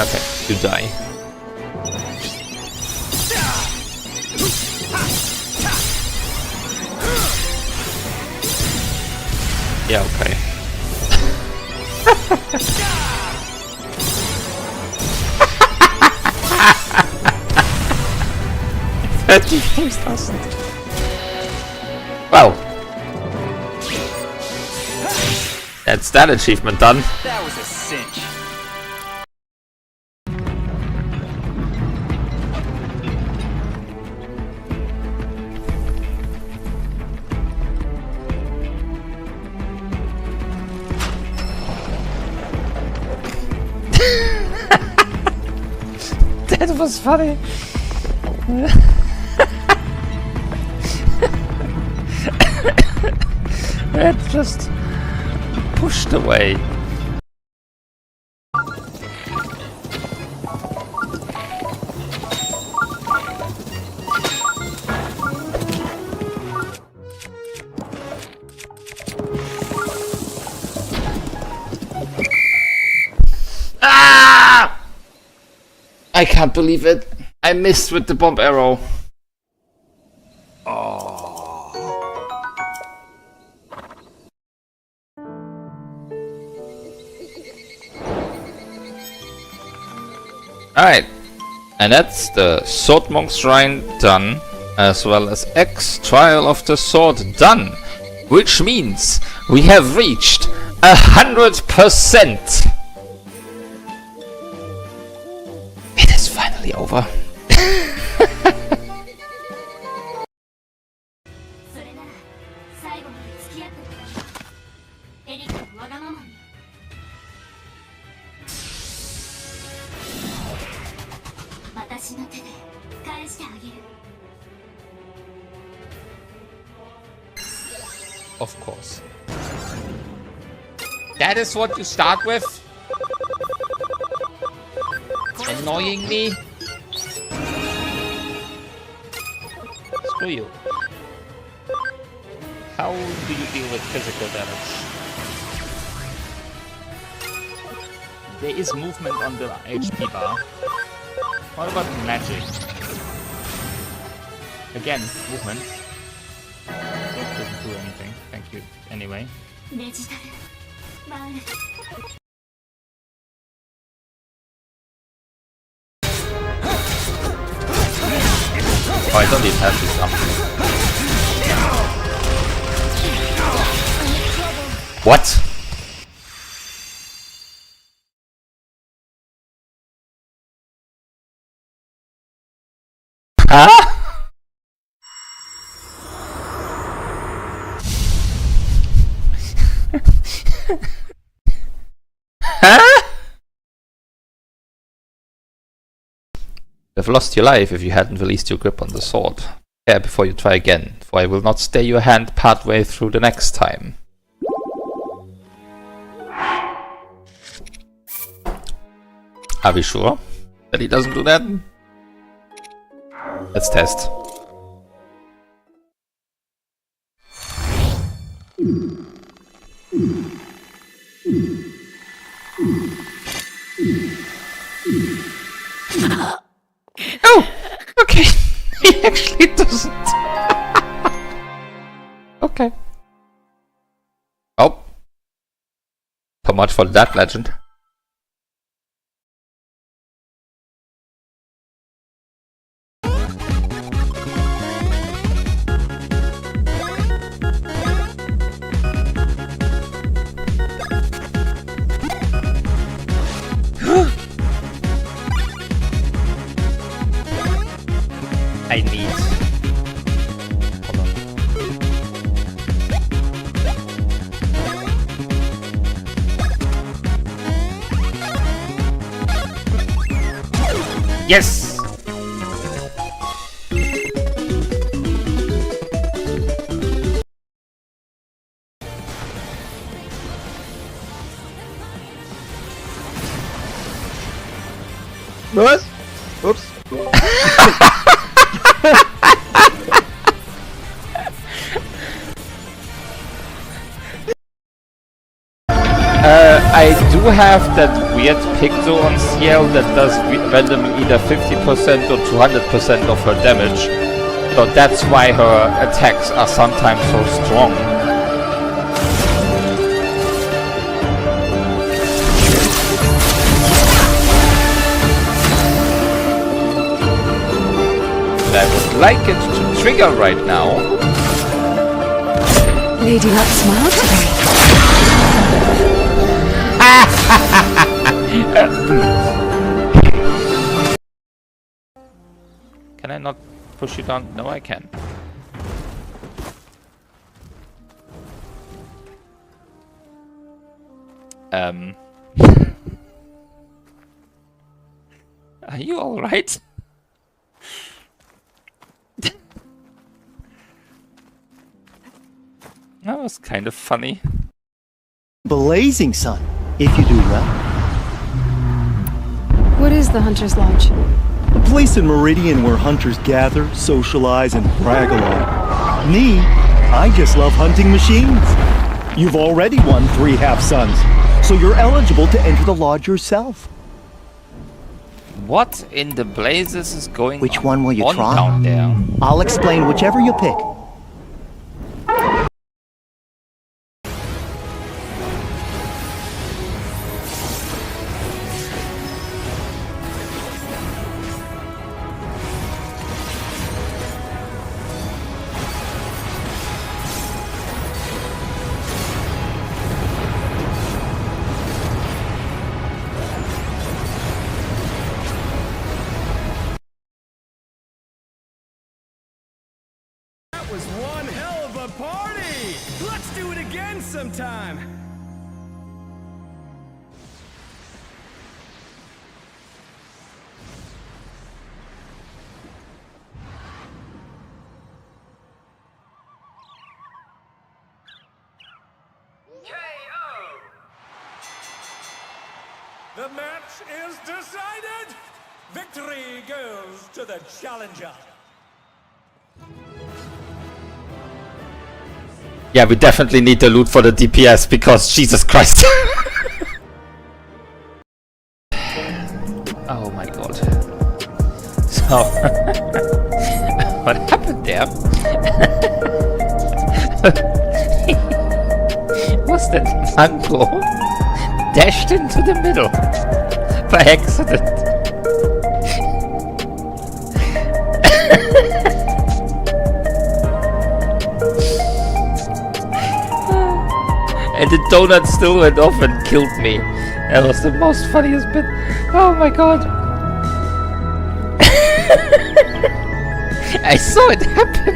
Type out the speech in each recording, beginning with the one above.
Okay, you die. Yeah, okay. 35,000. Well, that's that achievement done. That was a cinch. That was funny. It just pushed away. Ah! I can't believe it. I missed with the bomb arrow. Alright, and that's the Sword Monk Shrine done, as well as X Trial of the Sword done, which means we have reached 100%! It is finally over. Of course. That is what you start with? Annoying me? Screw you. How do you deal with physical damage? There is movement on the HP bar. What about magic? Again, movement. That doesn't do anything. Thank you. Anyway. Oh, I don't even have this something. What? Huh? Huh? You've lost your life if you hadn't released your grip on the sword. Care before you try again, for I will not stay your hand partway through the next time. Are we sure that he doesn't do that? Let's test. Oh! Okay. He actually doesn't. Okay. Oh. So much for that legend. I need. Hold on. Yes! Was? Oops. I do have that weird Picto on CL that does randomly either 50% or 200% of her damage. So that's why her attacks are sometimes so strong. And I would like it to trigger right now. Lady Luck smiled today. Can I not push you down? No, I can. Are you alright? That was kind of funny. Blazing sun, if you do well. What is the Hunter's Lodge? A place in Meridian where hunters gather, socialize, and brag along. Me, I just love hunting machines. You've already won 3 half-suns, so you're eligible to enter the lodge yourself. What in the blazes is going on? Which one will you try? Down there? I'll explain whichever you pick. That was one hell of a party! Let's do it again sometime! KO! The match is decided! Victory goes to the challenger! Yeah, we definitely need the loot for the DPS because Jesus Christ. Oh my god. So, what happened there? Was that Mango dashed into the middle by accident? And the donut still went off and killed me. That was the most funniest bit. Oh my god. I saw it happen.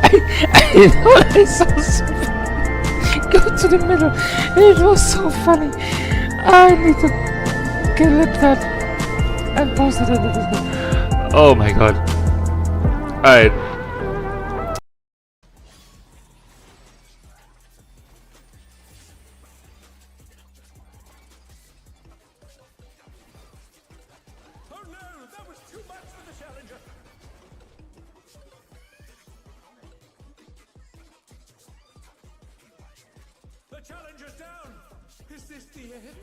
I thought I saw something go to the middle. It was so funny. I need to clip that and post it in the Discord. Oh my god. Alright. Oh no, that was too much for the challenger! The challenger's down! Is this the end?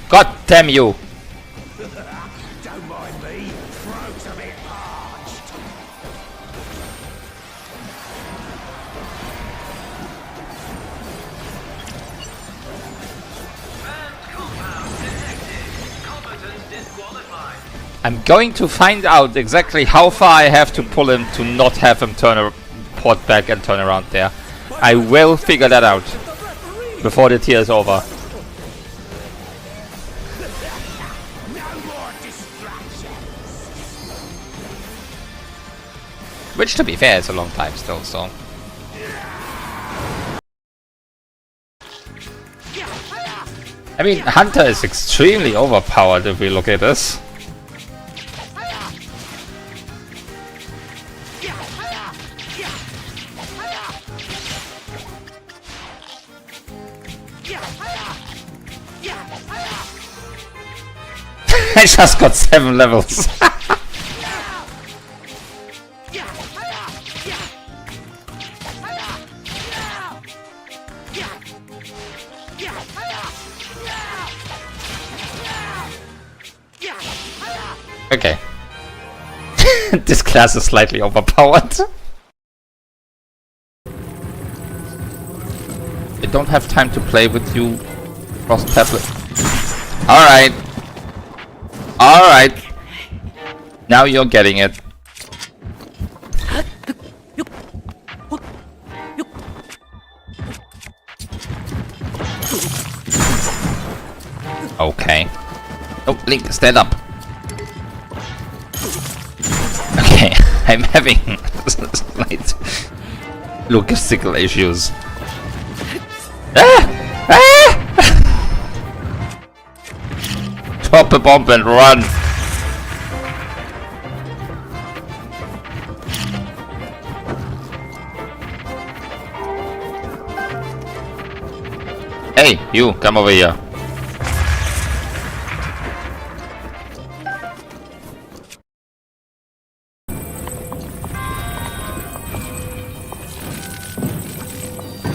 God damn you! Don't mind me, throat's a bit parched. I'm going to find out exactly how far I have to pull him to not have him port back and turn around there. I will figure that out before the tier is over. No more distractions! Which, to be fair, is a long time still, so... I mean, Hunter is extremely overpowered if we look at this. I just got 7 levels. Okay. This class is slightly overpowered. I don't have time to play with you, cross tablet. Alright. Alright. Now you're getting it. Okay. Oh, Link, stand up. Okay, I'm having slight logistical issues. Ah! Ah! Drop a bomb and run. Hey, you, come over here.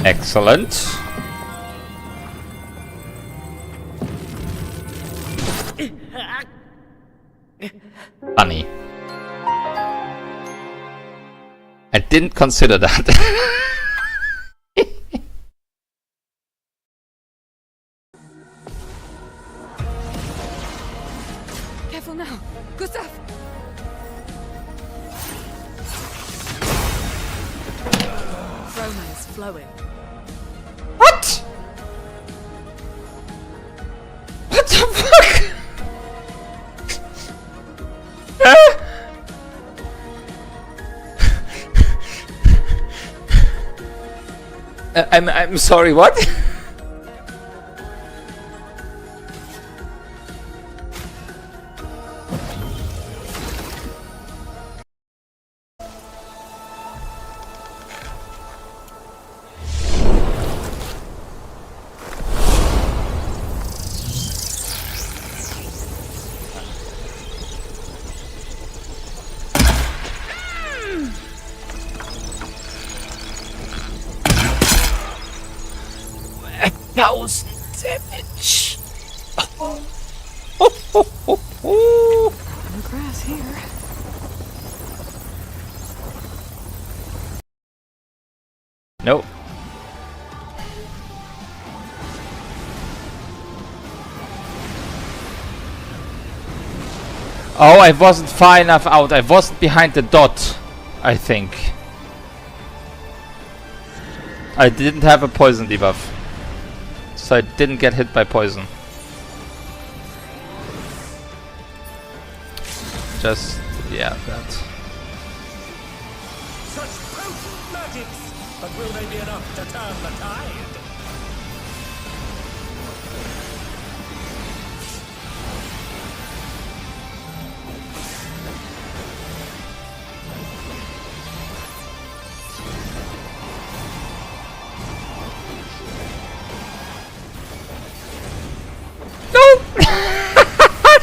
Excellent. Funny. I didn't consider that. Careful now. Gustav! Romance flowing. What? What the fuck? I'm sorry, what? Thousand damage. No grass here. Nope. Oh, I wasn't far enough out. I wasn't behind the dot, I think. I didn't have a poison debuff. So I didn't get hit by poison. Just, yeah, that. Such potent magics! But will they be enough to turn the tide?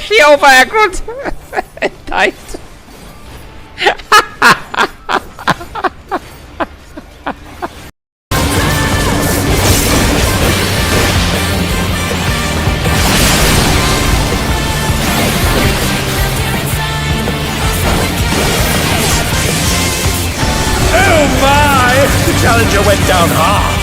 She over-aggroed and died. Oh my! The challenger went down hard!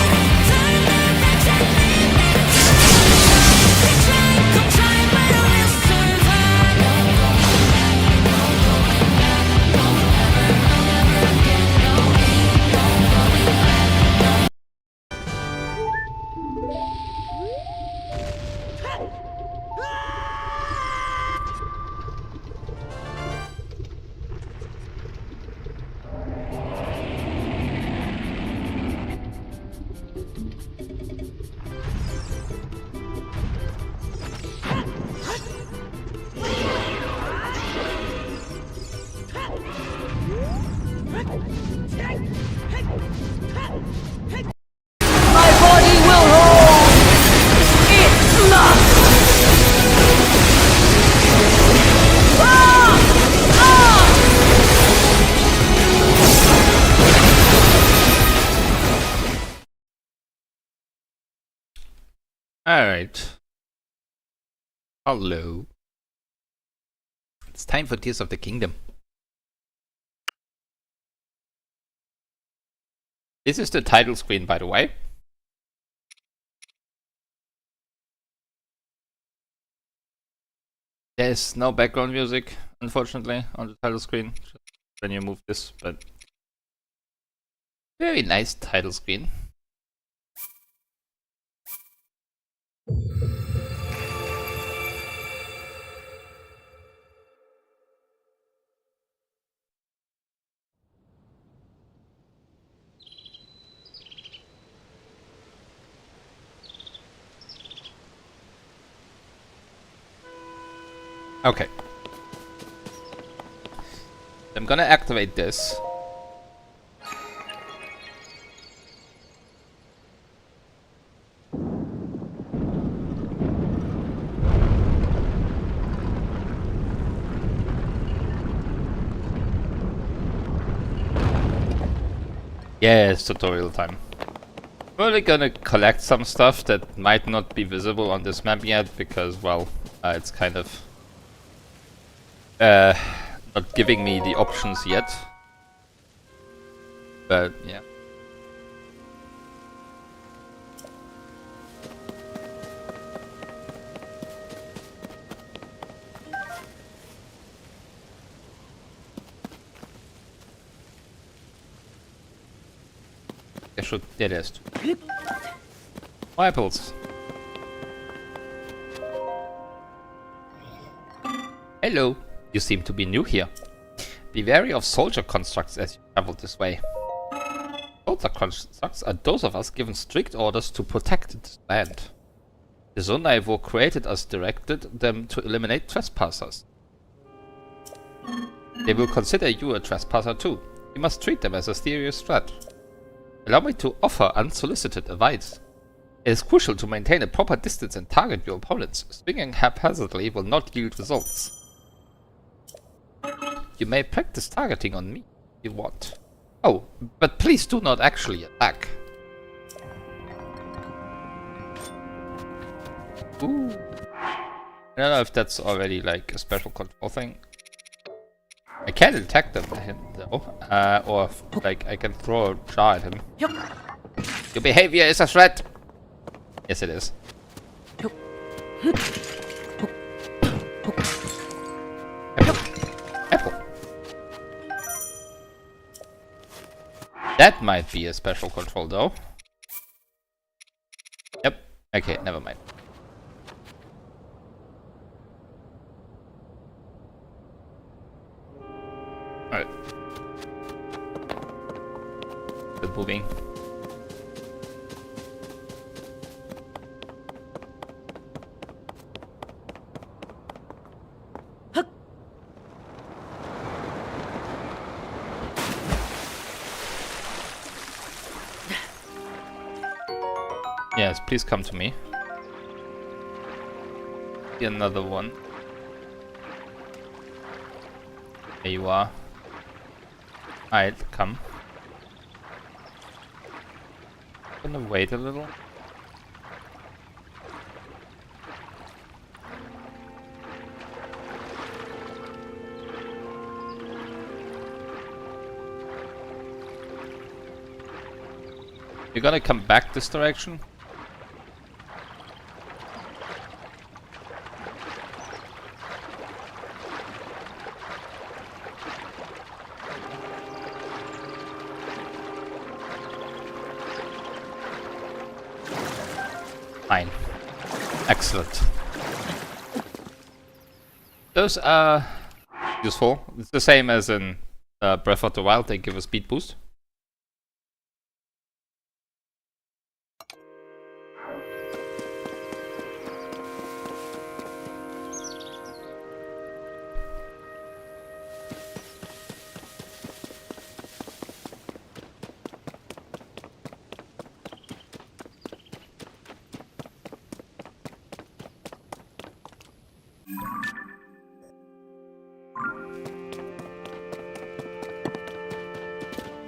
Alright. Hello. It's time for Tears of the Kingdom. This is the title screen, by the way. There's no background music, unfortunately, on the title screen. Just when you move this, but very nice title screen. Okay. I'm gonna activate this. Yes, tutorial time. We're gonna collect some stuff that might not be visible on this map yet because, well, it's kind of not giving me the options yet. But yeah. I should. There it is. More apples. Hello. You seem to be new here. Be wary of soldier constructs as you travel this way. Soldier constructs are those of us given strict orders to protect this land. The Zonaivo created us directed them to eliminate trespassers. They will consider you a trespasser too. You must treat them as a serious threat. Allow me to offer unsolicited advice. It is crucial to maintain a proper distance and target your opponents. Swinging haphazardly will not yield results. You may practice targeting on me if you want. Oh, but please do not actually attack. Ooh. I don't know if that's already like a special control thing. I can attack them though, or like I can throw a jar at him. Your behavior is a threat. Yes, it is. Apple. That might be a special control though. Yep. Okay, never mind. Alright. Good moving. Yes, please come to me. Another one. There you are. Alright, come. Gonna wait a little. You're gonna come back this direction? Fine. Excellent. Those are useful. It's the same as in Breath of the Wild, they give a speed boost.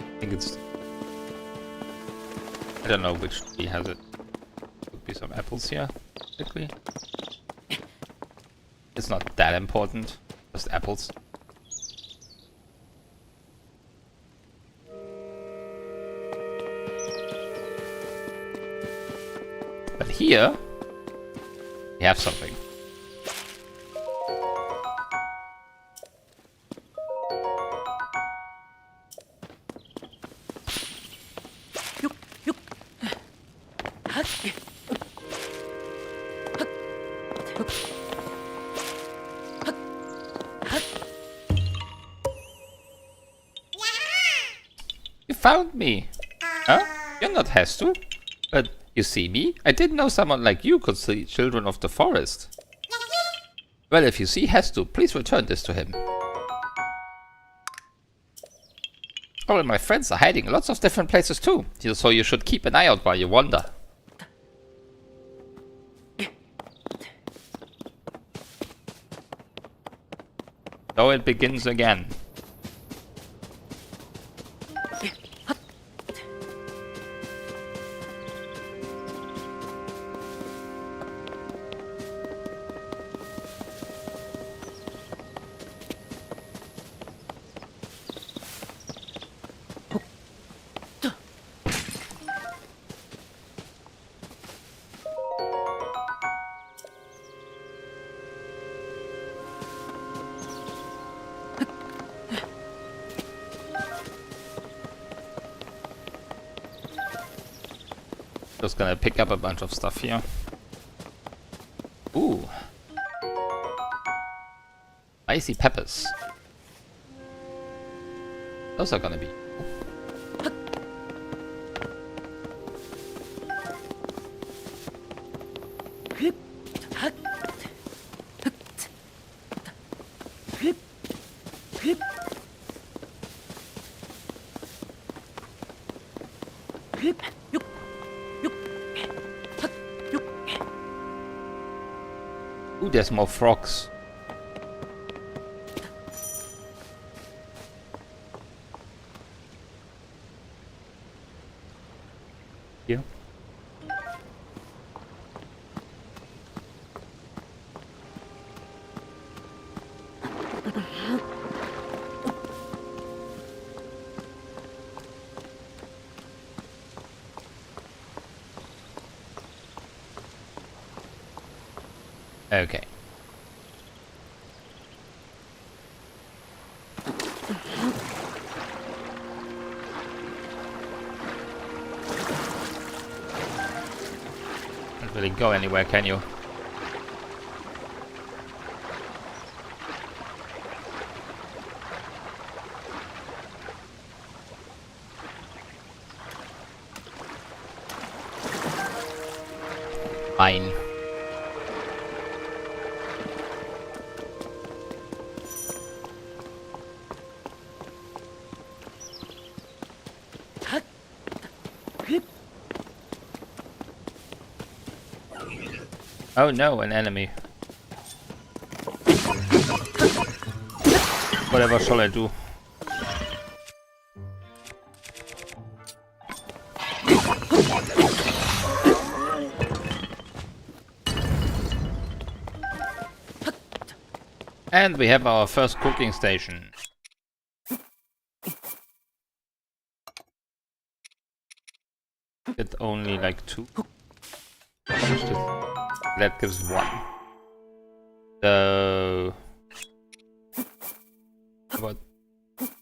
I think it's... I don't know which tree has it. Could be some apples here. quickly. It's not that important. Just apples. But here, we have something. You found me! Huh? You're not Hestu. But you see me? I didn't know someone like you could see children of the forest. Well, if you see Hestu, please return this to him. All my friends are hiding in lots of different places too, so you should keep an eye out while you wander. So it begins again. Just gonna pick up a bunch of stuff here. Ooh. Spicy peppers. Those are gonna be Ooh, there's more frogs. Here. Okay. Can't really go anywhere, can you? Fine. Oh no, an enemy. Whatever shall I do? And we have our first cooking station. It's only like 2. That gives 1. So about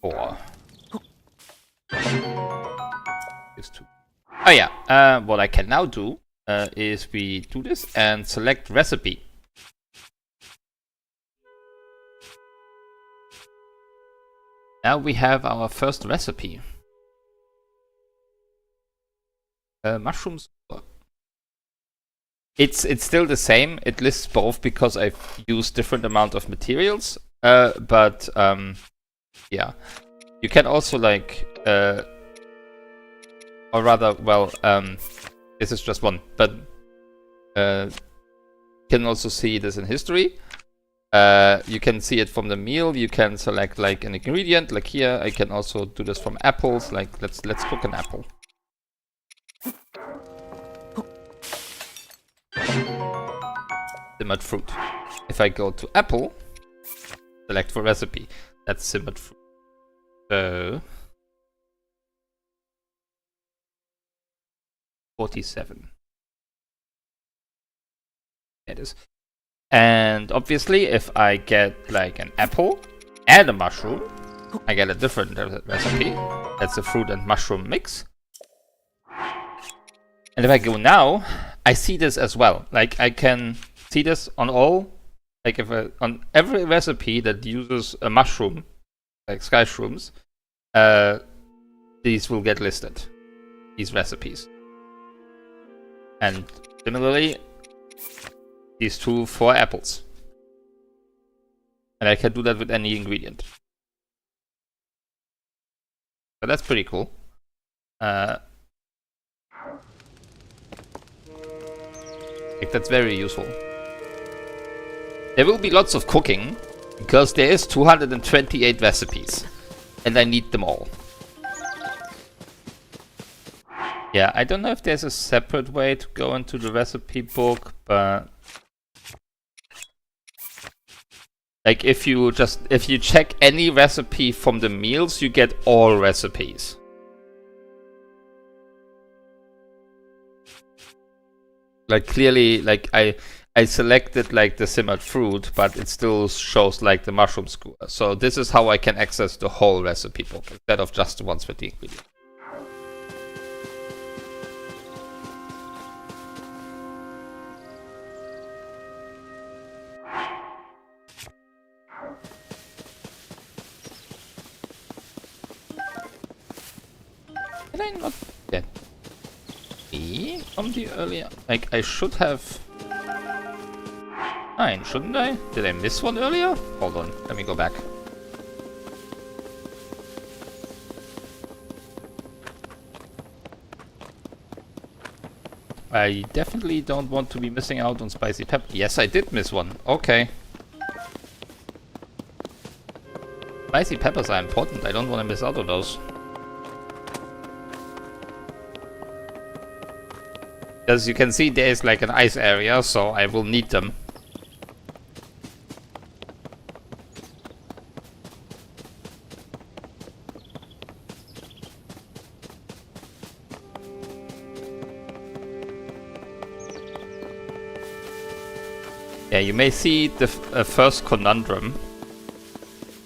4. Gives 2. Oh yeah. What I can now do is we do this and select recipe. Now we have our first recipe. Mushrooms. It's still the same. It lists both because I've used different amount of materials. But yeah, you can also like, or rather, well, this is just one. But you can also see this in history. You can see it from the meal. You can select like an ingredient. Like here, I can also do this from apples. Like let's cook an apple. simmered fruit. If I go to apple, select for recipe. That's simmered fruit. So 47. It is. And obviously, if I get like an apple and a mushroom, I get a different recipe. That's a fruit and mushroom mix. And if I go now, I see this as well. Like I can see this on all, like if on every recipe that uses a mushroom, like sky shrooms, these will get listed. These recipes. And similarly, these two for apples. And I can do that with any ingredient. So that's pretty cool. That's very useful. There will be lots of cooking, because there is 228 recipes. And I need them all. Yeah, I don't know if there's a separate way to go into the recipe book, but... like if you check any recipe from the meals, you get all recipes. Like clearly, like I selected like the simmered fruit, but it still shows like the mushroom skewer. So this is how I can access the whole recipe book instead of just the ones with the ingredients. Did I not get E from the earlier? Like I should have 9, shouldn't I? Did I miss one earlier? Hold on, let me go back. I definitely don't want to be missing out on spicy pepper. Yes, I did miss one. Okay. Spicy peppers are important. I don't want to miss out on those. As you can see, there is like an ice area, so I will need them. Yeah, you may see the first conundrum,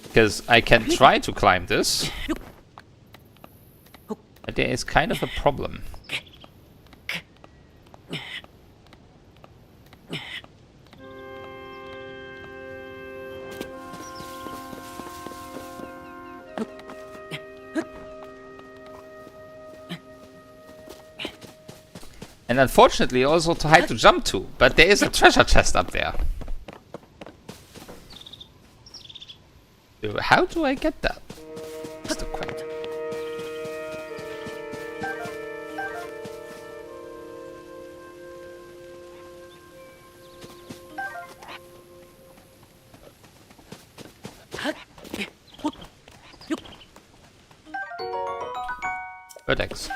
because I can try to climb this, but there is kind of a problem. And unfortunately also too high to jump to, but there is a treasure chest up there. So how do I get that? That's the question. Vertex.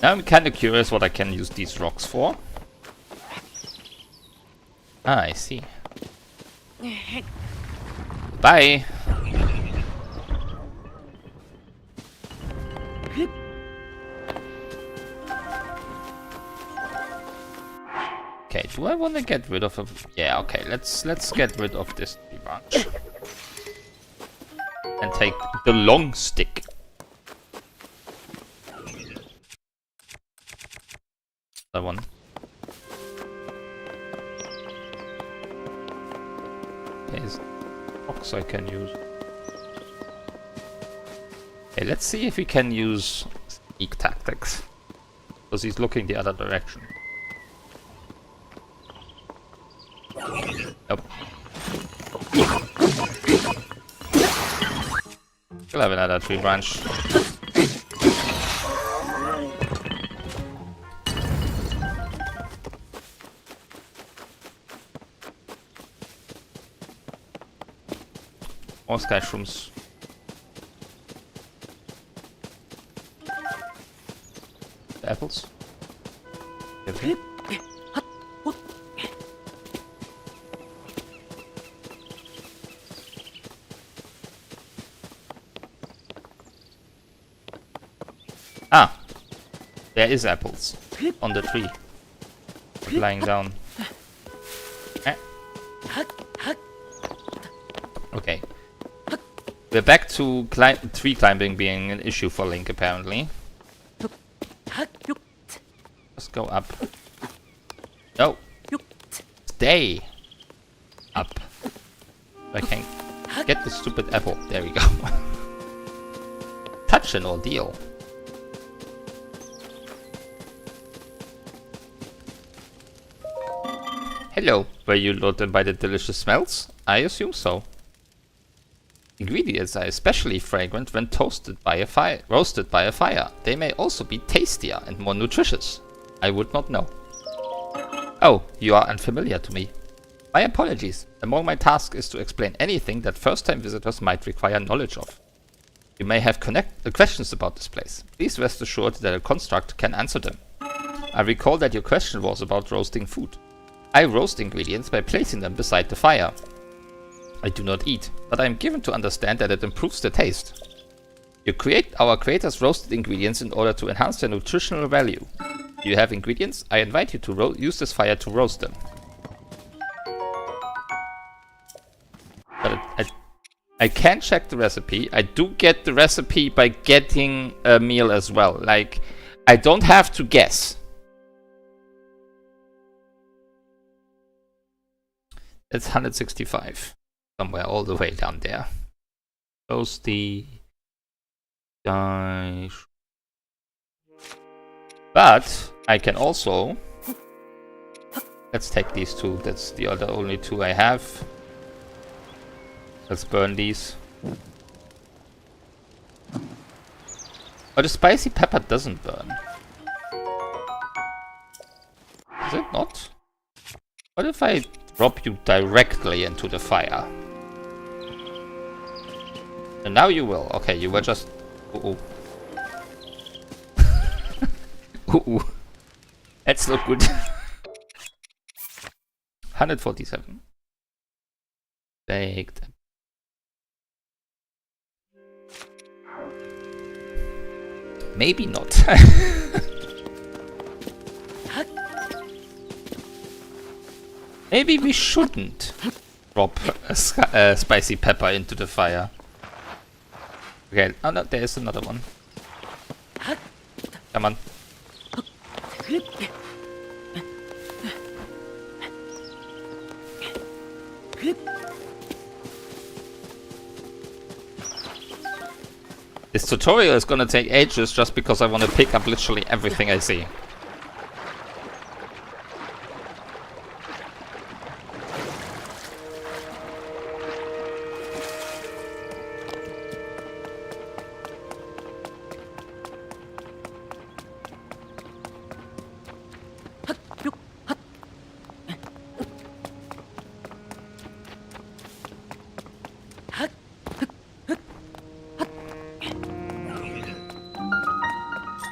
Now I'm kind of curious what I can use these rocks for. Ah, I see. Bye! Okay, do I want to get rid of a... yeah, okay, let's get rid of this tree branch. And take the long stick. That one. There's rocks I can use. Okay, let's see if we can use sneak tactics. Because he's looking the other direction. Nope. We'll have another tree branch. More sky shrooms. apples? Okay. Ah! There is apples on the tree. Lying down. Eh. Okay. We're back to tree climbing being an issue for Link, apparently. Let's go up. No! Stay! Up. I can get the stupid apple. There we go. Touch an ordeal. Hello. Were you lured by the delicious smells? I assume so. Ingredients are especially fragrant when roasted by a fire. They may also be tastier and more nutritious. I would not know. Oh, you are unfamiliar to me. My apologies. Among my tasks is to explain anything that first-time visitors might require knowledge of. You may have questions about this place. Please rest assured that a construct can answer them. I recall that your question was about roasting food. I roast ingredients by placing them beside the fire. I do not eat, but I am given to understand that it improves the taste. Our creators roasted ingredients in order to enhance their nutritional value. Do you have ingredients? I invite you to use this fire to roast them. But I can check the recipe. I do get the recipe by getting a meal as well. Like, I don't have to guess. It's 165. Somewhere all the way down there. Close the dice. But I can also... Let's take these two. That's the only two I have. Let's burn these. But the spicy pepper doesn't burn. Is it not? What if I drop you directly into the fire? And now you will. Okay, you were just... Ooh. Ooh. That's not good. 147. Baked. Maybe not. Maybe we shouldn't drop a spicy pepper into the fire. Okay, oh no, there is another one. Come on. This tutorial is gonna take ages just because I want to pick up literally everything I see.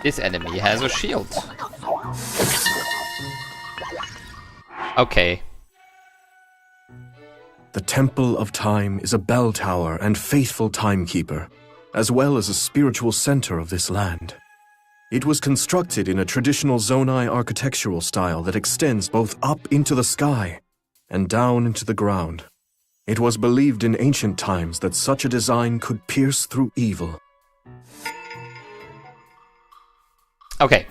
This enemy has a shield. Okay. The Temple of Time is a bell tower and faithful timekeeper, as well as a spiritual center of this land. It was constructed in a traditional Zonai architectural style that extends both up into the sky and down into the ground. It was believed in ancient times that such a design could pierce through evil. Okay,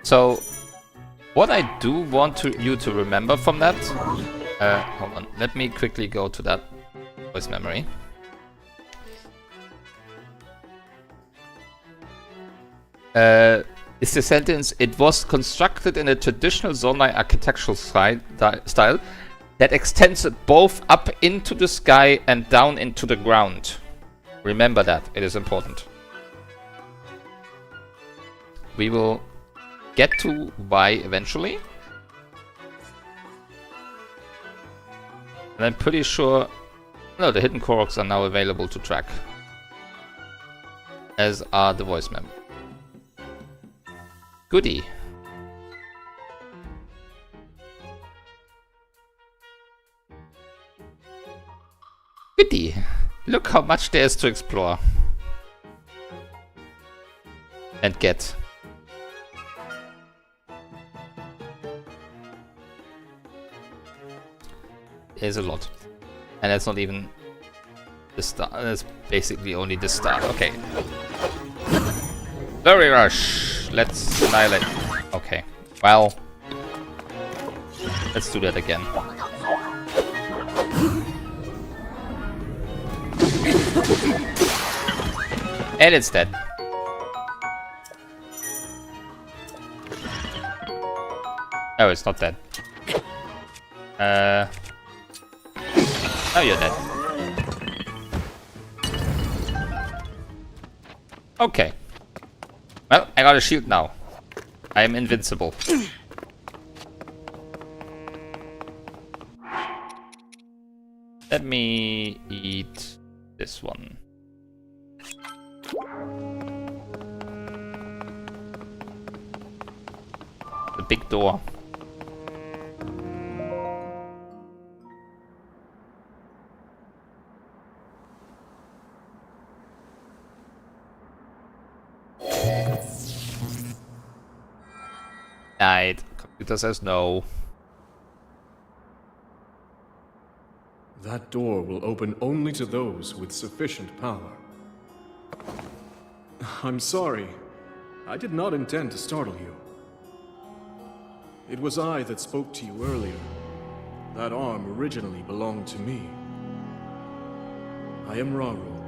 so what I do want you to remember from that, hold on, let me quickly go to that voice memory. Is the sentence, it was constructed in a traditional Zonai architectural style that extends both up into the sky and down into the ground. Remember that, it is important. We will get to why eventually. And I'm pretty sure... No, the hidden Koroks are now available to track. As are the voice memos. Goody. Goody. Look how much there is to explore. And get. There's a lot. And that's not even the start. That's basically only the start. Okay. Flurry Rush. Let's annihilate. Okay. Well. Let's do that again. And it's dead. Oh, it's not dead. Oh, you're dead. Okay. Well, I got a shield now. I am invincible. Let me eat this one. The big door. Night. Computer says no. That door will open only to those with sufficient power. I'm sorry. I did not intend to startle you. It was I that spoke to you earlier. That arm originally belonged to me. I am Raru.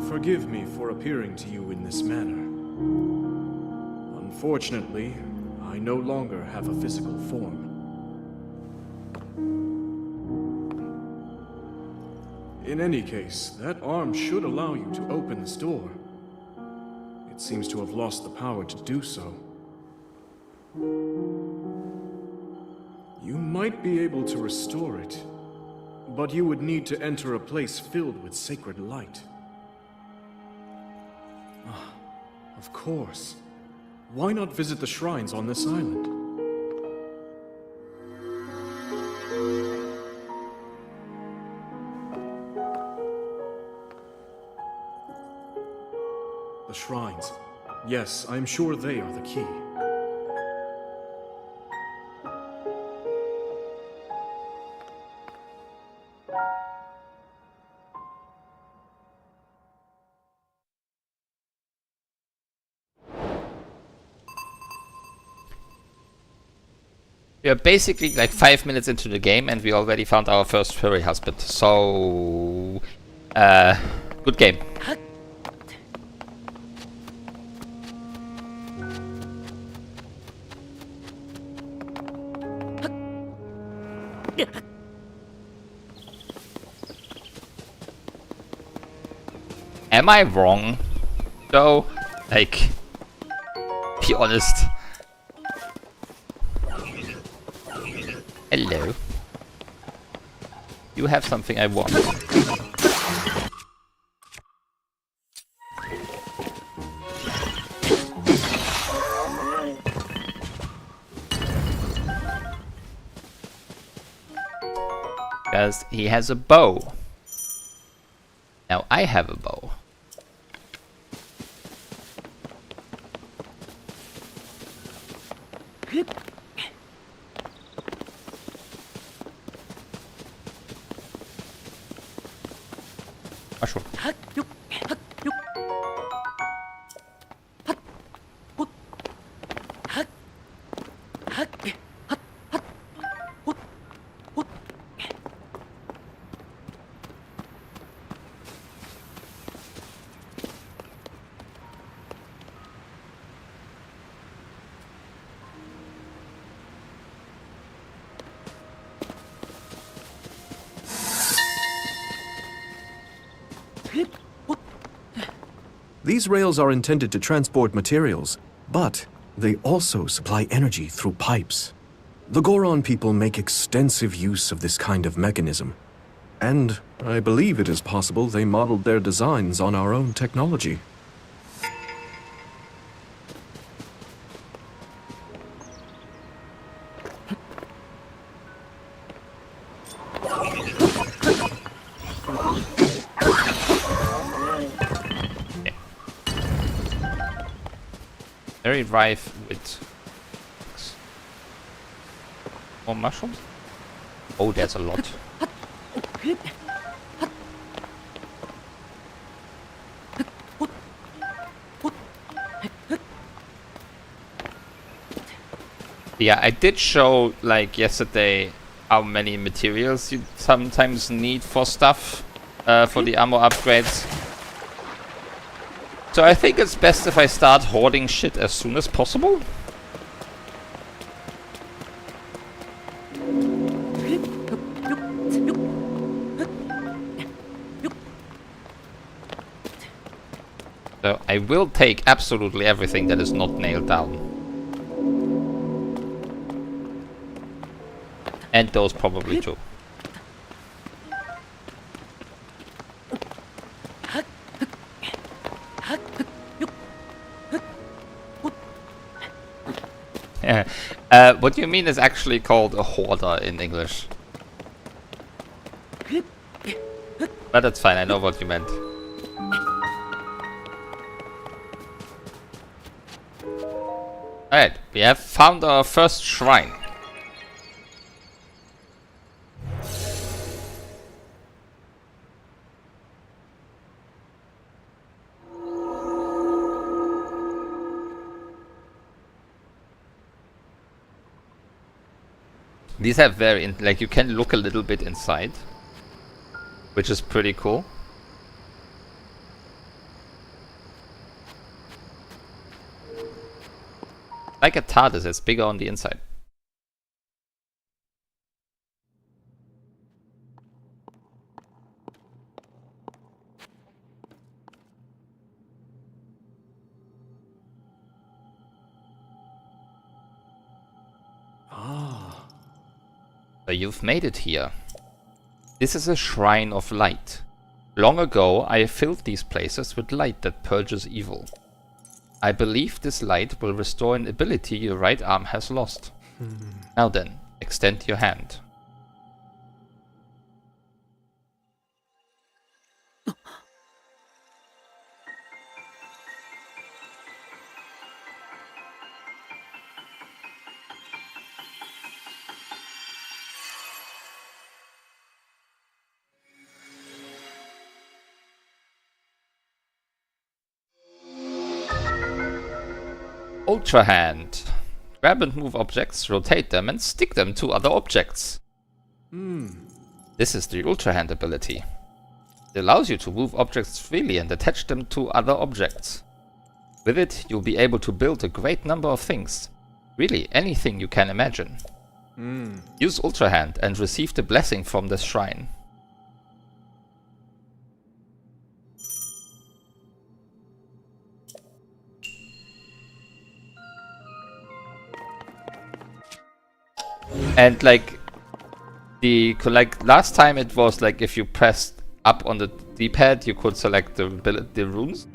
Forgive me for appearing to you in this manner. Unfortunately, I no longer have a physical form. In any case, that arm should allow you to open this door. It seems to have lost the power to do so. You might be able to restore it, but you would need to enter a place filled with sacred light. Of course. Why not visit the shrines on this island? The shrines. Yes, I am sure they are the key. We are basically like 5 minutes into the game and we already found our first furry husband. So, good game. Am I wrong, though? Like, be honest. Hello. You have something I want. Because he has a bow. Now I have a bow. Mushroom. These rails are intended to transport materials, but they also supply energy through pipes. The Goron people make extensive use of this kind of mechanism. And I believe it is possible they modeled their designs on our own technology. Very rife with more mushrooms. Oh, there's a lot. Yeah, I did show, like, yesterday how many materials you sometimes need for stuff, for the ammo upgrades. So I think it's best if I start hoarding shit as soon as possible. So I will take absolutely everything that is not nailed down. And those probably too. What you mean is actually called a hoarder in English. But that's fine, I know what you meant. Alright, we have found our first shrine. These have very, like, you can look a little bit inside, which is pretty cool. Like a TARDIS, it's bigger on the inside. So you've made it here. This is a shrine of light. Long ago, I filled these places with light that purges evil. I believe this light will restore an ability your right arm has lost. Now then, extend your hand. Ultra Hand. Grab and move objects, rotate them, and stick them to other objects. This is the Ultra Hand ability. It allows you to move objects freely and attach them to other objects. With it, you'll be able to build a great number of things. Really, anything you can imagine. Use Ultra Hand and receive the blessing from the shrine. And like last time it was like if you pressed up on the D-pad you could select the runes.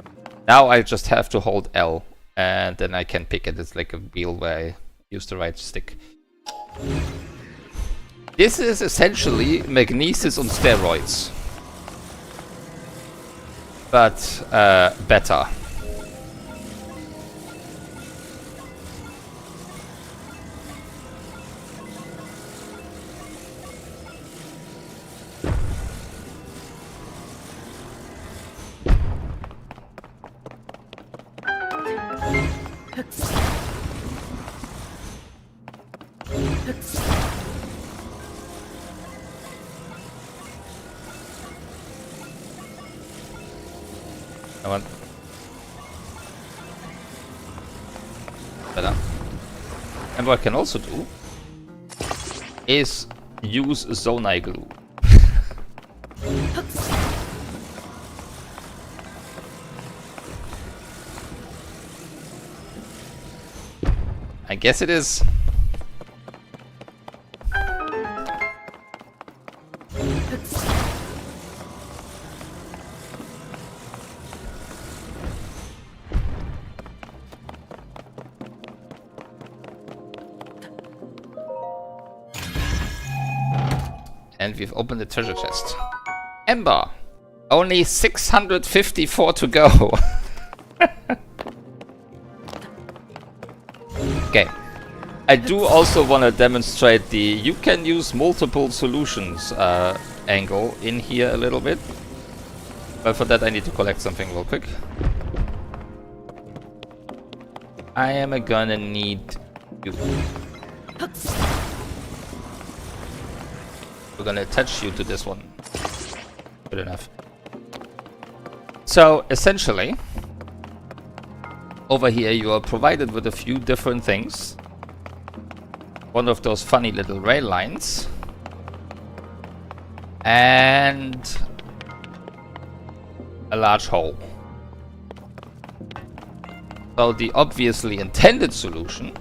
Now I just have to hold L and then I can pick it. It's like a wheel where I use the right stick. This is essentially Magnesis on steroids. But better. I want better. And what I can also do is use Zonai glue. I guess it is And we've opened the treasure chest. Ember! Only 654 to go. Okay. I do also want to demonstrate the you can use multiple solutions angle in here a little bit. But for that I need to collect something real quick. I am gonna need you. We're gonna attach you to this one. Good enough. So essentially, over here you are provided with a few different things. One of those funny little rail lines. And a large hole. So the obviously intended solution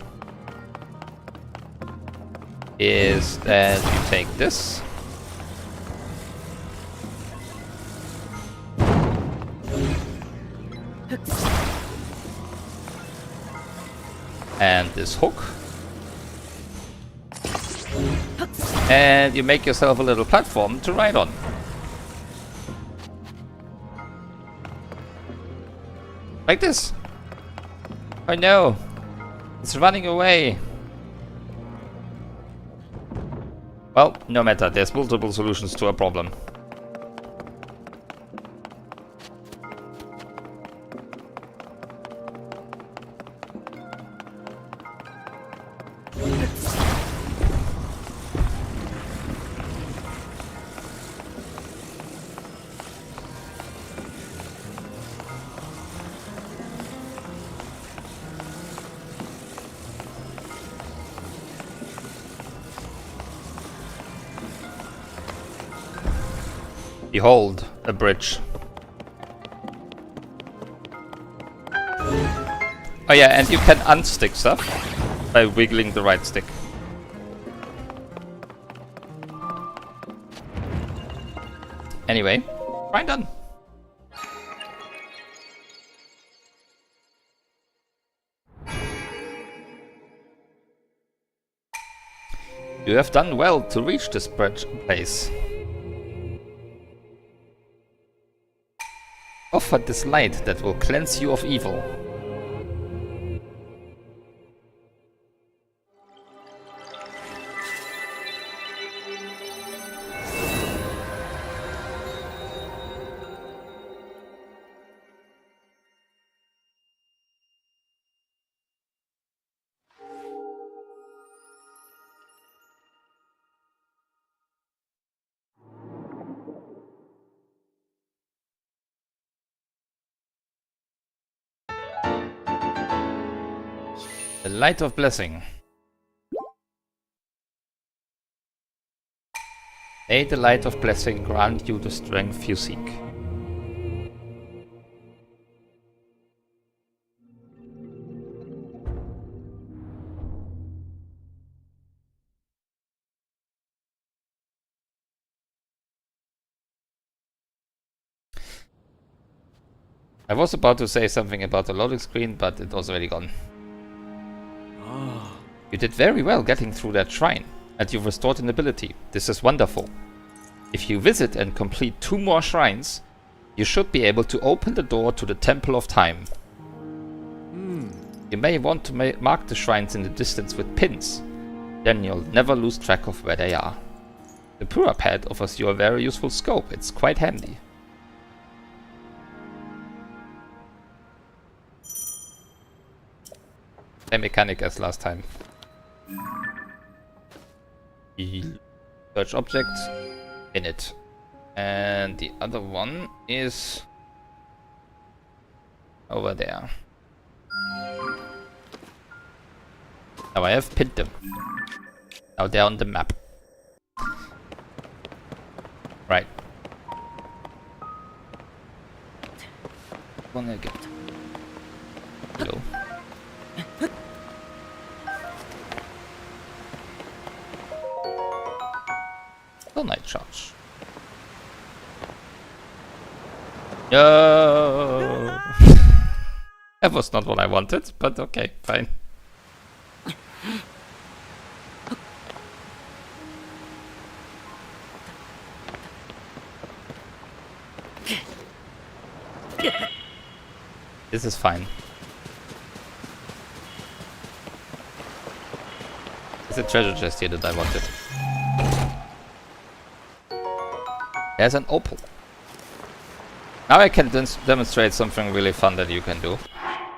is that you take this and this hook, and you make yourself a little platform to ride on. Like this. Oh no, it's running away. Well, no matter, there's multiple solutions to a problem. Behold, a bridge. Oh yeah, and you can unstick stuff by wiggling the right stick. Anyway, right done. You have done well to reach this place. Offer this light that will cleanse you of evil. The light of blessing. May the light of blessing grant you the strength you seek. I was about to say something about the loading screen, but it was already gone. You did very well getting through that shrine, and you've restored an ability. This is wonderful. If you visit and complete 2 more shrines, you should be able to open the door to the Temple of Time. You may want to mark the shrines in the distance with pins. Then you'll never lose track of where they are. The Pura Pad offers you a very useful scope. It's quite handy. Same mechanic as last time. Search object in it. And the other one is over there. Now I have pinned them. Now they're on the map. Right. One again. Hello. Night charge. No! That was not what I wanted, but okay, fine. This is fine. It's a treasure chest here that I wanted. There's an opal. Now I can demonstrate something really fun that you can do.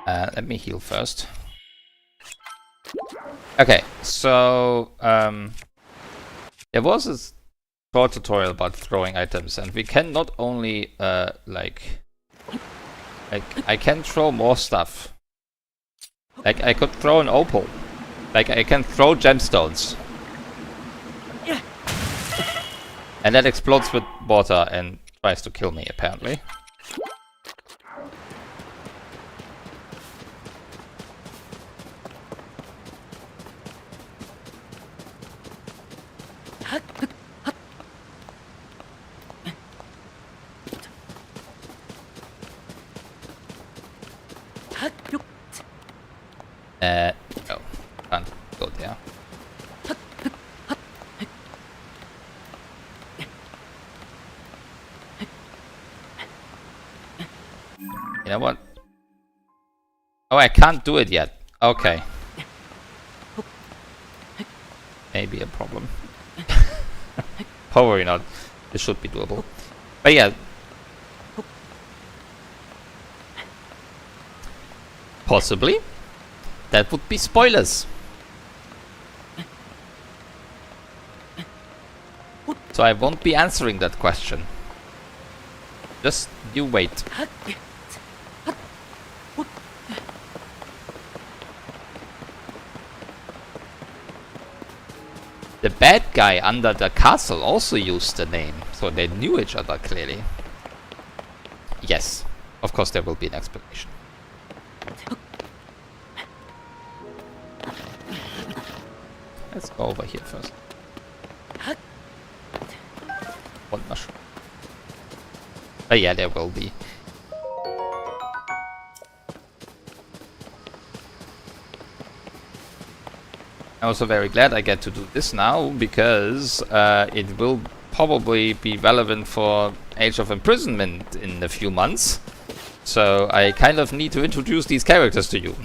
Let me heal first. Okay, so there was a short tutorial about throwing items, and we can not only like I can throw more stuff. Like I could throw an opal. Like I can throw gemstones. And that explodes with water and tries to kill me, apparently. No, can't go there. You know what? Oh, I can't do it yet. Okay. Maybe a problem. Probably not. This should be doable. But yeah. Possibly. That would be spoilers. So I won't be answering that question. Just you wait. The bad guy under the castle also used the name, so they knew each other clearly. Yes, of course there will be an explanation. Let's go over here first. One mushroom. But yeah, there will be. I'm also very glad I get to do this now, because it will probably be relevant for Age of Imprisonment in a few months. So I kind of need to introduce these characters to you.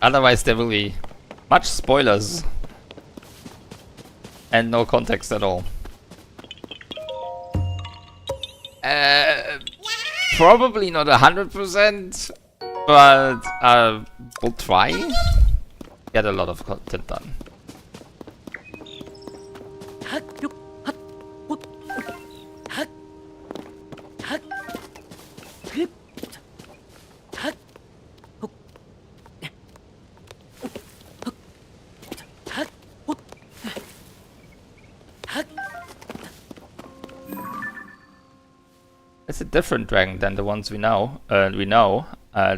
Otherwise there will be much spoilers and no context at all. Probably not 100%, but we'll try. Get a lot of content done. It's a different dragon than the ones we know.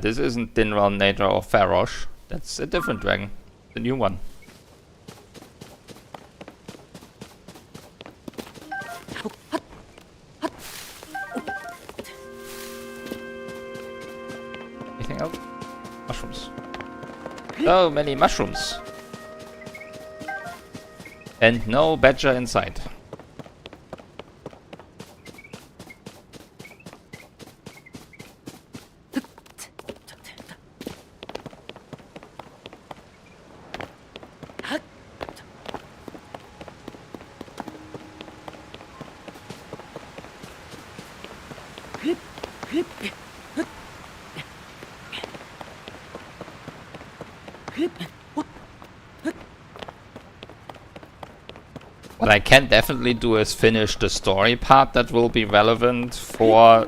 This isn't Dinral, Nadra, or Farosh. That's a different dragon. The new one. Anything else? Mushrooms. So many mushrooms. And no badger inside. What I can definitely do is finish the story part that will be relevant for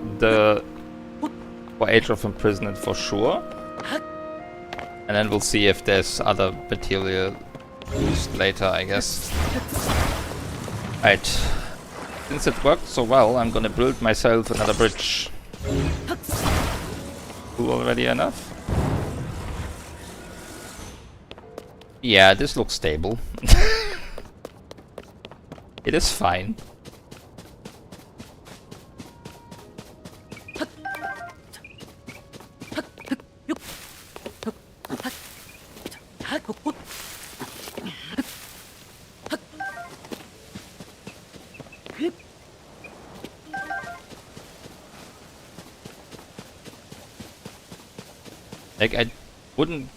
Age of Imprisonment for sure. And then we'll see if there's other material used later, I guess. Right. Since it worked so well, I'm gonna build myself another bridge. Cool already enough? Yeah, this looks stable. It is fine. Like, I wouldn't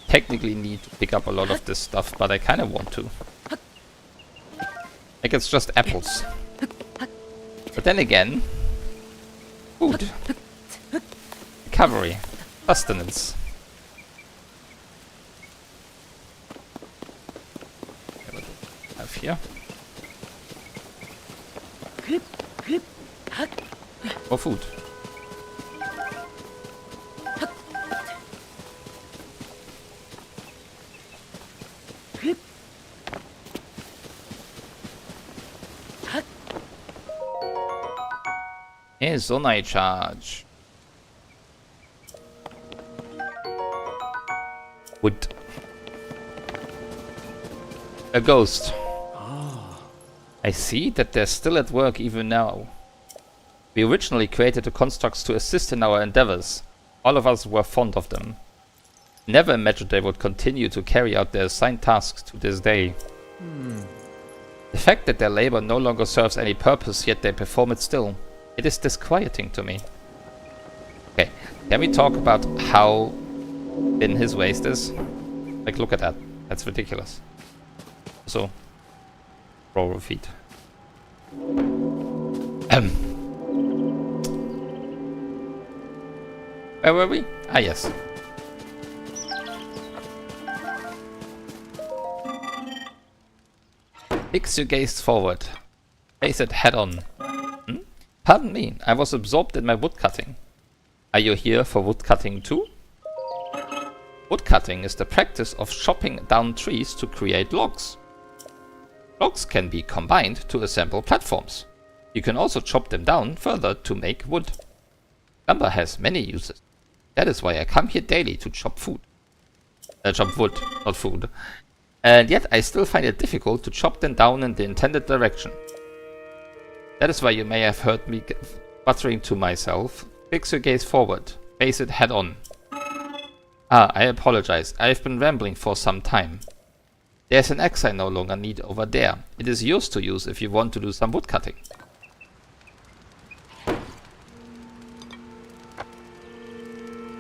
technically need to pick up a lot of this stuff, but I kind of want to. Like, it's just apples. But then again, food, recovery, sustenance. Okay, what do we have here? More food. Yes, Zonai charge. Wood. A ghost. I see that they're still at work even now. We originally created the constructs to assist in our endeavors. All of us were fond of them. Never imagined they would continue to carry out their assigned tasks to this day. The fact that their labor no longer serves any purpose, yet they perform it still. It is disquieting to me. Okay, can we talk about how thin his waist is? Like, look at that. That's ridiculous. So, roll of feet. Where were we? Ah, yes. Fix your gaze forward. Face it head on. Pardon me, I was absorbed in my woodcutting. Are you here for woodcutting too? Woodcutting is the practice of chopping down trees to create logs. Logs can be combined to assemble platforms. You can also chop them down further to make wood. Lumber has many uses. That is why I come here daily to chop food. Chop wood, not food. And yet I still find it difficult to chop them down in the intended direction. That is why you may have heard me muttering to myself. Fix your gaze forward. Face it head on. Ah, I apologize. I have been rambling for some time. There's an axe I no longer need over there. It is yours to use if you want to do some woodcutting.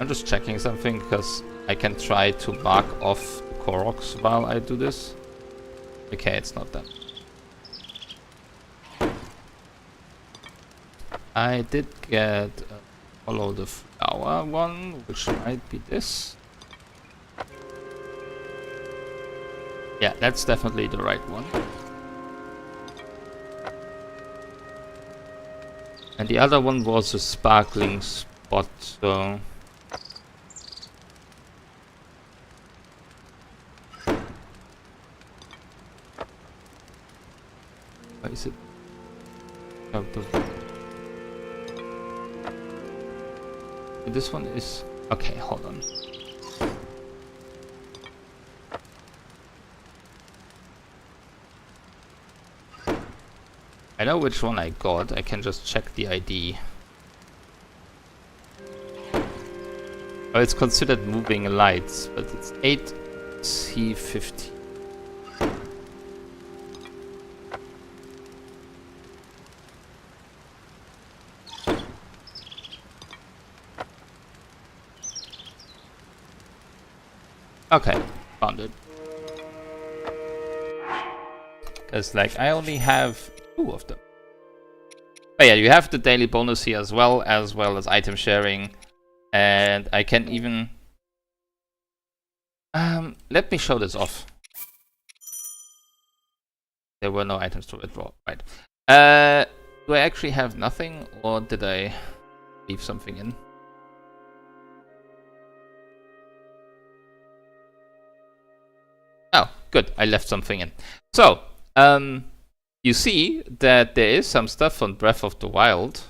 I'm just checking something because I can try to mark off the Koroks while I do this. Okay, it's not done. I did get follow the flower one, which might be this. Yeah, that's definitely the right one. And the other one was a sparkling spot, so... Where is it? Out of... This one is... Okay, hold on. I know which one I got. I can just check the ID. Oh, it's considered moving lights, but it's 8C50. Okay, found it. Because, like, I only have 2 of them. Oh yeah, you have the daily bonus here as well as item sharing. And I can even... let me show this off. There were no items to withdraw, right. Do I actually have nothing, or did I leave something in? Oh, good. I left something in. So, you see that there is some stuff on Breath of the Wild.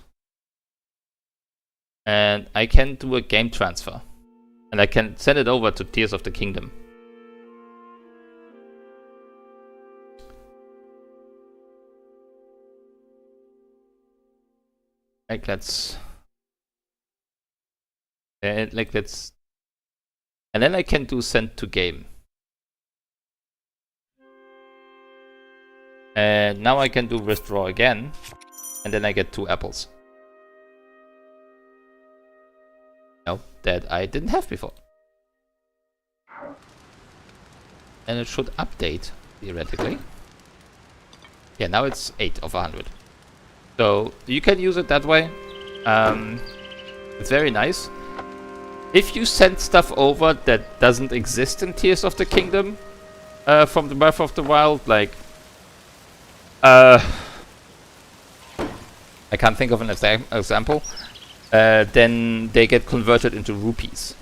And I can do a game transfer. And I can send it over to Tears of the Kingdom. Like let's like let's, and then I can do send to game. And now I can do withdraw again, and then I get 2 apples. No, that I didn't have before. And it should update, theoretically. Yeah, now it's 8 of 100. So you can use it that way. It's very nice. If you send stuff over that doesn't exist in Tears of the Kingdom from the Breath of the Wild, like I can't think of an example, then they get converted into rupees.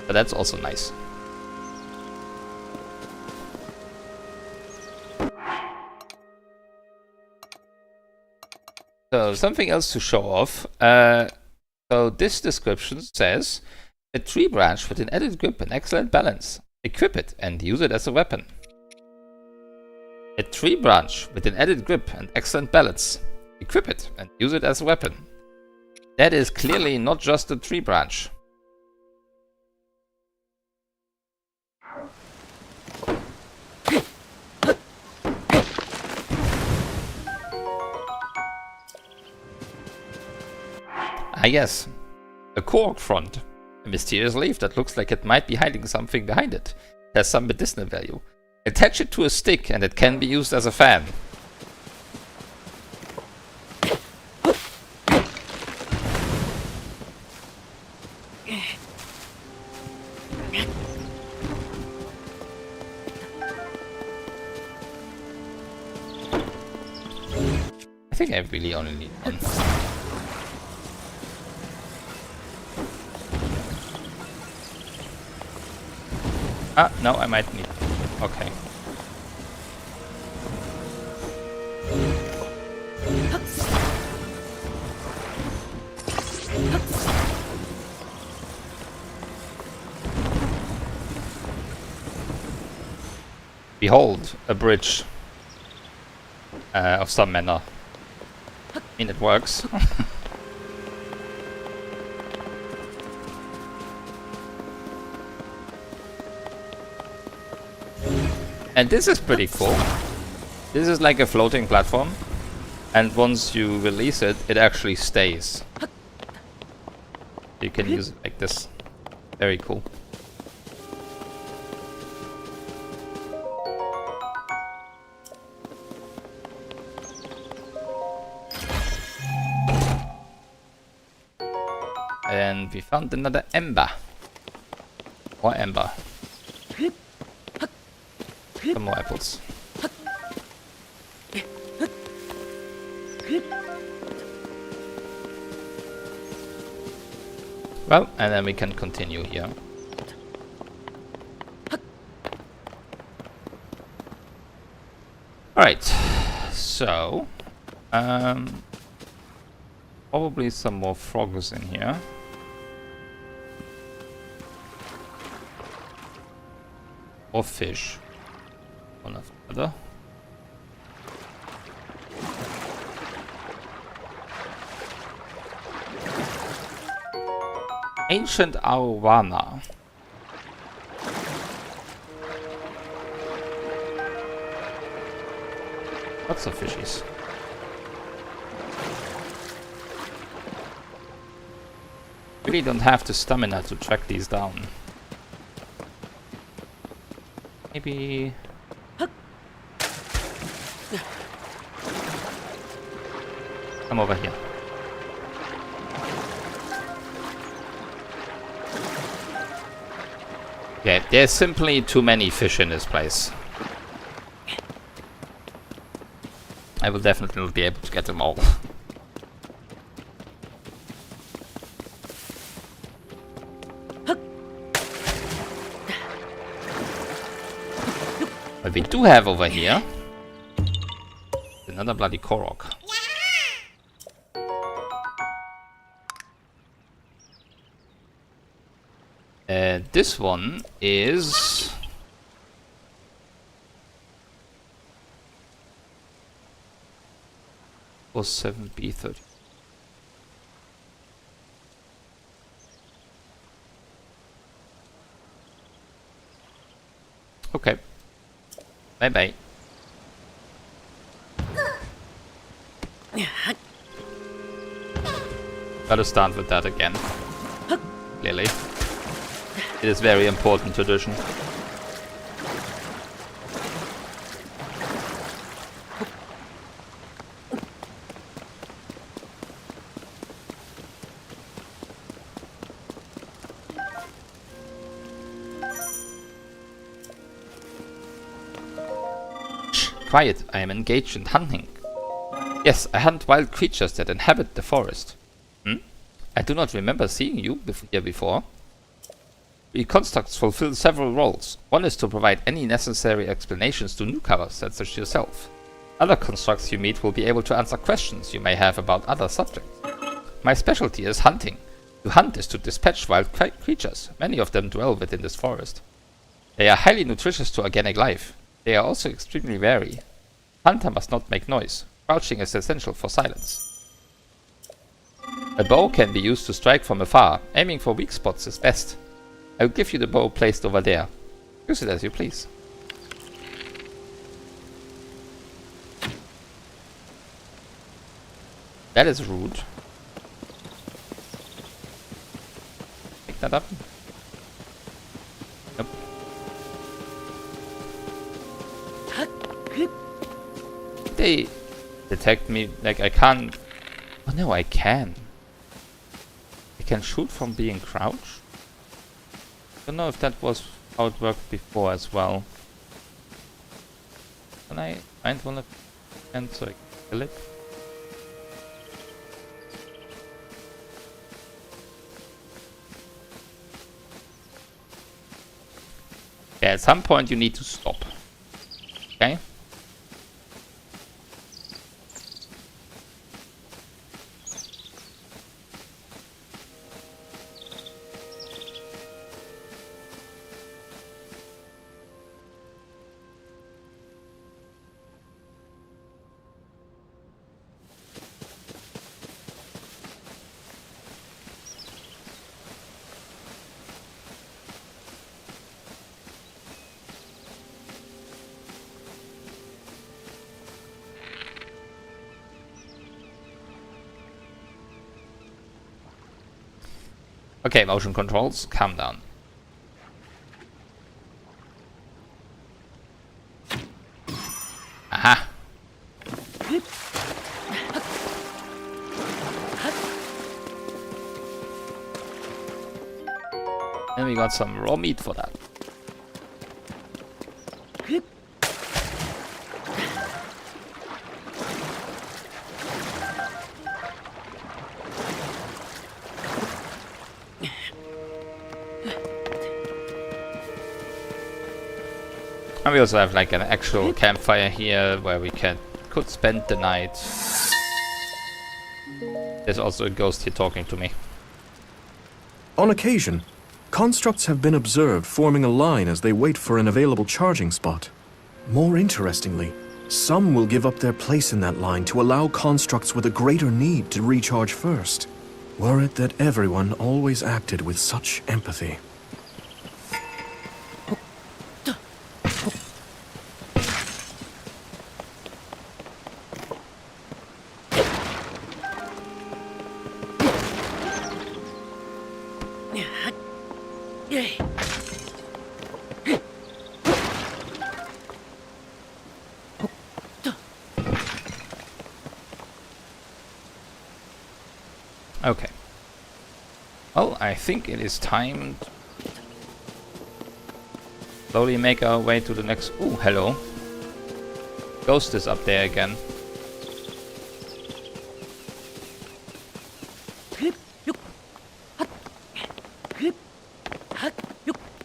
But that's also nice. So something else to show off. So this description says, a tree branch with an added grip and excellent balance. Equip it and use it as a weapon. A tree branch with an added grip and excellent balance. Equip it and use it as a weapon. That is clearly not just a tree branch. Ah yes, a cork frond. A mysterious leaf that looks like it might be hiding something behind it. It has some medicinal value. Attach it to a stick and it can be used as a fan. I think I really only need one. Ah, no, I might need. Okay. Behold, a bridge of some manner. I mean, it works. And this is pretty cool. This is like a floating platform, and once you release it, it actually stays. You can use it like this. Very cool. And we found another ember. Or ember. Some more apples. Well, and then we can continue here. Alright, so probably some more frogs in here. Or fish. One after the other. Ancient arowana. Lots of fishies. Really don't have the stamina to track these down. Maybe... Come over here. Okay, there's simply too many fish in this place. I will definitely not be able to get them all. What we do have over here, another bloody Korok. This one is... for 7B30. Okay. Bye bye. Gotta start with that again. Clearly. It is very important tradition. Shh, quiet, I am engaged in hunting. Yes, I hunt wild creatures that inhabit the forest. I do not remember seeing you here before. We constructs fulfill several roles. One is to provide any necessary explanations to newcomers such as yourself. Other constructs you meet will be able to answer questions you may have about other subjects. My specialty is hunting. To hunt is to dispatch wild creatures. Many of them dwell within this forest. They are highly nutritious to organic life. They are also extremely wary. Hunter must not make noise. Crouching is essential for silence. A bow can be used to strike from afar. Aiming for weak spots is best. I will give you the bow placed over there. Use it as you please. That is rude. Pick that up. Nope. They detect me like I can't. Oh no, I can. I can shoot from being crouched. Don't know if that was how it worked before as well. Can I find one of them so I can kill it? Yeah, at some point you need to stop. Okay? Okay, motion controls, calm down. Aha! And we got some raw meat for that. And we also have like an actual campfire here where we could spend the night. There's also a ghost here talking to me. On occasion, constructs have been observed forming a line as they wait for an available charging spot. More interestingly, some will give up their place in that line to allow constructs with a greater need to recharge first. Were it that everyone always acted with such empathy. Okay. Well, I think it is time to slowly make our way to the next... Ooh, hello. Ghost is up there again.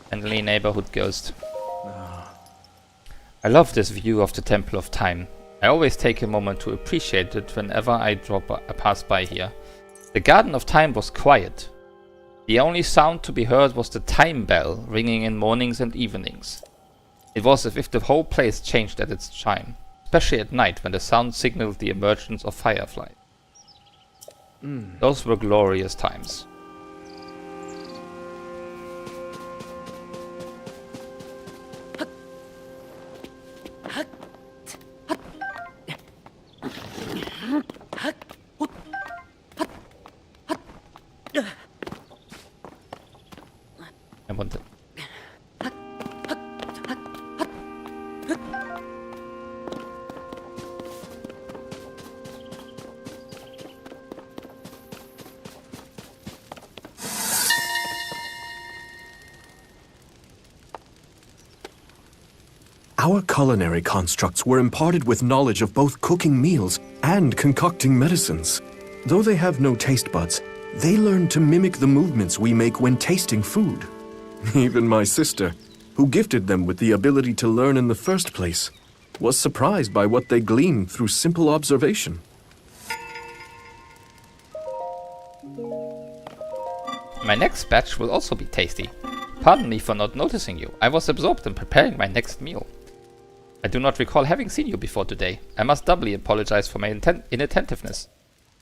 Friendly neighborhood ghost. I love this view of the Temple of Time. I always take a moment to appreciate it whenever I pass by here. The Garden of Time was quiet. The only sound to be heard was the time bell ringing in mornings and evenings. It was as if the whole place changed at its chime. especially at night when the sound signaled the emergence of fireflies. Those were glorious times. I want it. Our culinary constructs were imparted with knowledge of both cooking meals and concocting medicines. Though they have no taste buds, they learn to mimic the movements we make when tasting food. Even my sister, who gifted them with the ability to learn in the first place, was surprised by what they gleaned through simple observation. My next batch will also be tasty. Pardon me for not noticing you. I was absorbed in preparing my next meal. I do not recall having seen you before today. I must doubly apologize for my inattentiveness.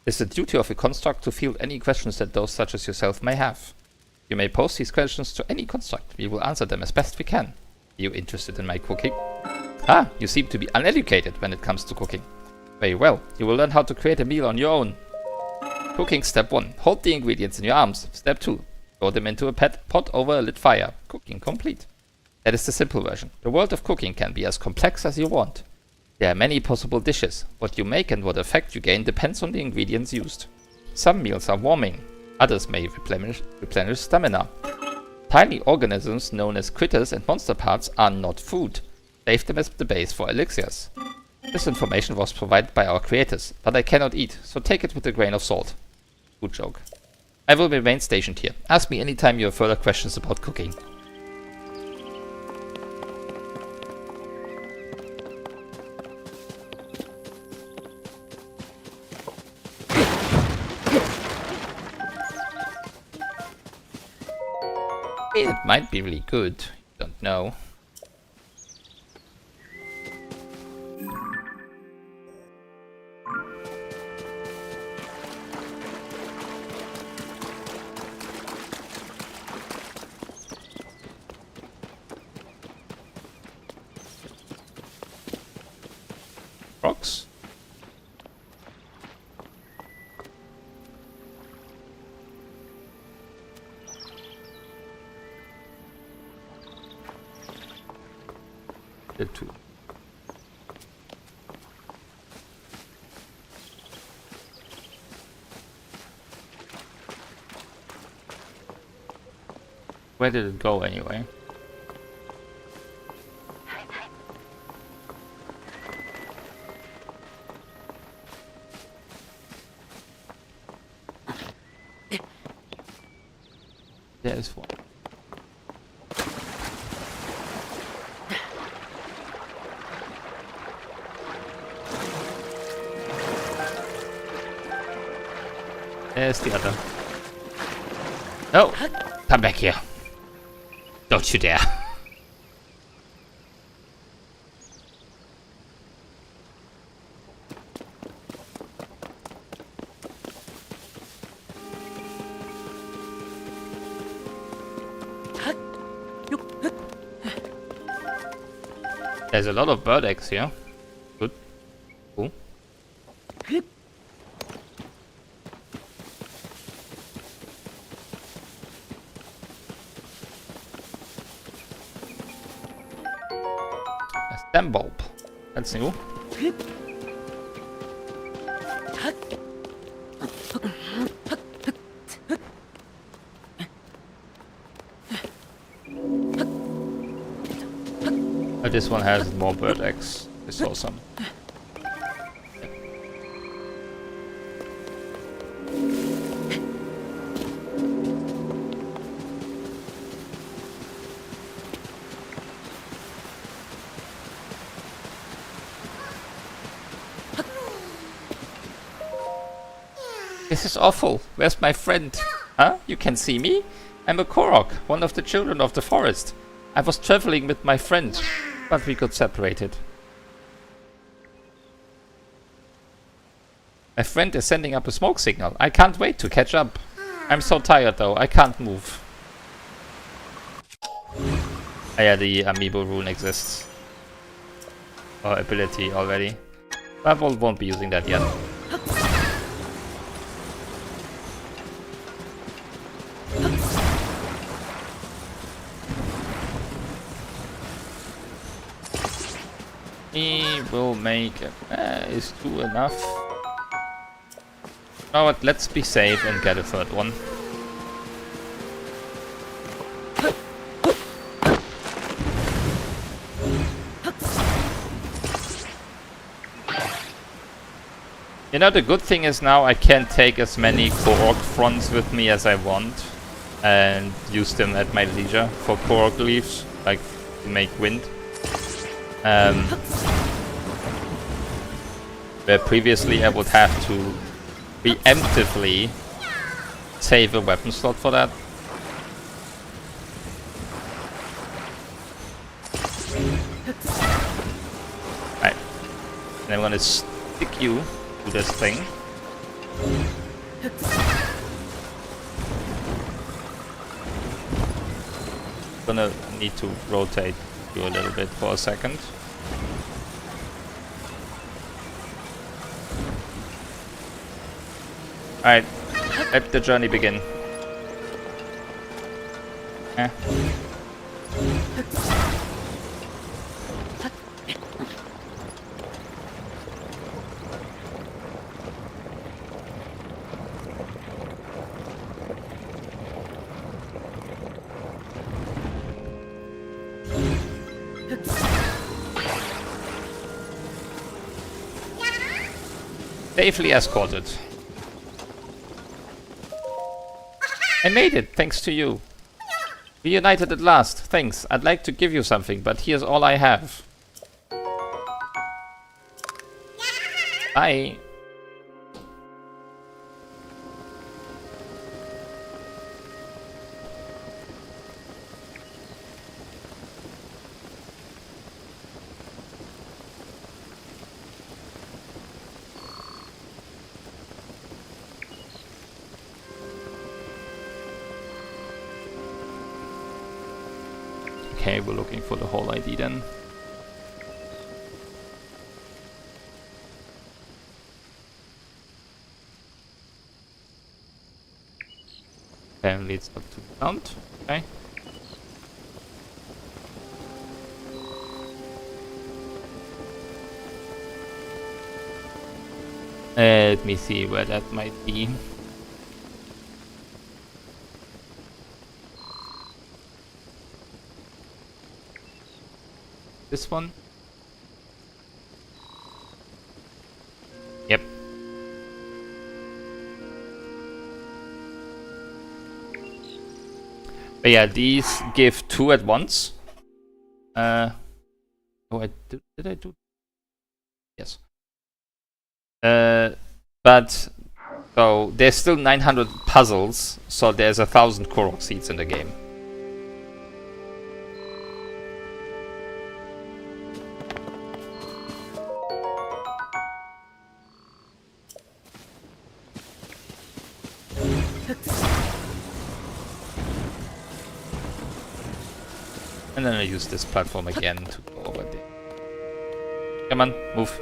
It is the duty of a construct to field any questions that those such as yourself may have. You may pose these questions to any construct. We will answer them as best we can. Are you interested in my cooking? Ah, you seem to be uneducated when it comes to cooking. Very well. You will learn how to create a meal on your own. Cooking step 1. Hold the ingredients in your arms. Step 2. Throw them into a pot over a lit fire. Cooking complete. That is the simple version. The world of cooking can be as complex as you want. There are many possible dishes. What you make and what effect you gain depends on the ingredients used. Some meals are warming. Others may replenish stamina. Tiny organisms known as critters and monster parts are not food. Save them as the base for elixirs. This information was provided by our creators, but I cannot eat, so take it with a grain of salt. Good joke. I will remain stationed here. Ask me anytime you have further questions about cooking. It might be really good. Don't know. Rocks. The two. Where did it go anyway? There's one. There's the other. No! Come back here. Don't you dare. There's a lot of bird eggs here. Good. Cool. A stem bulb. That's new. But this one has more bird eggs. I saw some. This is awful. Where's my friend? Huh? You can see me? I'm a Korok, one of the children of the forest. I was traveling with my friend, but we got separated. My friend is sending up a smoke signal. I can't wait to catch up. I'm so tired though, I can't move. Oh yeah, the amiibo rune exists. Or ability already. I won't be using that yet. He will make it. Is 2 enough? You know what, let's be safe and get a third one. You know, the good thing is now I can take as many Korok fronts with me as I want and use them at my leisure for Korok leaves, like to make wind. Where previously I would have to preemptively save a weapon slot for that. Right. And I'm gonna stick you to this thing. Gonna need to rotate you a little bit for a second. Alright, let the journey begin. Safely escorted. I made it, thanks to you. Reunited at last, thanks. I'd like to give you something, but here's all I have. Bye. Okay, we're looking for the whole ID then. Apparently it's not to count. Okay. Let me see where that might be. This one? Yep. But yeah, these give 2 at once. Oh, did I do? Yes. But so there's still 900 puzzles, so there's 1,000 Korok seeds in the game. And then I use this platform again to go over there. Come on, move.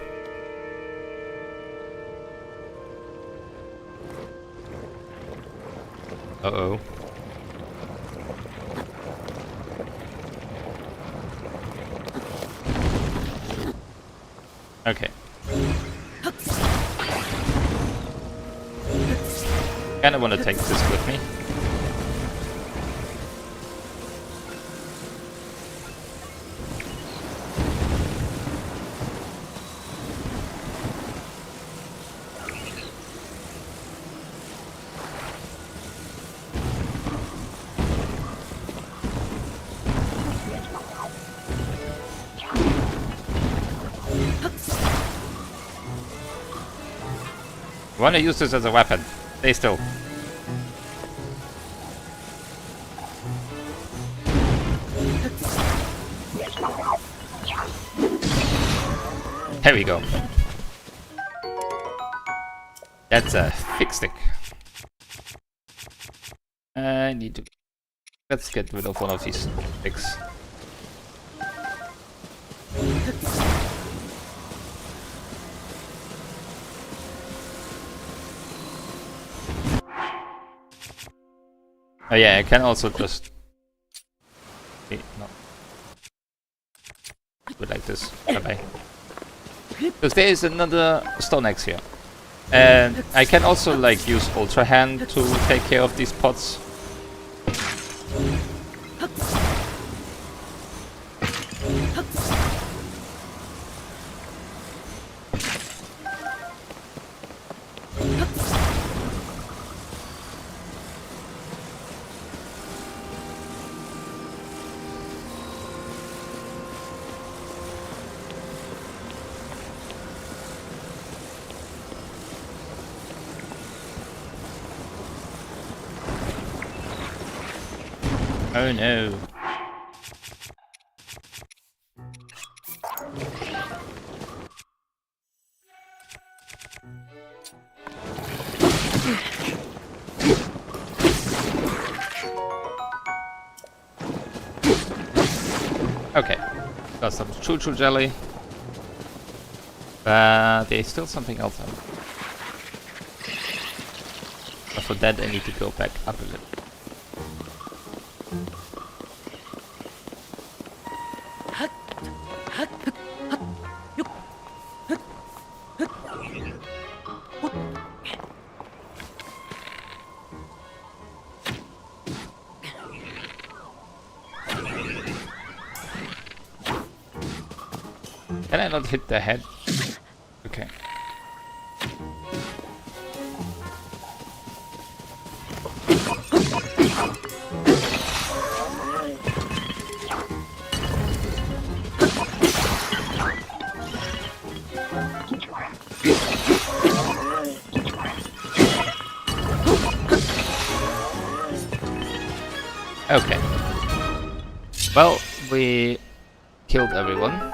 Uh-oh. Okay. Kinda wanna take this with me. I want to use this as a weapon. Stay still. There we go. That's a fix stick. I need to... Let's get rid of one of these sticks. Oh yeah, I can also just... Okay, no. Do it like this. Bye-bye. Because there is another stone axe here. And I can also like use Ultra Hand to take care of these pots. Oh no. Okay, got some choo-choo jelly. But there's still something else on. But for that I need to go back up a little. Can I not hit the head? Okay. Okay. Well, we killed everyone.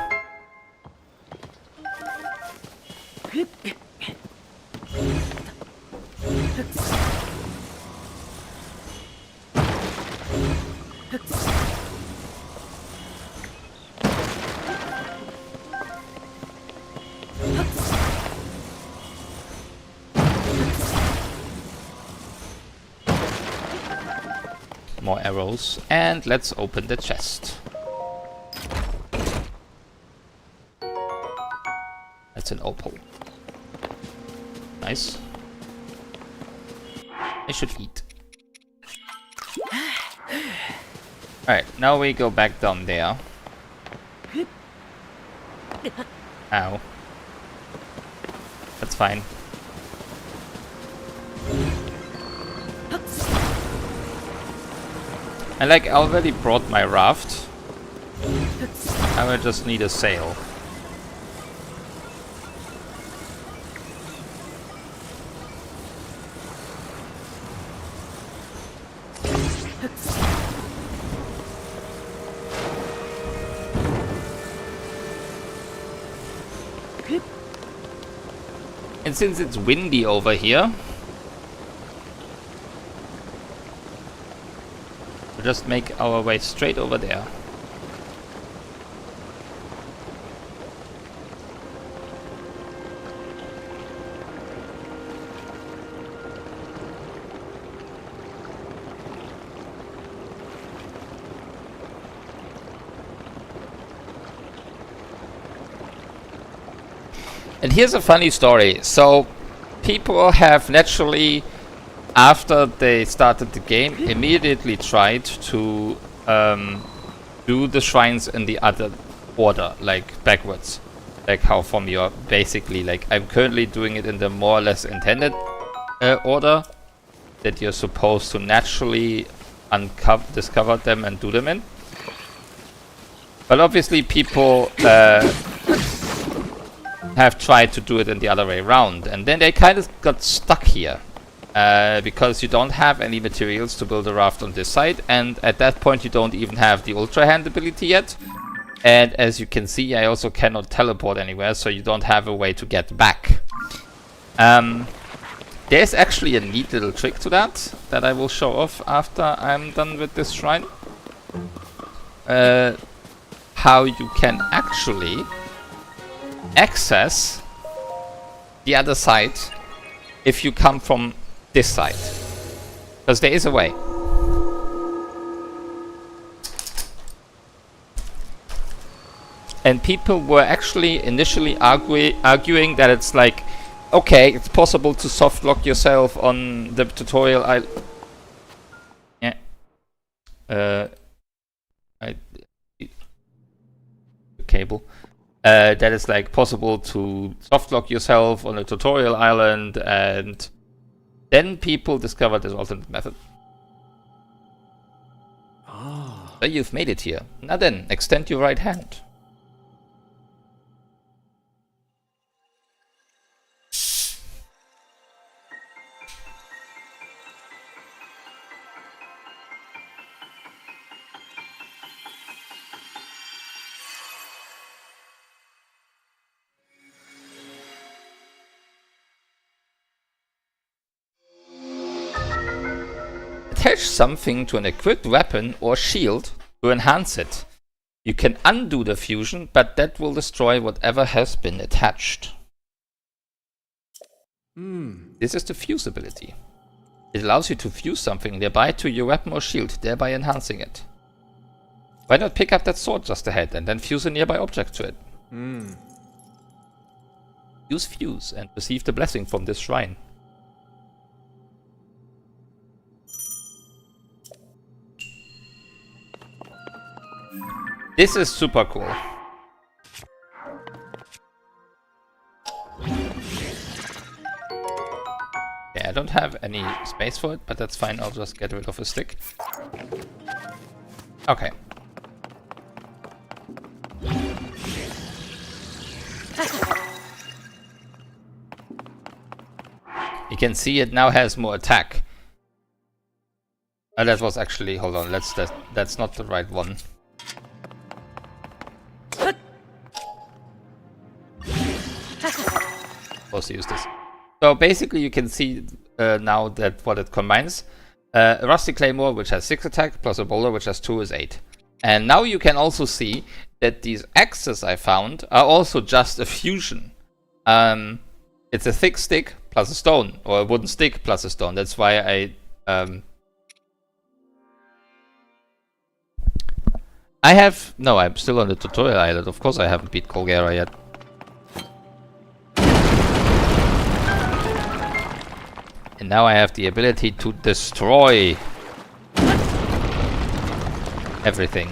More arrows, and let's open the chest. That's an opal. Nice. I should eat. Alright, now we go back down there. Ow. That's fine. I like already brought my raft. I will just need a sail. And since it's windy over here, we'll just make our way straight over there. And here's a funny story. So, people have naturally, after they started the game, immediately tried to do the shrines in the other order, like backwards. Like how from your, basically, like I'm currently doing it in the more or less intended order that you're supposed to naturally discover them and do them in. But obviously people have tried to do it in the other way around, and then they kind of got stuck here because you don't have any materials to build a raft on this side, and at that point you don't even have the Ultra Hand ability yet, and as you can see I also cannot teleport anywhere, so you don't have a way to get back. There's actually a neat little trick to that I will show off after I'm done with this shrine. How you can actually access the other side if you come from this side. Because there is a way. And people were actually initially arguing that it's like, okay, it's possible to soft lock yourself on the tutorial. Cable. That it's like possible to soft lock yourself on a tutorial island, and then people discovered this alternate method. So you've made it here. Now then, extend your right hand. Attach something to an equipped weapon or shield to enhance it. You can undo the fusion, but that will destroy whatever has been attached. This is the fuse ability. It allows you to fuse something nearby to your weapon or shield, thereby enhancing it. Why not pick up that sword just ahead and then fuse a nearby object to it? Use fuse and receive the blessing from this shrine. This is super cool. Yeah, I don't have any space for it, but that's fine. I'll just get rid of a stick. Okay. You can see it now has more attack. That was actually, hold on, that's not the right one. Supposed to use this. So basically you can see now that what it combines. A Rusty Claymore, which has 6 attack, plus a Boulder, which has 2, is 8. And now you can also see that these axes I found are also just a fusion. It's a thick stick plus a stone, or a wooden stick plus a stone. That's why I'm still on the tutorial island. Of course I haven't beat Colgera yet. And now I have the ability to destroy everything.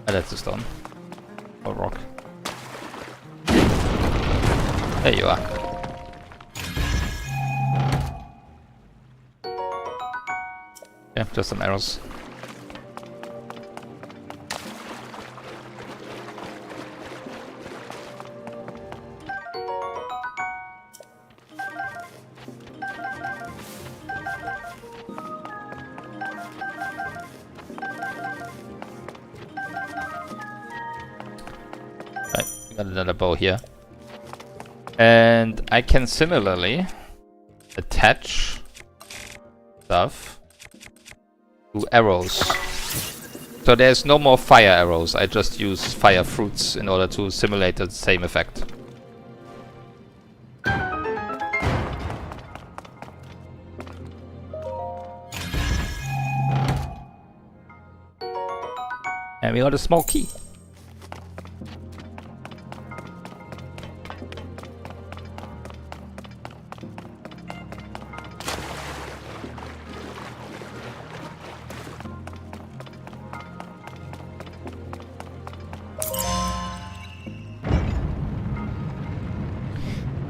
That's a stone. Or rock. There you are. Yeah, just some arrows. Got another bow here. And I can similarly attach stuff to arrows. So there's no more fire arrows, I just use fire fruits in order to simulate the same effect. And we got a small key.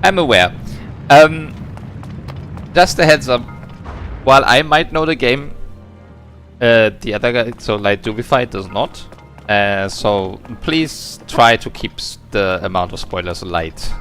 I'm aware. Just a heads up. While I might know the game, the other guy, so Light Dubify, does not. So please try to keep the amount of spoilers light.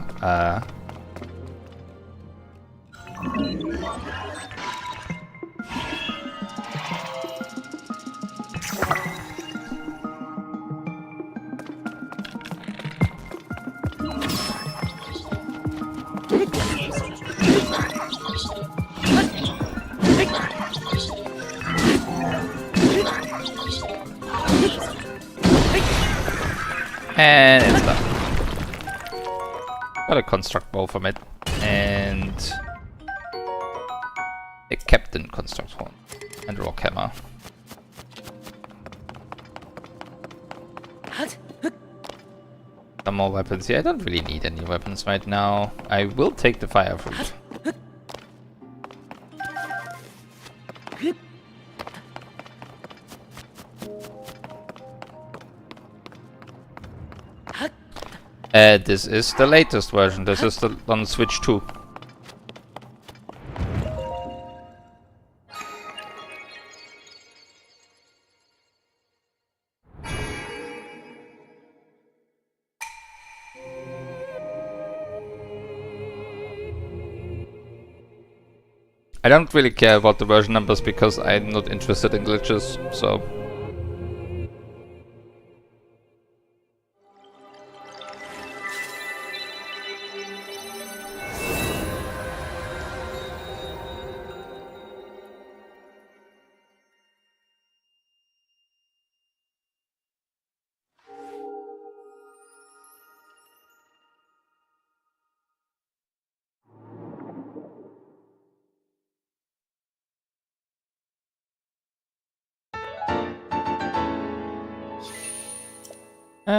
And it's done. Got a construct bow from it. And a captain construct horn. And a rock hammer. Some more weapons here. I don't really need any weapons right now. I will take the fire fruit. This is the latest version. This is the on Switch 2. I don't really care about the version numbers because I'm not interested in glitches, so...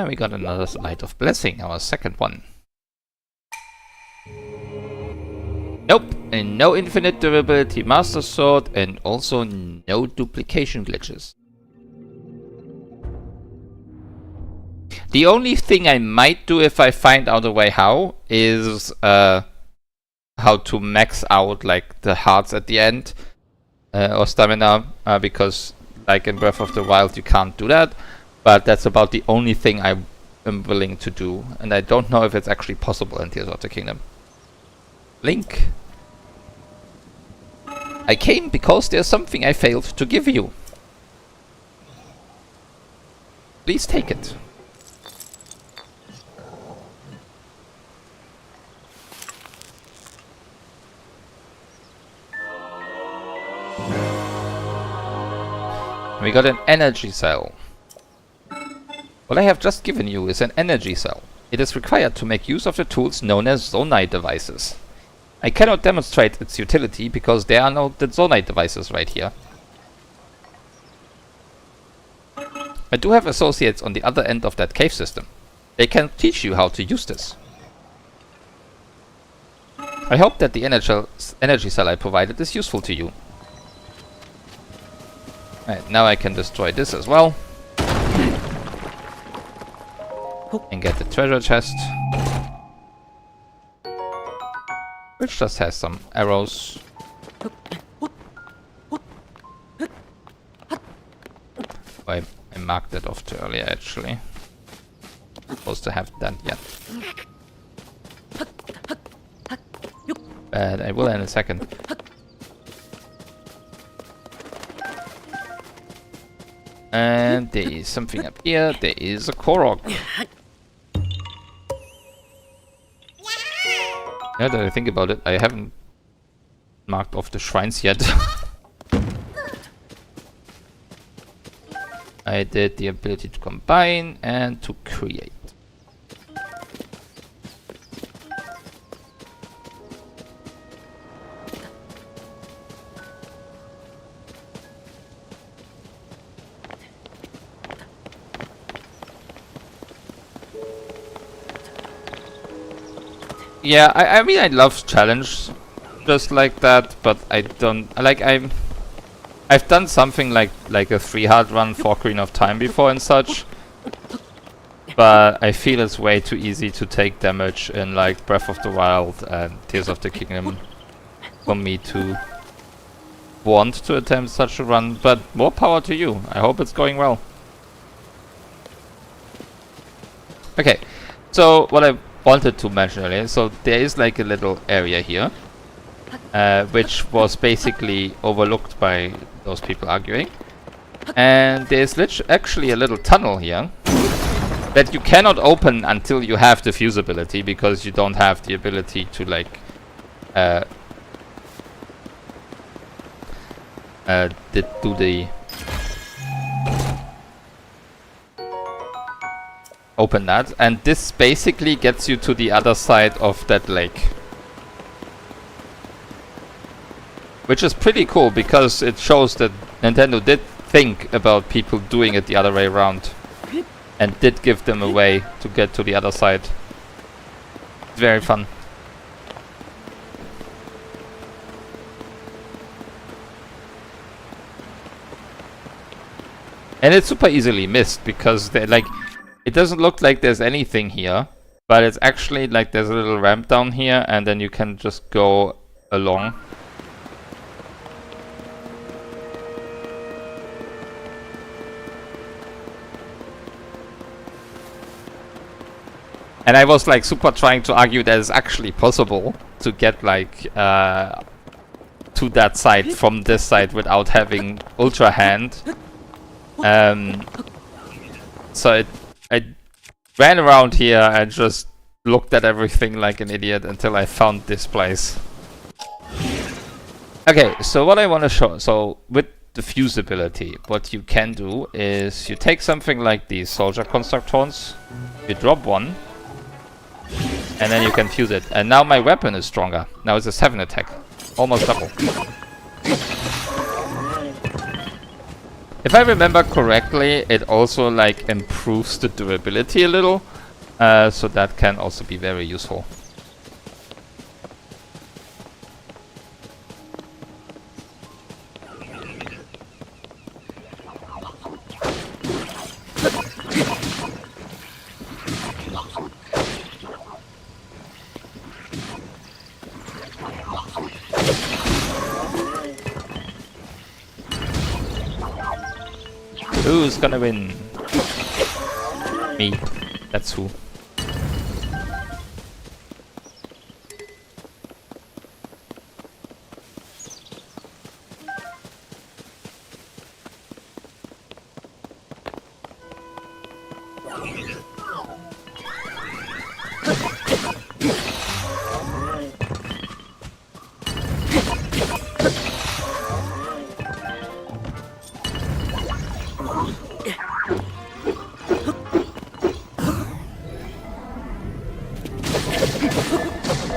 we got another Light of Blessing, our second one. Nope, and no infinite durability Master Sword, and also no duplication glitches. The only thing I might do if I find out a way how is how to max out like the hearts at the end or stamina, because like in Breath of the Wild you can't do that. But that's about the only thing I am willing to do, and I don't know if it's actually possible in Tears of the Kingdom. Link. I came because there's something I failed to give you. Please take it. We got an energy cell. What I have just given you is an energy cell. It is required to make use of the tools known as Zonai devices. I cannot demonstrate its utility because there are no Zonai devices right here. I do have associates on the other end of that cave system. They can teach you how to use this. I hope that the energy cell I provided is useful to you. Right, now I can destroy this as well. And get the treasure chest. Which just has some arrows. I marked that off too earlier actually. Supposed to have that yet. But I will in a second. And there is something up here. There is a Korok. Now that I think about it, I haven't marked off the shrines yet. I did the ability to combine and to create. Yeah, I mean I love challenge just like that, but I don't like I've done something like a 3-heart run for Ocarina of Time before and such, but I feel it's way too easy to take damage in like Breath of the Wild and Tears of the Kingdom for me to want to attempt such a run, but more power to you. I hope it's going well. Okay, so what I wanted to mention earlier, so there is like a little area here which was basically overlooked by those people arguing, and there's actually a little tunnel here that you cannot open until you have the fuse ability, because you don't have the ability to like do the open that, and this basically gets you to the other side of that lake. Which is pretty cool, because it shows that Nintendo did think about people doing it the other way around. And did give them a way to get to the other side. It's very fun. And it's super easily missed, because they like, it doesn't look like there's anything here, but it's actually like there's a little ramp down here, and then you can just go along. And I was like super trying to argue that it's actually possible to get like to that side from this side without having Ultra Hand. So I ran around here and just looked at everything like an idiot until I found this place. Okay, so what I want to show, so with the fuse ability, what you can do is you take something like these soldier constructors, you drop one, and then you can fuse it. And now my weapon is stronger. Now it's a 7 attack. Almost double. If I remember correctly, it also like improves the durability a little. So that can also be very useful. Who's gonna win? Me. That's who.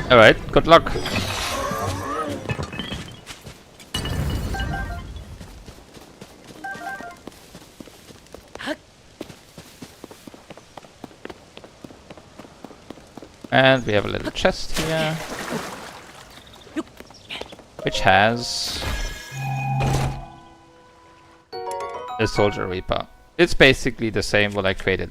Alright, good luck. And we have a little chest here, which has a Soldier Reaper. It's basically the same what I created.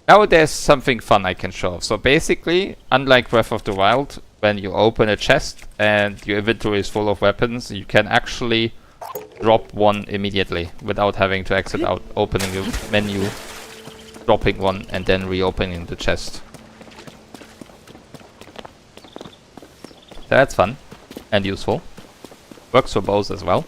Now there's something fun I can show off. So basically, unlike Breath of the Wild, when you open a chest and your inventory is full of weapons, you can actually drop one immediately without having to exit out, opening the menu, dropping one, and then reopening the chest. That's fun and useful. Works for bows as well.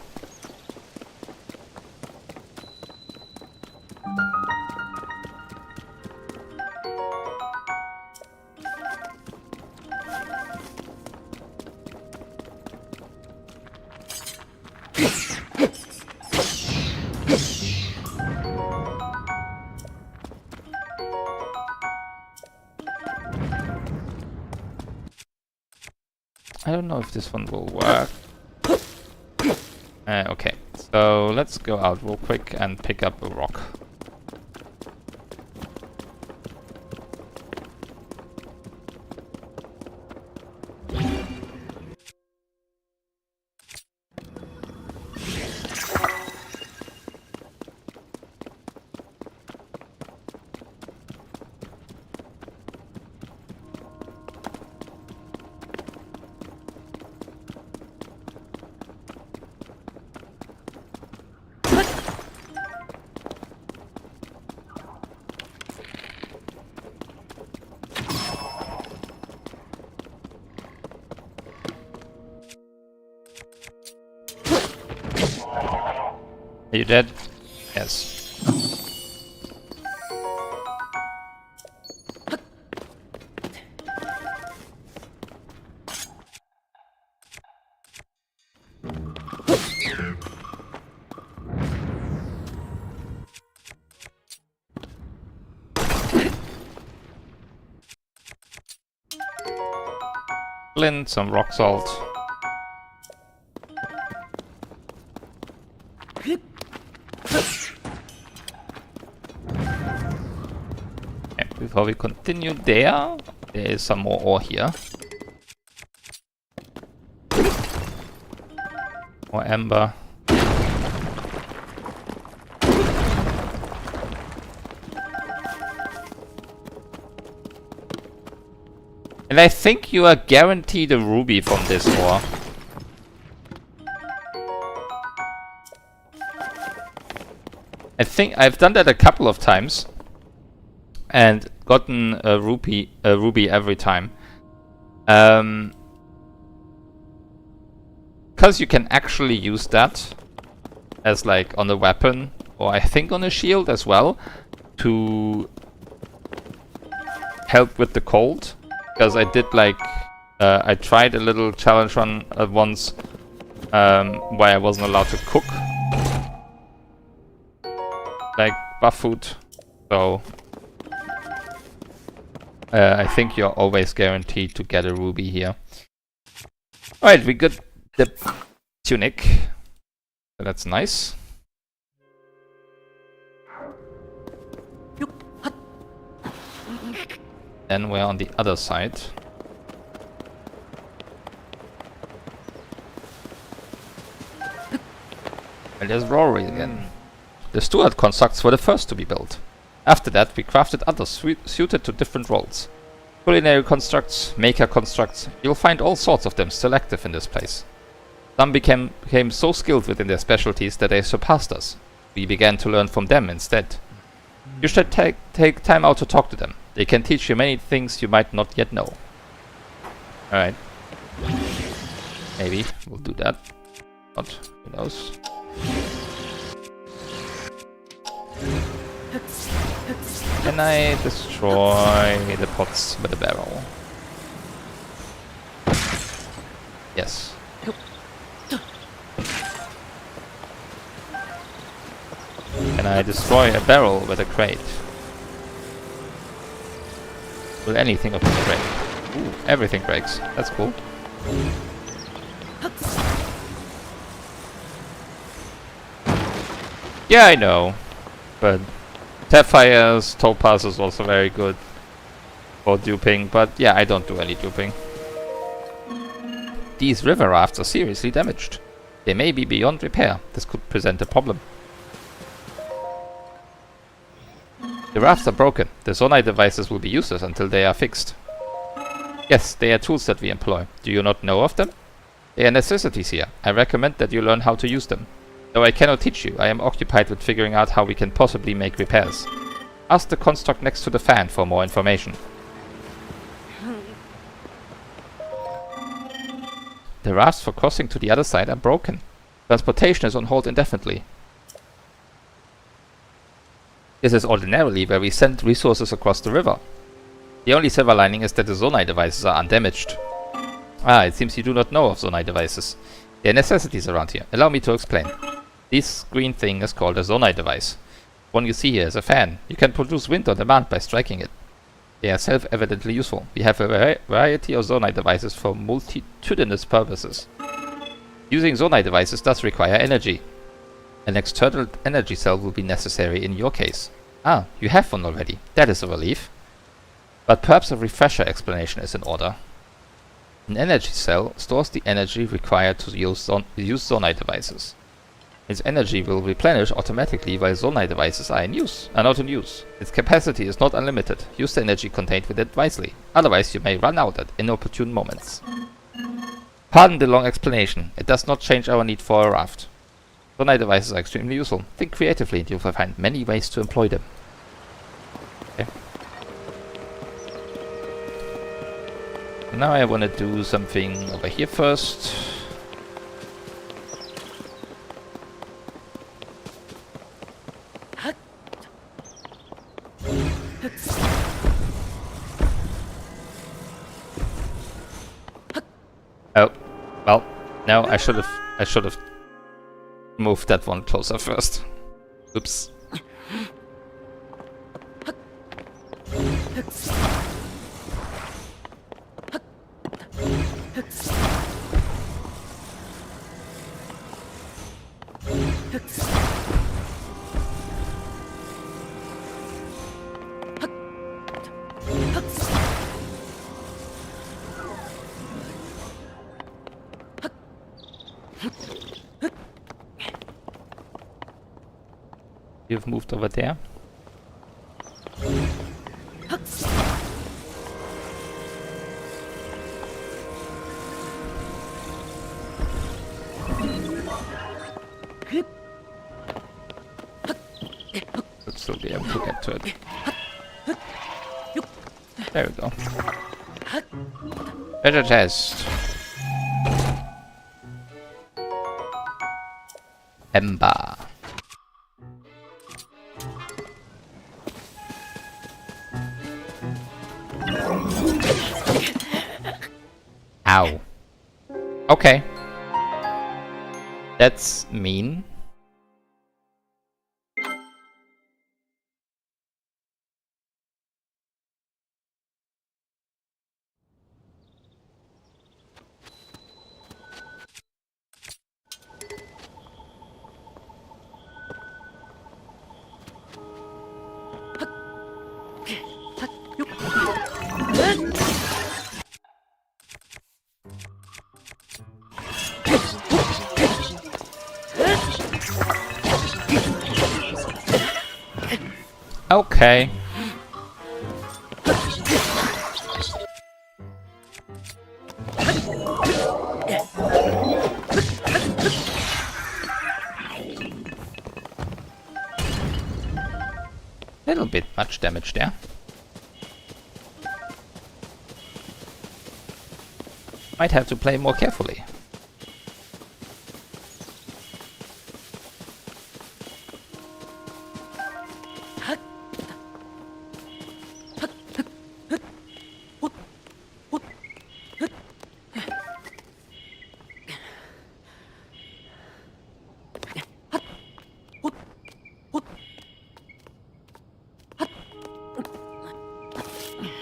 I don't know if this one will work. Okay, so let's go out real quick and pick up a rock. Are you dead? Yes. flint, some rock salt. Okay, before we continue there is some more ore here. More amber. And I think you are guaranteed a ruby from this ore. I think I've done that a couple of times and gotten a ruby every time. Because you can actually use that as like on a weapon, or I think on a shield as well, to help with the cold. Because I did like, I tried a little challenge run once where I wasn't allowed to cook. Like buff food. So I think you're always guaranteed to get a ruby here. Alright, we got the tunic. So that's nice. Then we're on the other side. And there's Rory again. The steward constructs were the first to be built. After that, we crafted others suited to different roles. Culinary constructs, maker constructs, you'll find all sorts of them still active in this place. Some became so skilled within their specialties that they surpassed us. We began to learn from them instead. You should take time out to talk to them. They can teach you many things you might not yet know. Alright. Maybe we'll do that. Not, who knows. Can I destroy the pots with a barrel? Yes. Can I destroy a barrel with a crate? Will anything of this break? Ooh, everything breaks. That's cool. Yeah, I know. But Sapphires, Topaz is also very good for duping, but yeah, I don't do any duping. These river rafts are seriously damaged. They may be beyond repair. This could present a problem. The rafts are broken. The Zonai devices will be useless until they are fixed. Yes, they are tools that we employ. Do you not know of them? They are necessities here. I recommend that you learn how to use them. Though I cannot teach you, I am occupied with figuring out how we can possibly make repairs. Ask the construct next to the fan for more information. The rafts for crossing to the other side are broken. Transportation is on hold indefinitely. This is ordinarily where we send resources across the river. The only silver lining is that the Zonai devices are undamaged. Ah, it seems you do not know of Zonai devices. They are necessities around here. Allow me to explain. This green thing is called a Zonai device. One you see here is a fan. You can produce wind on demand by striking it. They are self-evidently useful. We have a variety of Zonai devices for multitudinous purposes. Using Zonai devices does require energy. An external energy cell will be necessary in your case. Ah, you have one already. That is a relief. But perhaps a refresher explanation is in order. An energy cell stores the energy required to use Zonai devices. Its energy will replenish automatically while Zonai devices are not in use. Its capacity is not unlimited. Use the energy contained within it wisely. Otherwise you may run out at inopportune moments. Pardon the long explanation. It does not change our need for a raft. Zonai devices are extremely useful. Think creatively and you will find many ways to employ them. Okay. Now I want to do something over here first. Oh, well, no, I should have moved that one closer first. Oops. You've moved over there. Should still be able to get to it. There we go. Better test. Ember. Ow. Okay. That's mean. Okay. Little bit much damage there. Might have to play more carefully.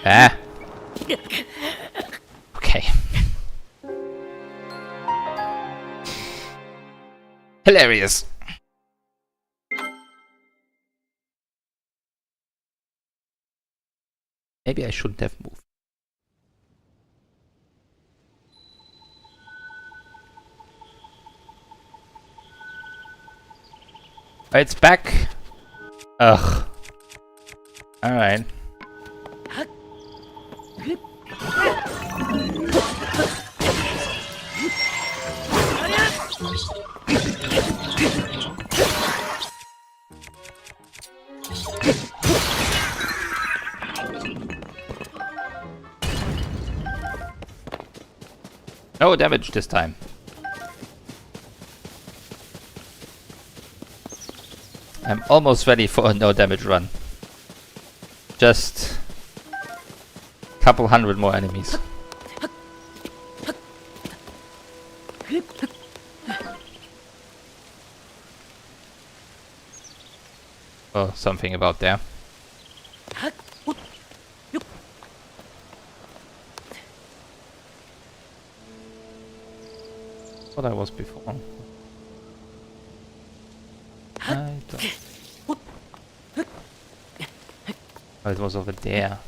Ah. Okay. Hilarious. Maybe I shouldn't have moved. It's back. Ugh. Alright. No damage this time. I'm almost ready for a no damage run. Just a couple hundred more enemies. Oh, something about there. What I was before. I don't. Oh, it was over there.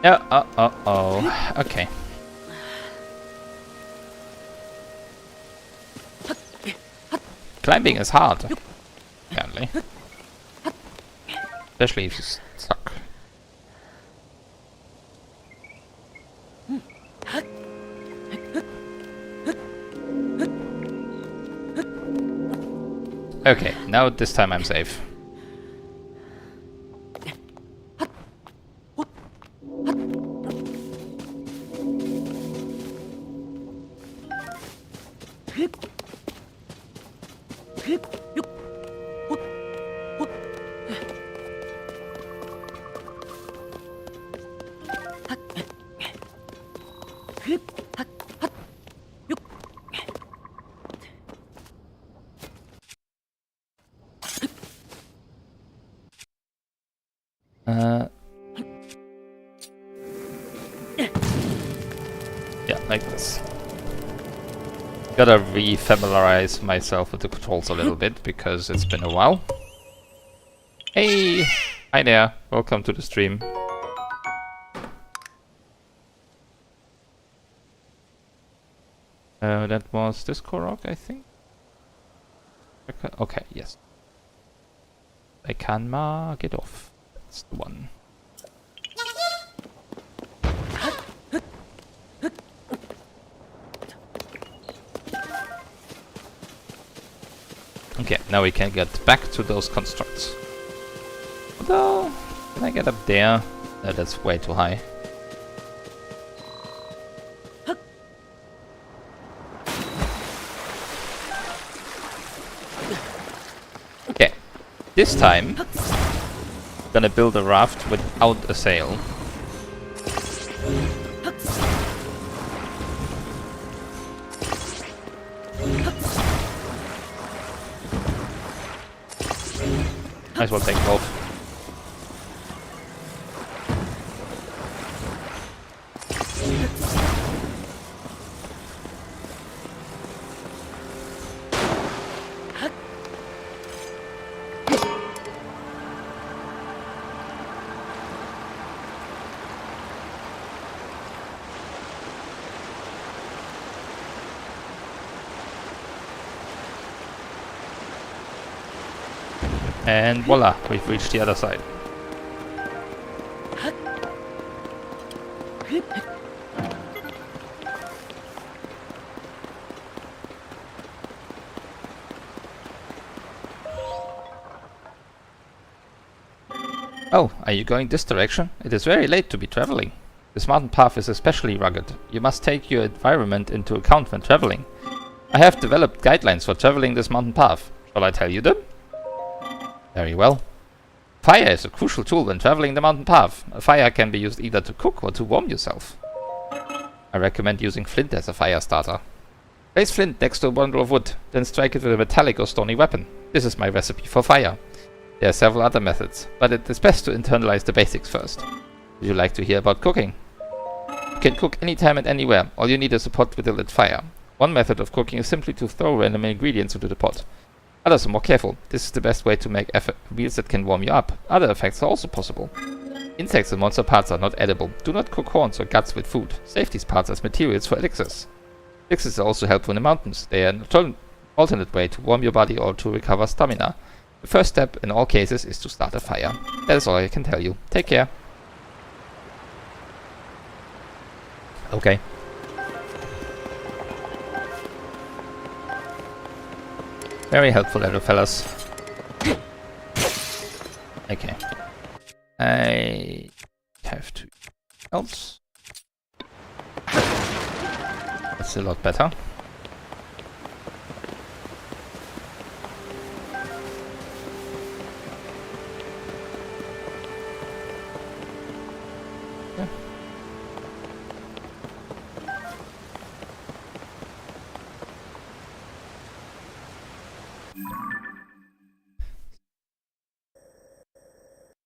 Yeah, oh. Okay. Climbing is hard, apparently. Especially if you suck. Okay, now this time I'm safe. Yeah, like this. Gotta re-familiarize myself with the controls a little bit because it's been a while. Hey! Hi there, welcome to the stream. That was this Korok, I think? Okay, yes. I can mark it off. That's the one. Okay, now we can get back to those constructs. Although, can I get up there? No, that's way too high. Okay, this time, I'm gonna build a raft without a sail. Might as well take both. And voila, we've reached the other side. Oh, are you going this direction? It is very late to be traveling. This mountain path is especially rugged. You must take your environment into account when traveling. I have developed guidelines for traveling this mountain path. Shall I tell you them? Very well. Fire is a crucial tool when traveling the mountain path. A fire can be used either to cook or to warm yourself. I recommend using flint as a fire starter. Place flint next to a bundle of wood, then strike it with a metallic or stony weapon. This is my recipe for fire. There are several other methods, but it is best to internalize the basics first. Would you like to hear about cooking? You can cook anytime and anywhere. All you need is a pot with a lit fire. One method of cooking is simply to throw random ingredients into the pot. Others are more careful. This is the best way to make meals that can warm you up. Other effects are also possible. Insects and monster parts are not edible. Do not cook horns or guts with food. Save these parts as materials for elixirs. Elixirs are also helpful in the mountains. They are an alternate way to warm your body or to recover stamina. The first step in all cases is to start a fire. That is all I can tell you. Take care. Okay. Very helpful, little fellas. Okay. I have to else. That's a lot better. Yeah.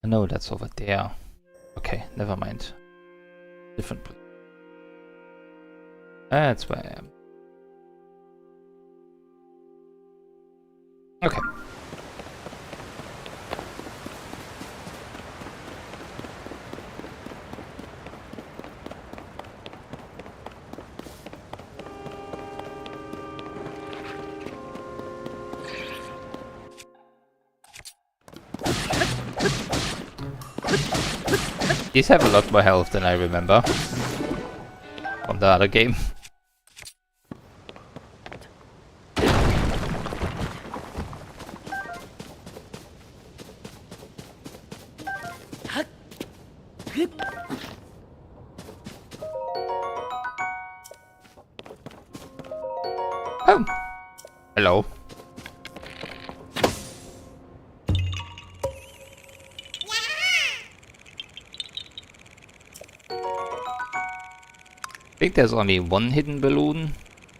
No, that's over there. Okay, never mind. Different place. That's where I am. Okay. These have a lot more health than I remember from the other game. Oh, hello. I think there's only one hidden balloon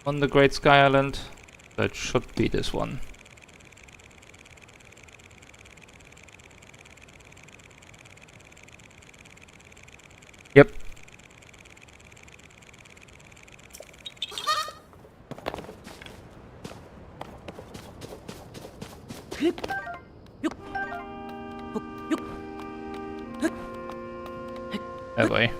on the Great Sky Island. That should be this one. Yep. Oh boy.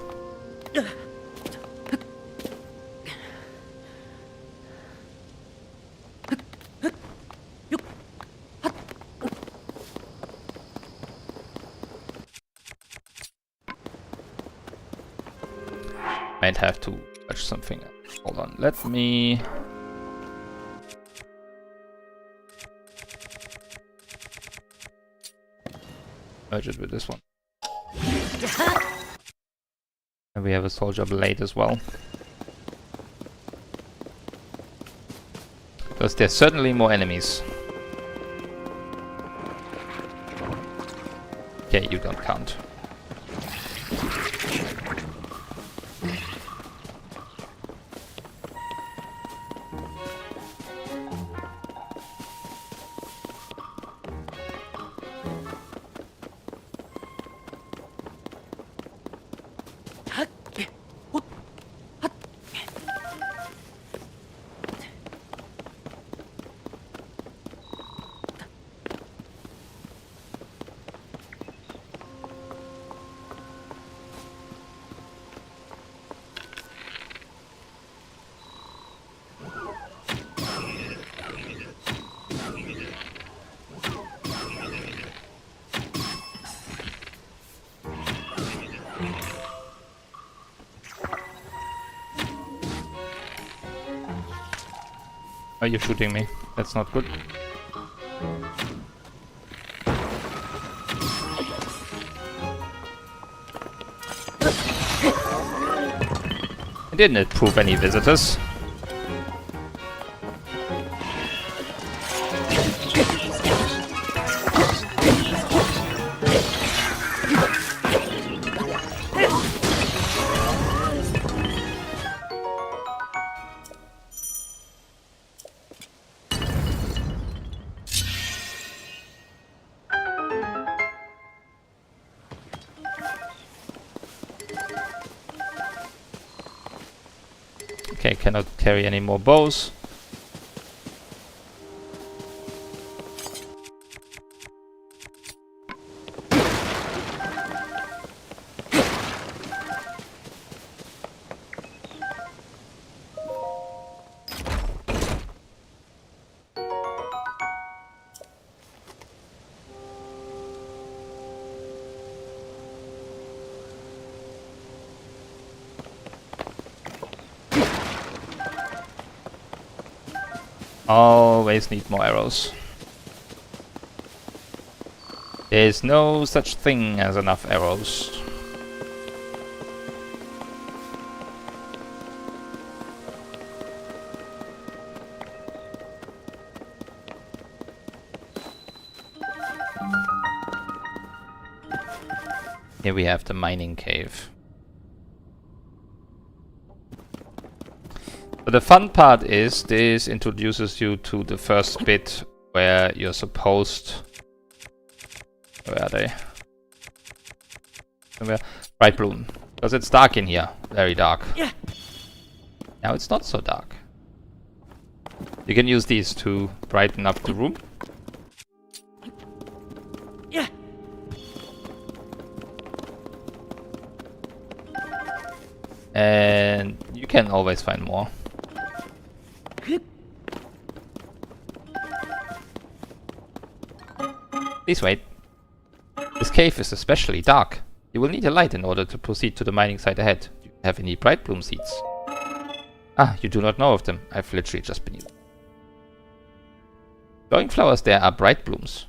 Might have to touch something. Hold on, let me... merge it with this one. And we have a soldier blade as well. Because there's certainly more enemies. Okay, you don't count. Are you shooting me? That's not good. It didn't prove any visitors. Okay, cannot carry any more bows. Always need more arrows. There's no such thing as enough arrows. Here we have the mining cave. So the fun part is this introduces you to the first bit where you're supposed... Where are they? Somewhere. Bright bloom. Because it's dark in here. Very dark. Yeah. Now it's not so dark. You can use these to brighten up the room. Yeah. And you can always find more. Please wait. This cave is especially dark. You will need a light in order to proceed to the mining site ahead. Do you have any bright bloom seeds? Ah, you do not know of them. I've literally just been using. Glowing flowers there are bright blooms.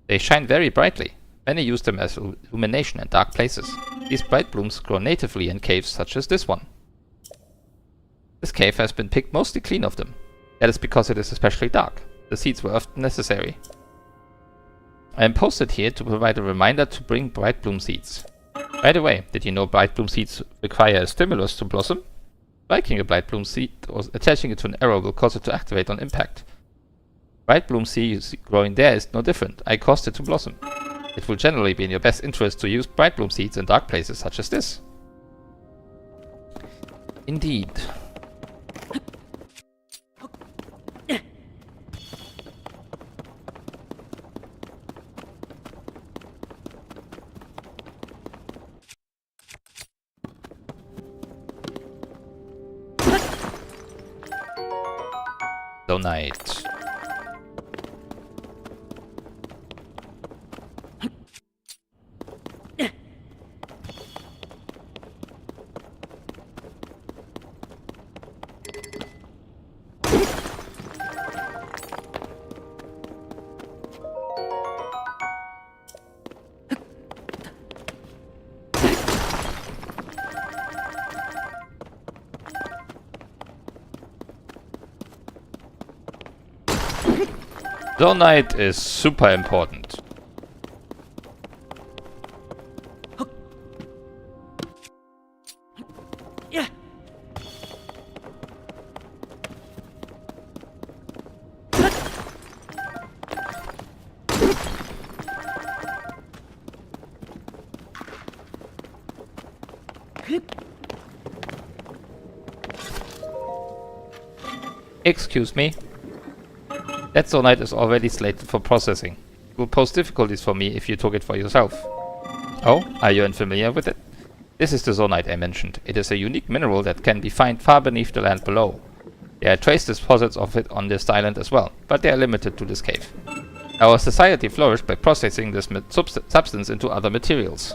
They shine very brightly. Many use them as illumination in dark places. These bright blooms grow natively in caves such as this one. This cave has been picked mostly clean of them. That is because it is especially dark. The seeds were often necessary. I am posted here to provide a reminder to bring bright bloom seeds. By the way, did you know bright bloom seeds require a stimulus to blossom? Striking a bright bloom seed or attaching it to an arrow will cause it to activate on impact. Bright bloom seeds growing there is no different. I caused it to blossom. It will generally be in your best interest to use bright bloom seeds in dark places such as this. Indeed. Zonite. Zonite is super important. Excuse me. That zonite is already slated for processing. It will pose difficulties for me if you took it for yourself. Oh, are you unfamiliar with it? This is the zonite I mentioned. It is a unique mineral that can be found far beneath the land below. There are trace deposits of it on this island as well, but they are limited to this cave. Our society flourished by processing this substance into other materials.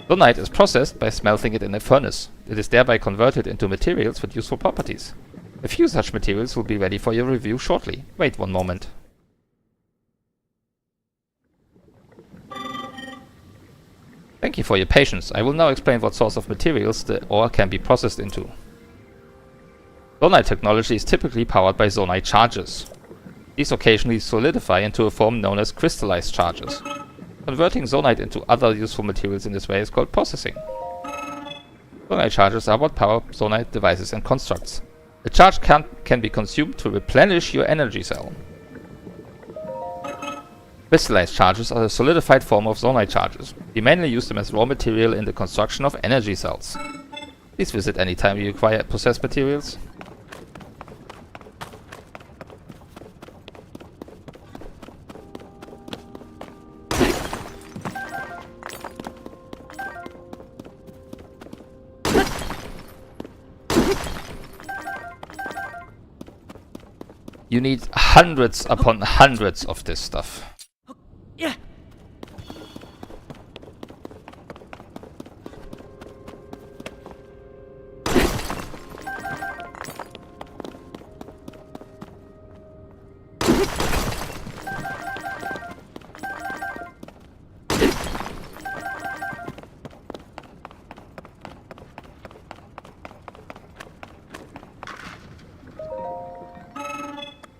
Zonite is processed by smelting it in a furnace. It is thereby converted into materials with useful properties. A few such materials will be ready for your review shortly. Wait one moment. Thank you for your patience. I will now explain what sorts of materials the ore can be processed into. Zonite technology is typically powered by zonite charges. These occasionally solidify into a form known as crystallized charges. Converting zonite into other useful materials in this way is called processing. Zonite charges are what power zonite devices and constructs. The charge can be consumed to replenish your energy cell. Crystallized charges are a solidified form of zonite charges. We mainly use them as raw material in the construction of energy cells. Please visit anytime you require processed materials. You need hundreds upon hundreds of this stuff.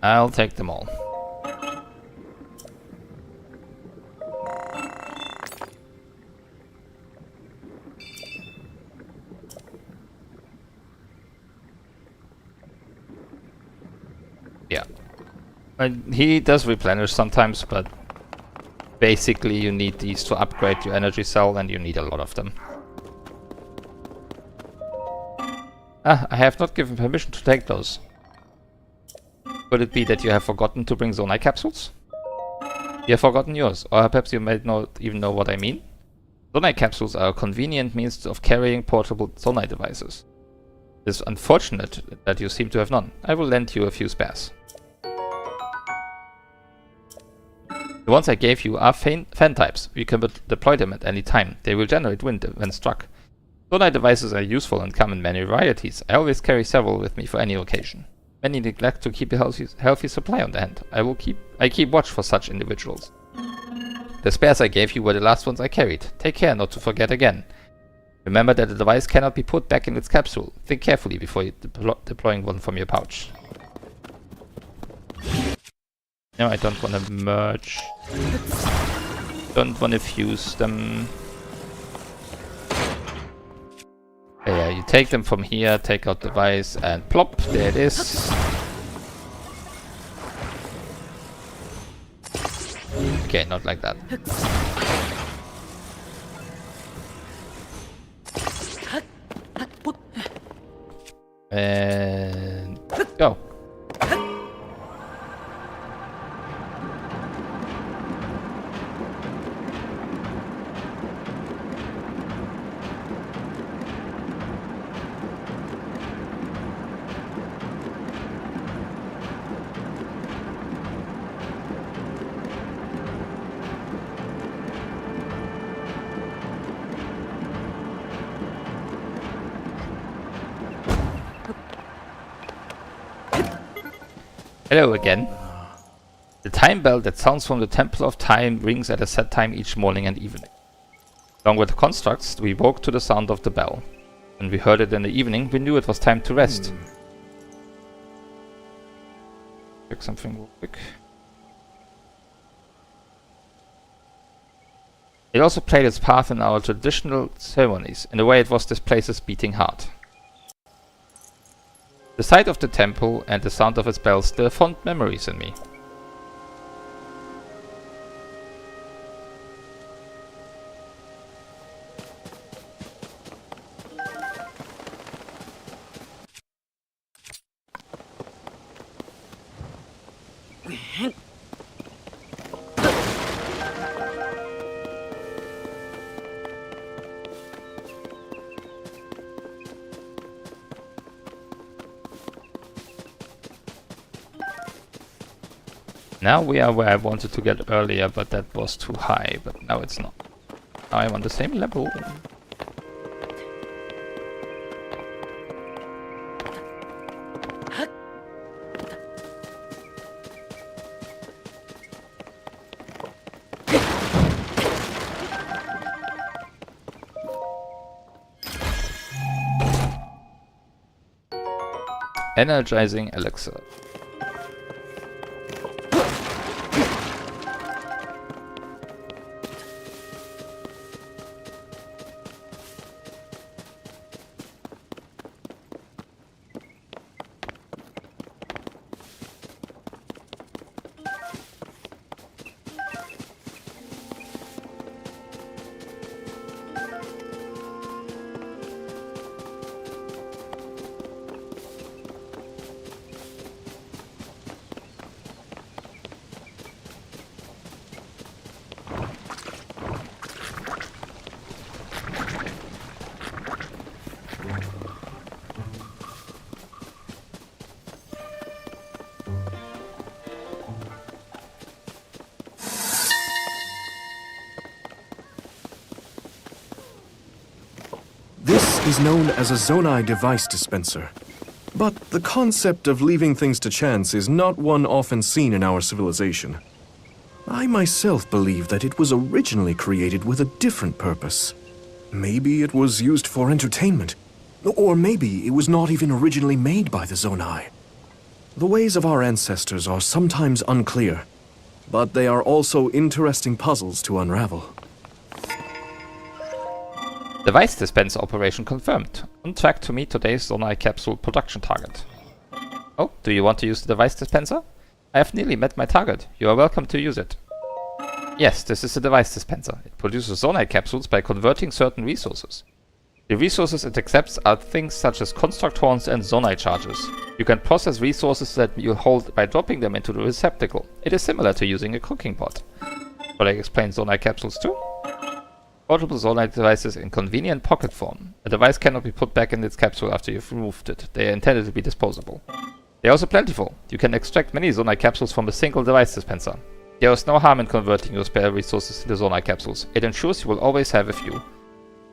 I'll take them all. Yeah. He does replenish sometimes, but basically you need these to upgrade your energy cell, and you need a lot of them. Ah, I have not given permission to take those. Could it be that you have forgotten to bring zonite capsules? You have forgotten yours, or perhaps you might not even know what I mean? Zonite capsules are a convenient means of carrying portable zonite devices. It is unfortunate that you seem to have none. I will lend you a few spares. The ones I gave you are fan types. You can deploy them at any time. They will generate wind when struck. Zonite devices are useful and come in many varieties. I always carry several with me for any occasion. Many neglect to keep a healthy supply on hand. I keep watch for such individuals. The spares I gave you were the last ones I carried. Take care not to forget again. Remember that the device cannot be put back in its capsule. Think carefully before you deploying one from your pouch. No, I don't want to merge. Don't want to fuse them. Yeah, you take them from here, take out the device, and plop, there it is. Okay, not like that. And go. Hello again. The time bell that sounds from the Temple of Time rings at a set time each morning and evening. Along with the constructs, we woke to the sound of the bell. When we heard it in the evening, we knew it was time to rest. Check something real quick. It also played its part in our traditional ceremonies, in a way it was this place's beating heart. The sight of the temple and the sound of its bells stir fond memories in me. Now we are where I wanted to get earlier, but that was too high, but now it's not. Now I'm on the same level. Energizing elixir. This is known as a Zonai device dispenser. But the concept of leaving things to chance is not one often seen in our civilization. I myself believe that it was originally created with a different purpose. Maybe it was used for entertainment, or maybe it was not even originally made by the Zonai. The ways of our ancestors are sometimes unclear, but they are also interesting puzzles to unravel. Device dispenser operation confirmed. On track to meet today's Zonai capsule production target. Oh, do you want to use the device dispenser? I have nearly met my target. You are welcome to use it. Yes, this is a device dispenser. It produces Zonai capsules by converting certain resources. The resources it accepts are things such as construct horns and Zonai charges. You can process resources that you hold by dropping them into the receptacle. It is similar to using a cooking pot. Shall I explain Zonai capsules too? Portable Zonai devices in convenient pocket form. A device cannot be put back in its capsule after you've removed it. They are intended to be disposable. They are also plentiful. You can extract many Zonai capsules from a single device dispenser. There is no harm in converting your spare resources into Zonai capsules. It ensures you will always have a few.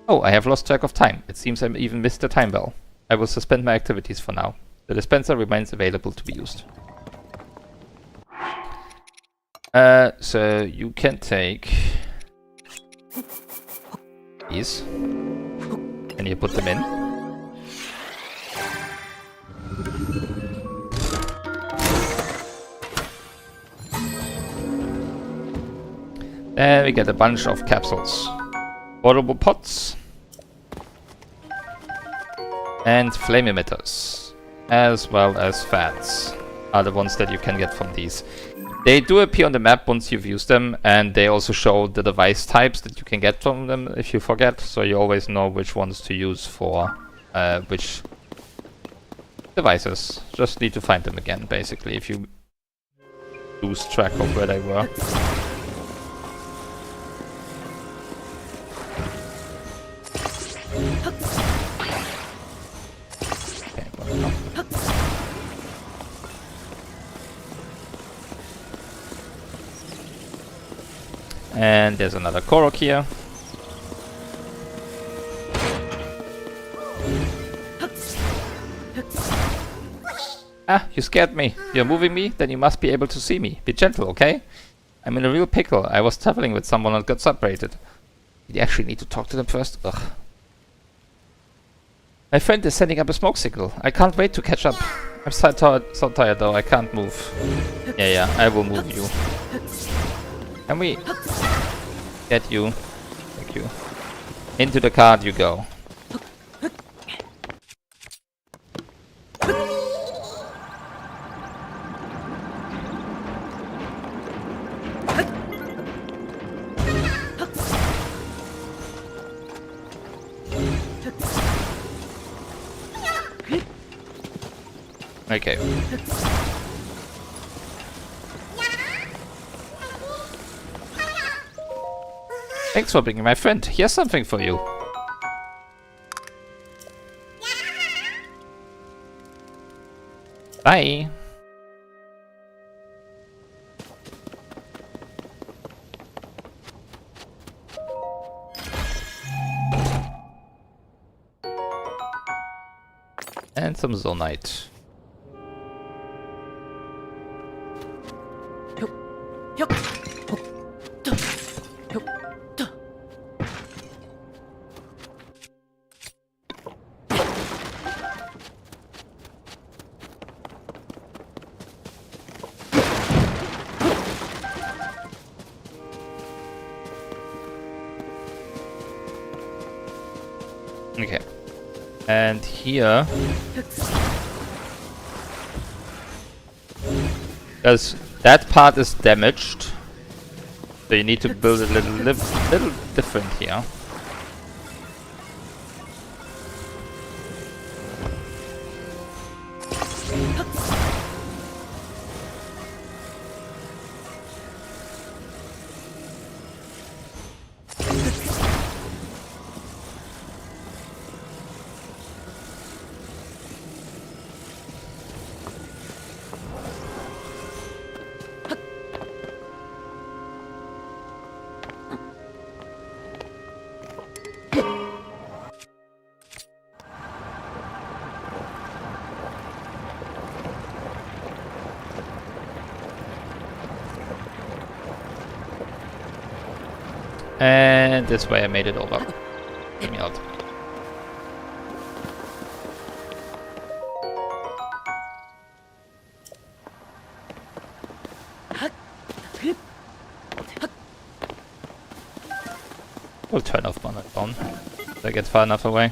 Oh, I have lost track of time. It seems I even missed the time bell. I will suspend my activities for now. The dispenser remains available to be used. So you can take these, and you put them in. Then we get a bunch of capsules. Portable pots. And flame emitters. As well as fans are the ones that you can get from these. They do appear on the map once you've used them, and they also show the device types that you can get from them if you forget, so you always know which ones to use for which devices. Just need to find them again, basically, if you lose track of where they were. Okay, well, no. And there's another Korok here. Ah, you scared me. You're moving me? Then you must be able to see me. Be gentle, okay? I'm in a real pickle. I was traveling with someone and got separated. Did you actually need to talk to them first? Ugh. My friend is sending up a smoke signal. I can't wait to catch up. I'm so tired though, I can't move. Yeah, I will move you. Can we get you? Thank you. Into the cart you go. Okay. Thanks for bringing my friend. Here's something for you. Bye. And some Zonite. Okay. And here, because that part is damaged, so you need to build it a little different here. And this way I made it over. Get me out. We'll turn off my phone if I get far enough away.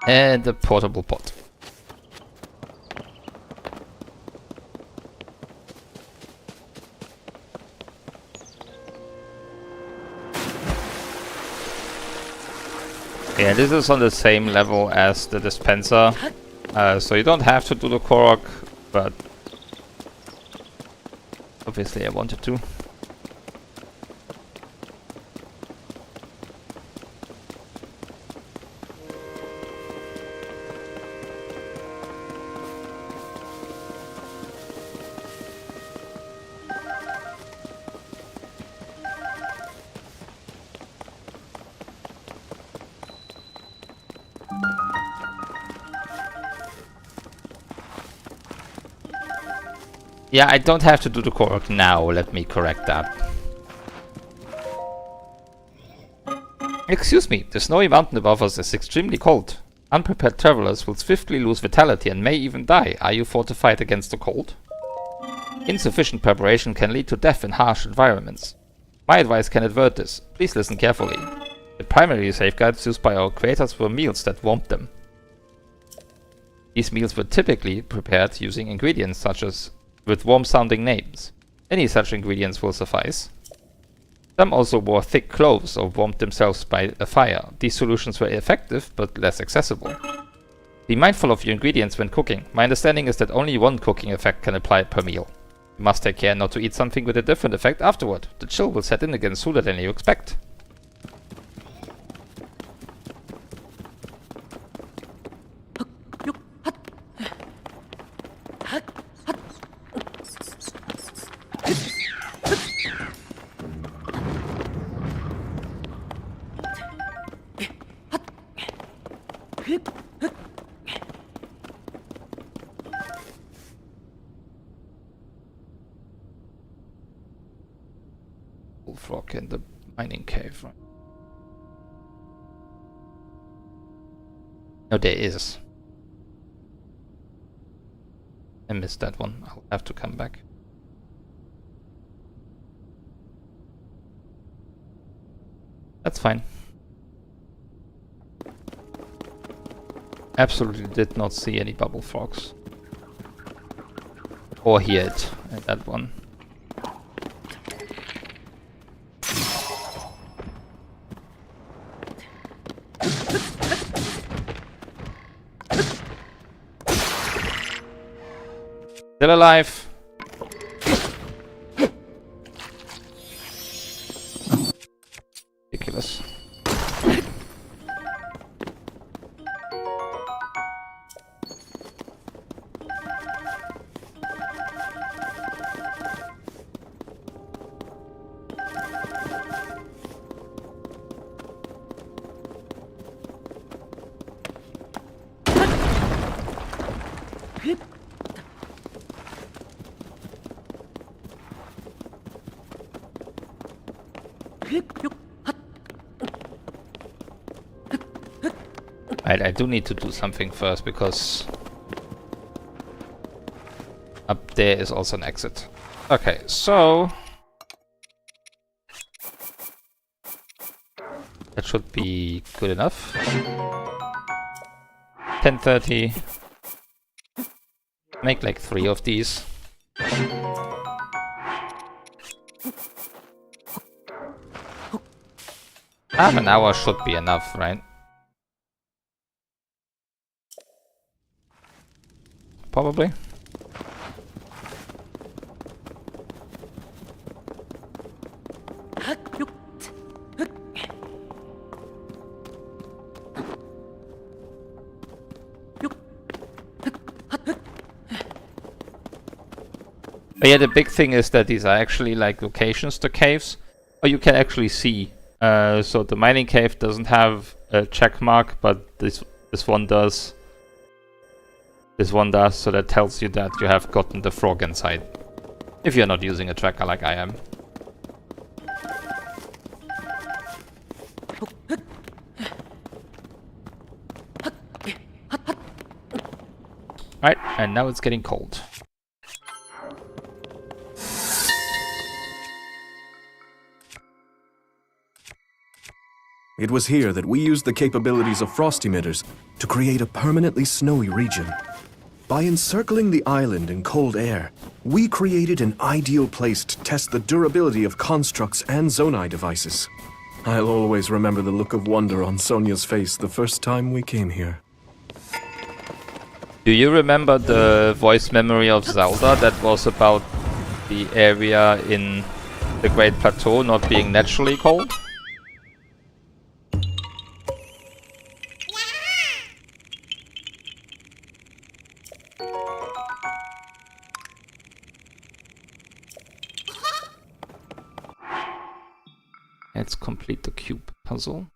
And the portable pot. Yeah, this is on the same level as the dispenser, so you don't have to do the Korok, but obviously I wanted to. Yeah, I don't have to do the Korok now, let me correct that. Excuse me, the snowy mountain above us is extremely cold. Unprepared travelers will swiftly lose vitality and may even die. Are you fortified against the cold? Insufficient preparation can lead to death in harsh environments. My advice can avert this. Please listen carefully. The primary safeguards used by our creators were meals that warmed them. These meals were typically prepared using ingredients such as with warm-sounding names. Any such ingredients will suffice. Some also wore thick clothes or warmed themselves by a fire. These solutions were effective, but less accessible. Be mindful of your ingredients when cooking. My understanding is that only one cooking effect can apply per meal. You must take care not to eat something with a different effect afterward. The chill will set in again sooner than you expect. Bullfrog in the mining cave, right? No, there is. I missed that one. I'll have to come back. That's fine. Absolutely did not see any bubble frogs. Or hear it at that one. Still alive. Ridiculous. I do need to do something first, because up there is also an exit. Okay, so that should be good enough. 10:30. Make like 3 of these. Half an hour should be enough, right? Probably. But yeah, the big thing is that these are actually like locations to caves, or you can actually see. So the mining cave doesn't have a check mark, but this one does. This one does, so that tells you that you have gotten the frog inside. If you're not using a tracker like I am. Right, and now it's getting cold. It was here that we used the capabilities of frost emitters to create a permanently snowy region. By encircling the island in cold air, we created an ideal place to test the durability of constructs and Zonai devices. I'll always remember the look of wonder on Sonia's face the first time we came here. Do you remember the voice memory of Zelda that was about the area in the Great Plateau not being naturally cold? Let's complete the cube puzzle.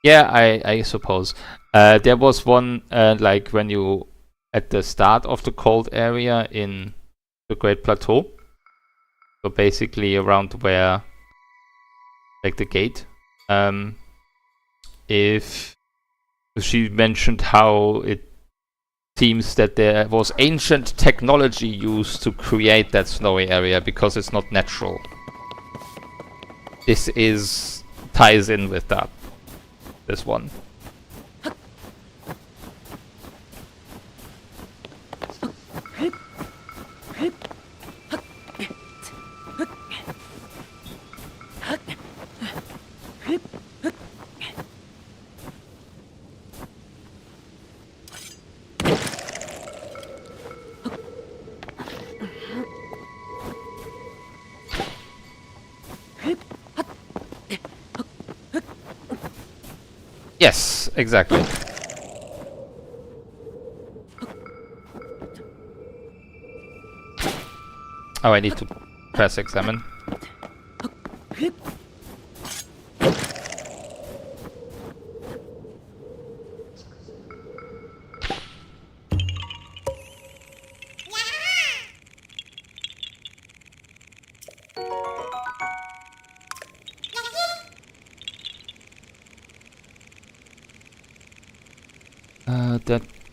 Yeah, I suppose. There was one, like when you, at the start of the cold area in the Great Plateau. So basically around where, like the gate. If she mentioned how it seems that there was ancient technology used to create that snowy area because it's not natural. This is ties in with that. This one. Yes, exactly. Oh, I need to press examine.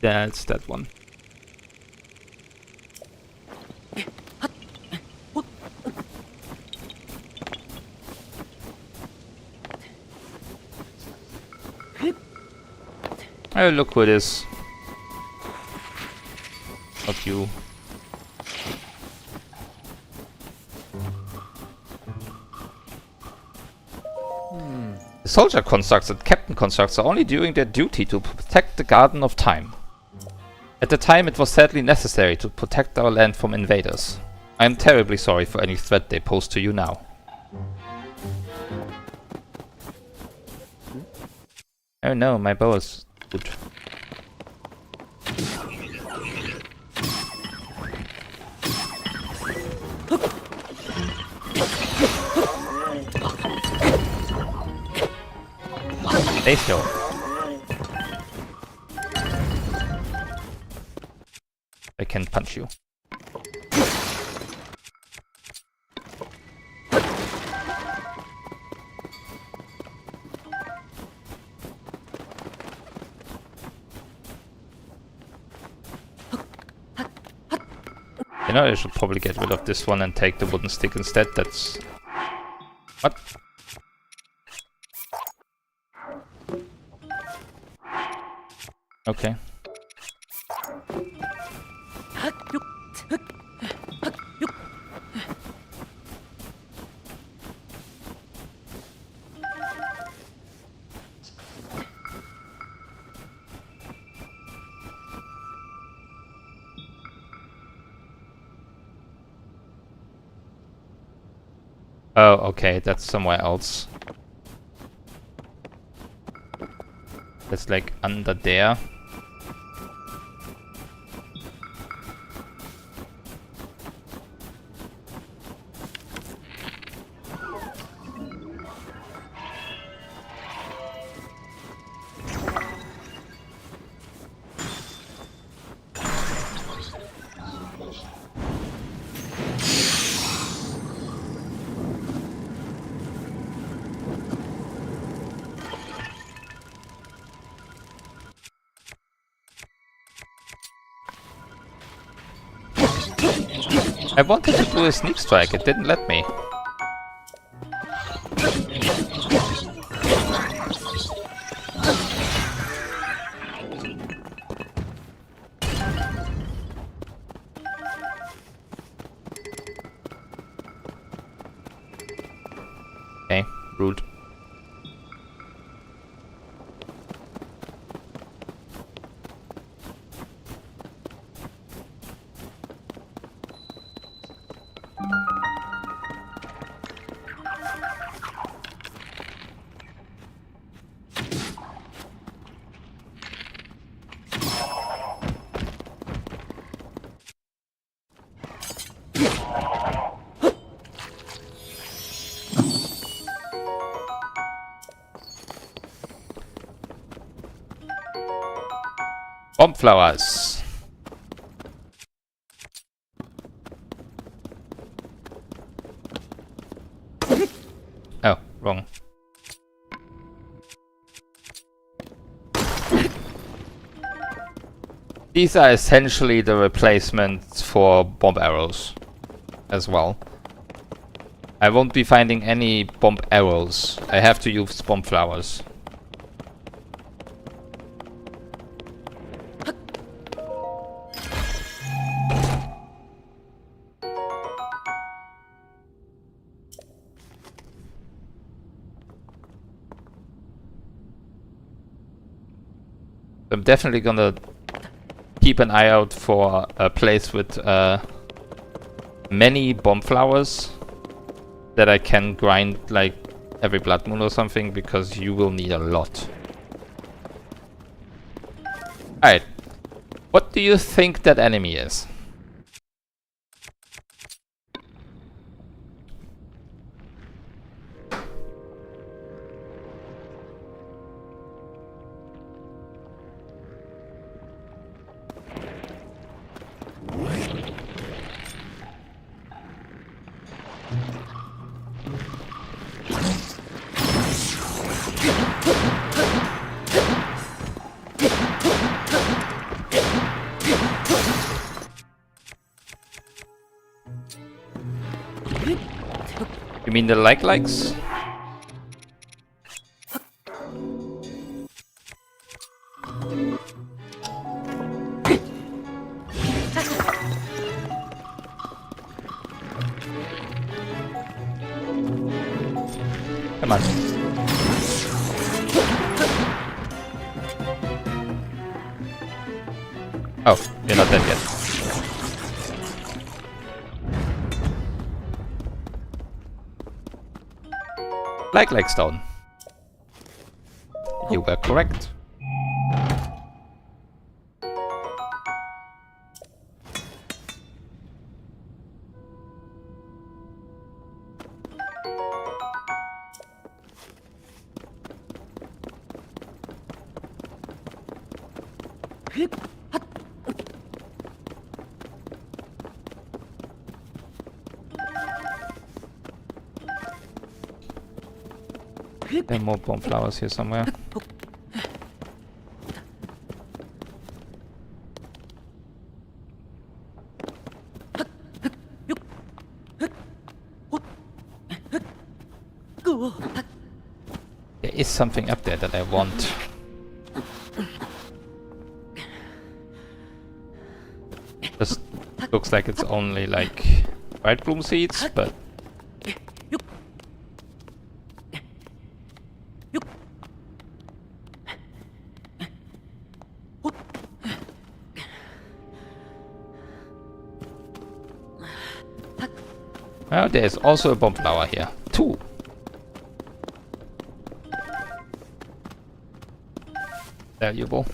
That's that one. Oh, look who it is. Not you. The soldier constructs and captain constructs are only doing their duty to protect the Garden of Time. At the time, it was sadly necessary to protect our land from invaders. I am terribly sorry for any threat they pose to you now. Oh no, my bow is good. Stay still. I can punch you. You know, I should probably get rid of this one and take the wooden stick instead. That's... What? Okay. Oh, okay, that's somewhere else. That's like under there. I wanted to do a sneak strike, it didn't let me. Okay, rude. Bomb flowers. Oh, wrong. These are essentially the replacements for bomb arrows as well. I won't be finding any bomb arrows. I have to use bomb flowers. I'm definitely gonna keep an eye out for a place with many bomb flowers that I can grind like every blood moon or something, because you will need a lot. Alright. What do you think that enemy is? You mean the likes? Come on. Oh, you're not dead yet. Like stone. You were correct. There are more bomb flowers here somewhere. There is something up there that I want. Just looks like it's only like white bloom seeds, but well, there's also a bomb flower here. 2. Valuable.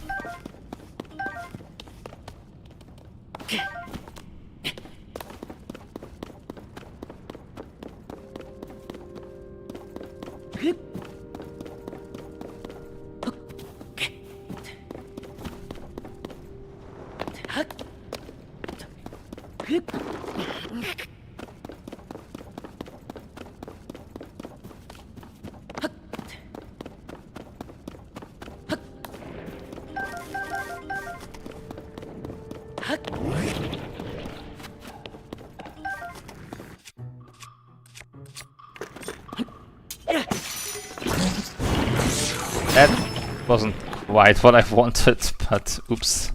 That wasn't quite what I wanted, but oops.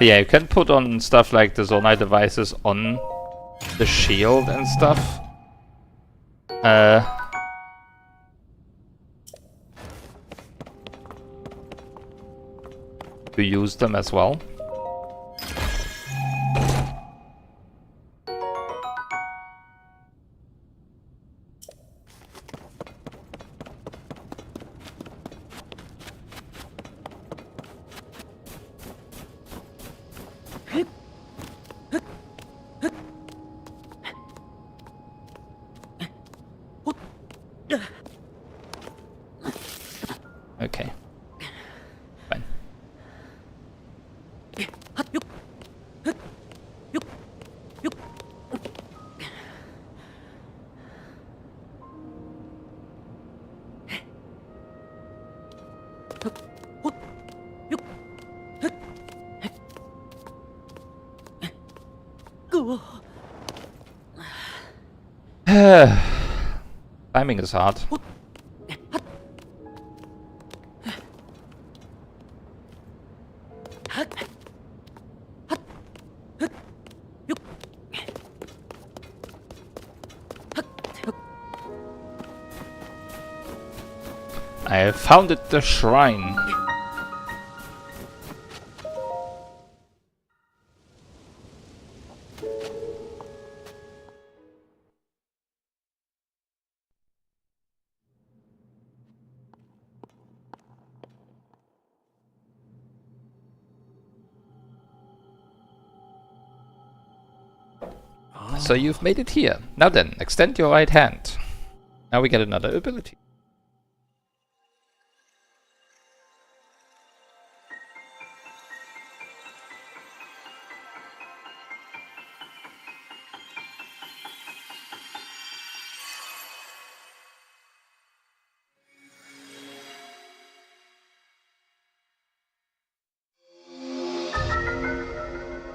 Yeah, you can put on stuff like the Zonai devices on the shield and stuff. To use them as well. Climbing is hard. I have found it, the shrine. So you've made it here. Now then, extend your right hand. Now we get another ability.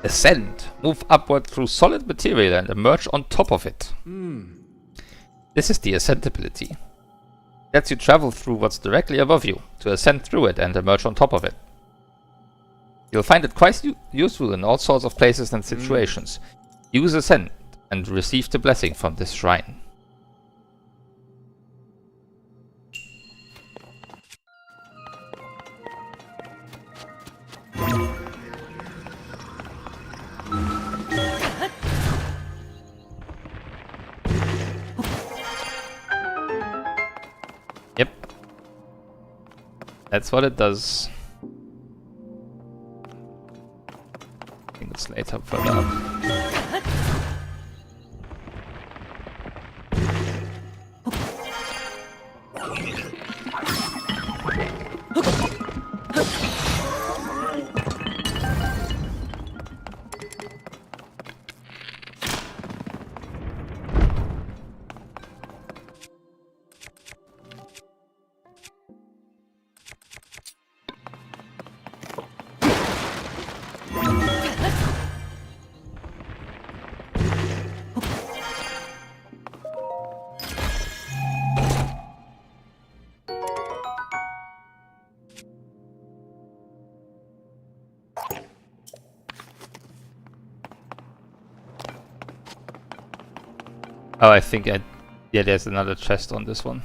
Ascend. Move upward through solid material and emerge on top of it. This is the Ascend ability. Lets you travel through what's directly above you, to ascend through it and emerge on top of it. You'll find it quite useful in all sorts of places and situations. Use Ascend and receive the blessing from this shrine. Yep. That's what it does. I think it's later further up. Oh, I think yeah, there's another chest on this one.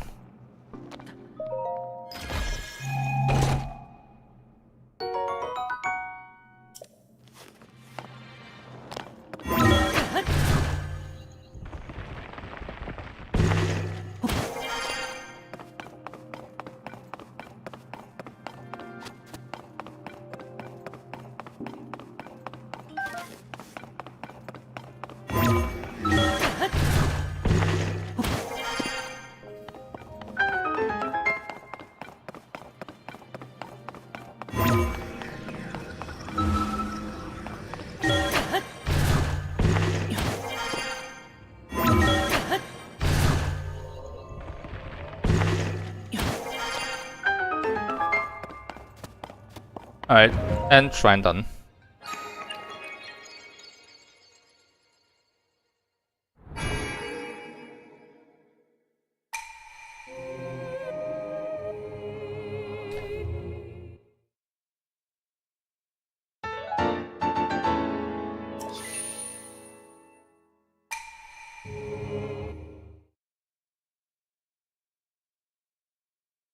Alright, and shrine done.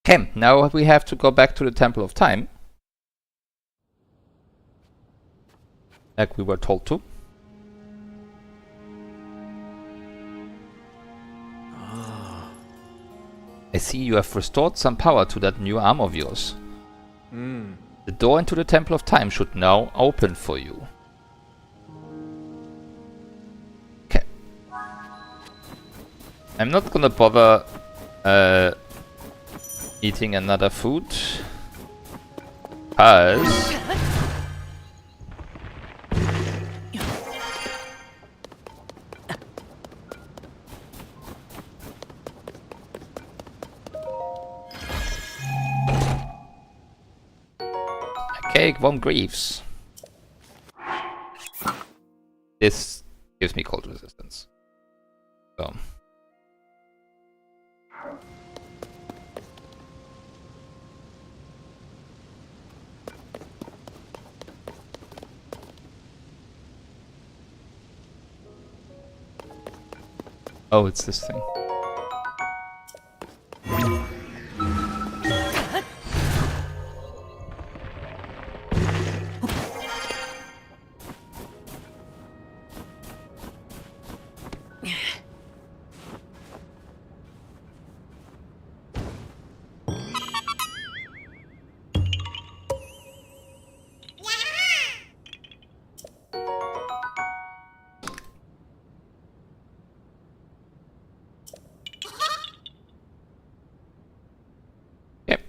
Okay, now we have to go back to the Temple of Time. Like we were told to. I see you have restored some power to that new arm of yours. The door into the Temple of Time should now open for you. Okay. I'm not gonna bother eating another food. Because Take 1 Greaves. This gives me cold resistance. So. Oh, it's this thing. Yep.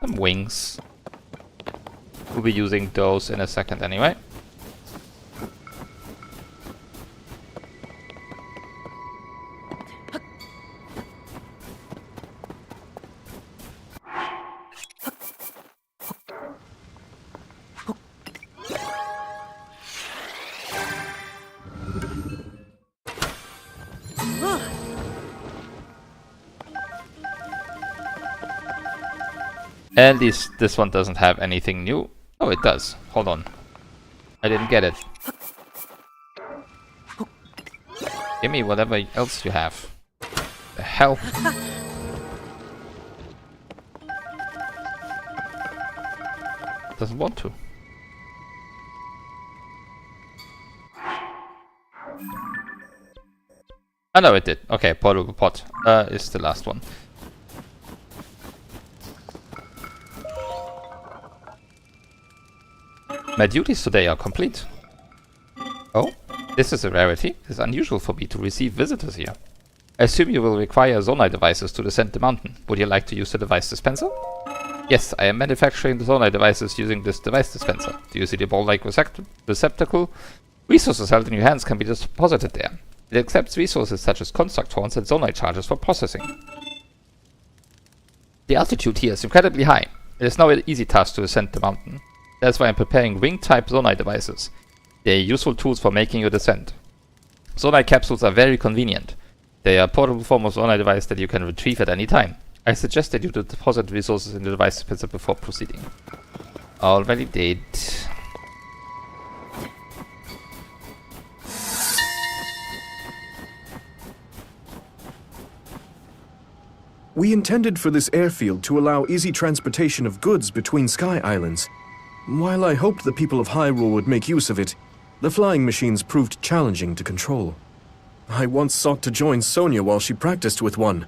Some wings. We'll be using those in a second anyway. At least this one doesn't have anything new. Oh, it does. Hold on. I didn't get it. Give me whatever else you have. The hell? Doesn't want to. Oh no, it did. Okay, portable pot is the last one. My duties today are complete. Oh, this is a rarity. It is unusual for me to receive visitors here. I assume you will require Zonai devices to descend the mountain. Would you like to use the device dispenser? Yes, I am manufacturing the Zonai devices using this device dispenser. Do you see the ball-like receptacle? Resources held in your hands can be deposited there. It accepts resources such as construct horns and Zonai charges for processing. The altitude here is incredibly high. It is now an easy task to ascend the mountain. That's why I'm preparing wing-type Zonai devices. They are useful tools for making your descent. Zonai capsules are very convenient. They are a portable form of Zonai device that you can retrieve at any time. I suggest that you deposit resources in the device dispenser before proceeding. Already did. We intended for this airfield to allow easy transportation of goods between Sky Islands. While I hoped the people of Hyrule would make use of it, the flying machines proved challenging to control. I once sought to join Sonia while she practiced with one,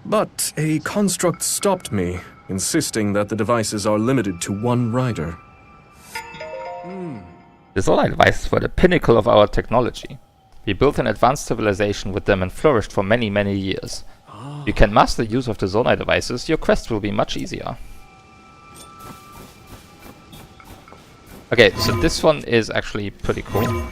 but a construct stopped me, insisting that the devices are limited to one rider. The Zonai devices were the pinnacle of our technology. We built an advanced civilization with them and flourished for many, many years. If you can master the use of the Zonai devices, your quest will be much easier. Okay, so this one is actually pretty cool.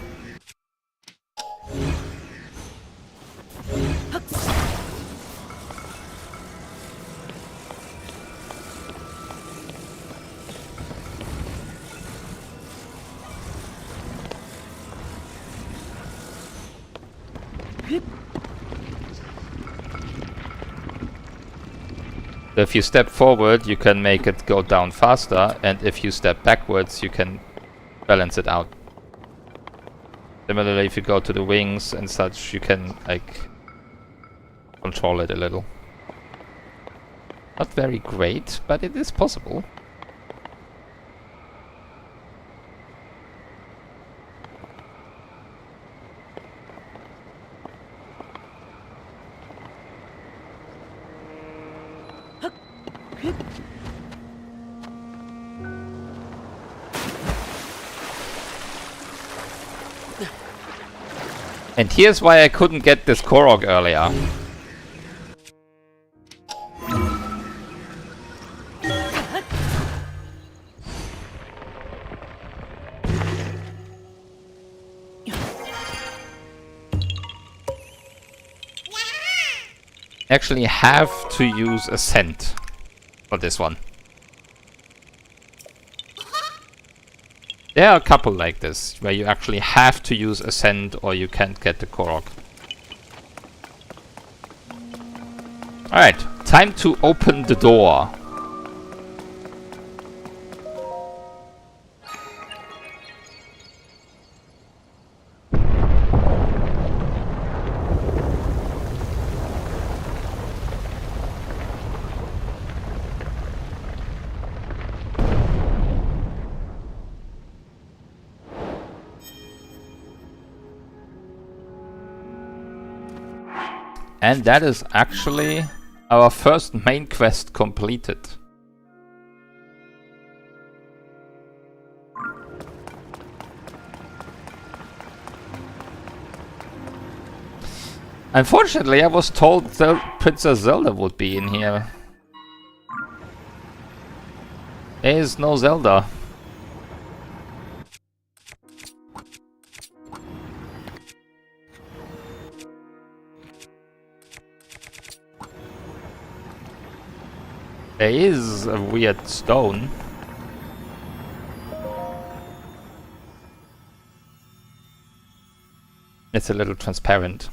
If you step forward, you can make it go down faster, and if you step backwards, you can balance it out. Similarly, if you go to the wings and such, you can, like, control it a little. Not very great, but it is possible. And here's why I couldn't get this Korok earlier. Actually have to use Ascent for this one. There are a couple like this, where you actually have to use Ascent or you can't get the Korok. Alright, time to open the door. And that is actually our first main quest completed. Unfortunately, I was told Princess Zelda would be in here. There is no Zelda. There is a weird stone. It's a little transparent.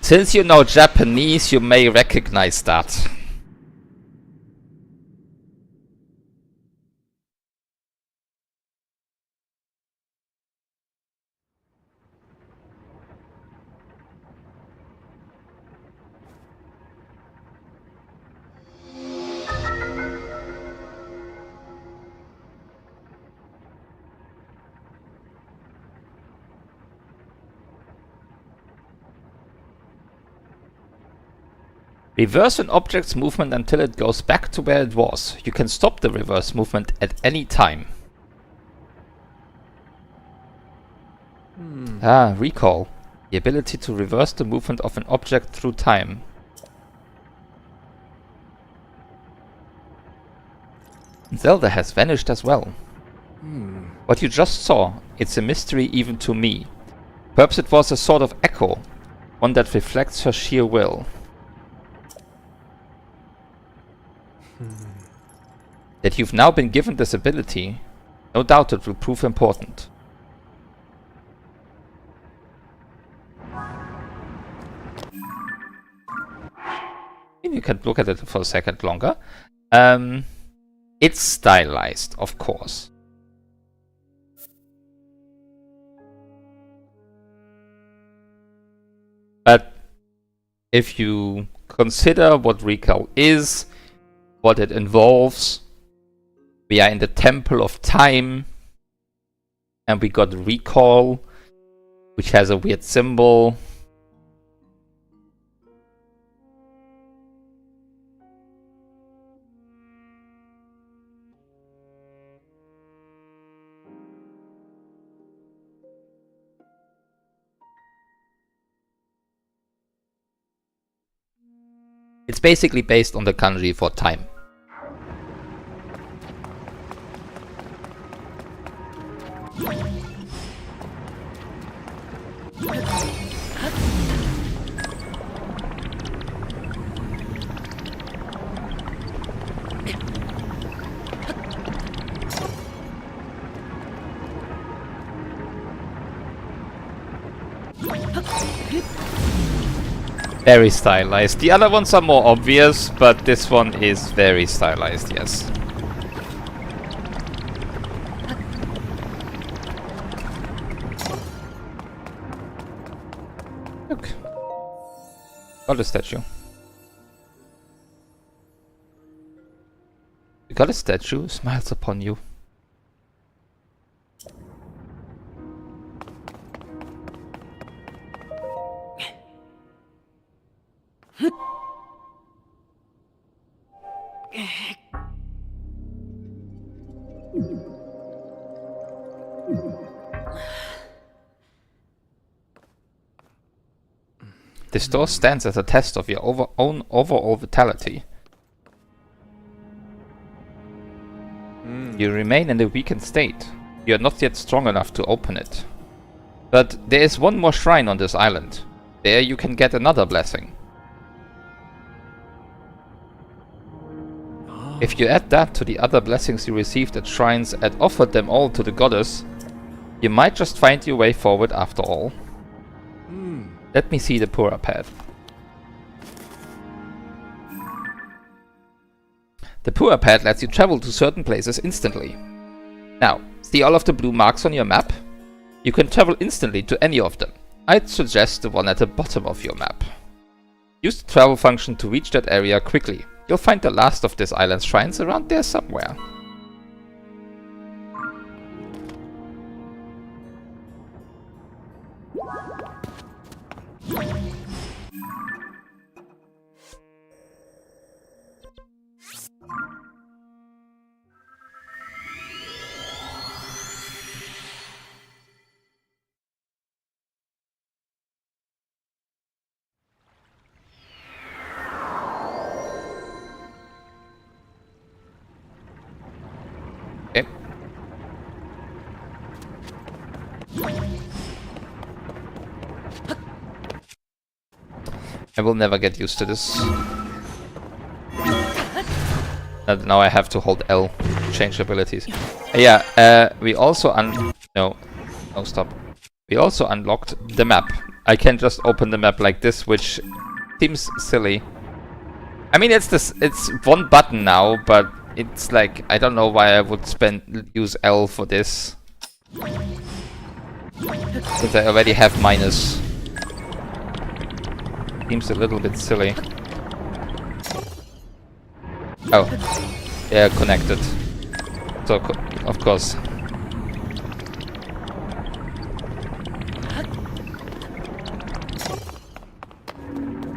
Since you know Japanese, you may recognize that. Reverse an object's movement until it goes back to where it was. You can stop the reverse movement at any time. Recall. The ability to reverse the movement of an object through time. Zelda has vanished as well. What you just saw, it's a mystery even to me. Perhaps it was a sort of echo, one that reflects her sheer will. That you've now been given this ability, no doubt it will prove important. Maybe you can look at it for a second longer. It's stylized, of course. But if you consider what recall is, what it involves, we are in the Temple of Time, and we got recall, which has a weird symbol. It's basically based on the kanji for time. Very stylized. The other ones are more obvious, but this one is very stylized, yes. Look. Got a statue. You got a statue, smiles upon you. This door stands as a test of your own overall vitality. You remain in a weakened state. You are not yet strong enough to open it. But there is one more shrine on this island. There you can get another blessing. If you add that to the other blessings you received at shrines and offered them all to the goddess, you might just find your way forward after all. Let me see the Pura pad. The Pura pad lets you travel to certain places instantly. Now, see all of the blue marks on your map? You can travel instantly to any of them. I'd suggest the one at the bottom of your map. Use the travel function to reach that area quickly. You'll find the last of this island's shrines around there somewhere. Okay. I will never get used to this. Now I have to hold L to change abilities. Yeah, we also no, stop. We also unlocked the map. I can just open the map like this, which seems silly. I mean, it's one button now, but it's like, I don't know why I would use L for this. Since I already have minus. Seems a little bit silly. Oh. Yeah, connected. So, of course.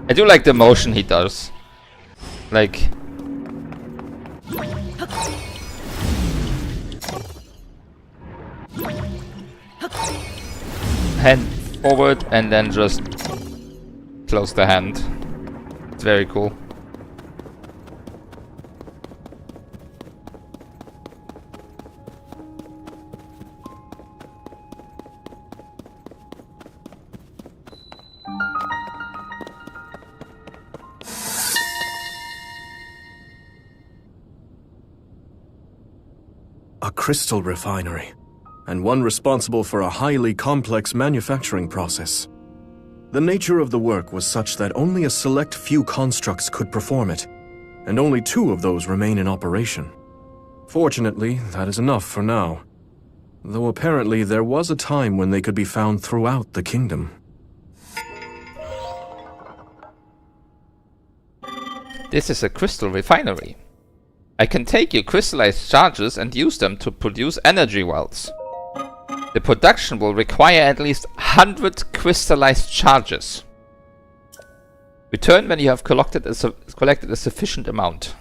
I do like the motion he does. Like... hand forward and then just close the hand. It's very cool. a crystal refinery, and one responsible for a highly complex manufacturing process. The nature of the work was such that only a select few constructs could perform it, and only 2 of those remain in operation. Fortunately, that is enough for now, though apparently there was a time when they could be found throughout the kingdom. This is a crystal refinery. I can take your crystallized charges and use them to produce energy wells. The production will require at least 100 crystallized charges. Return when you have collected a sufficient amount.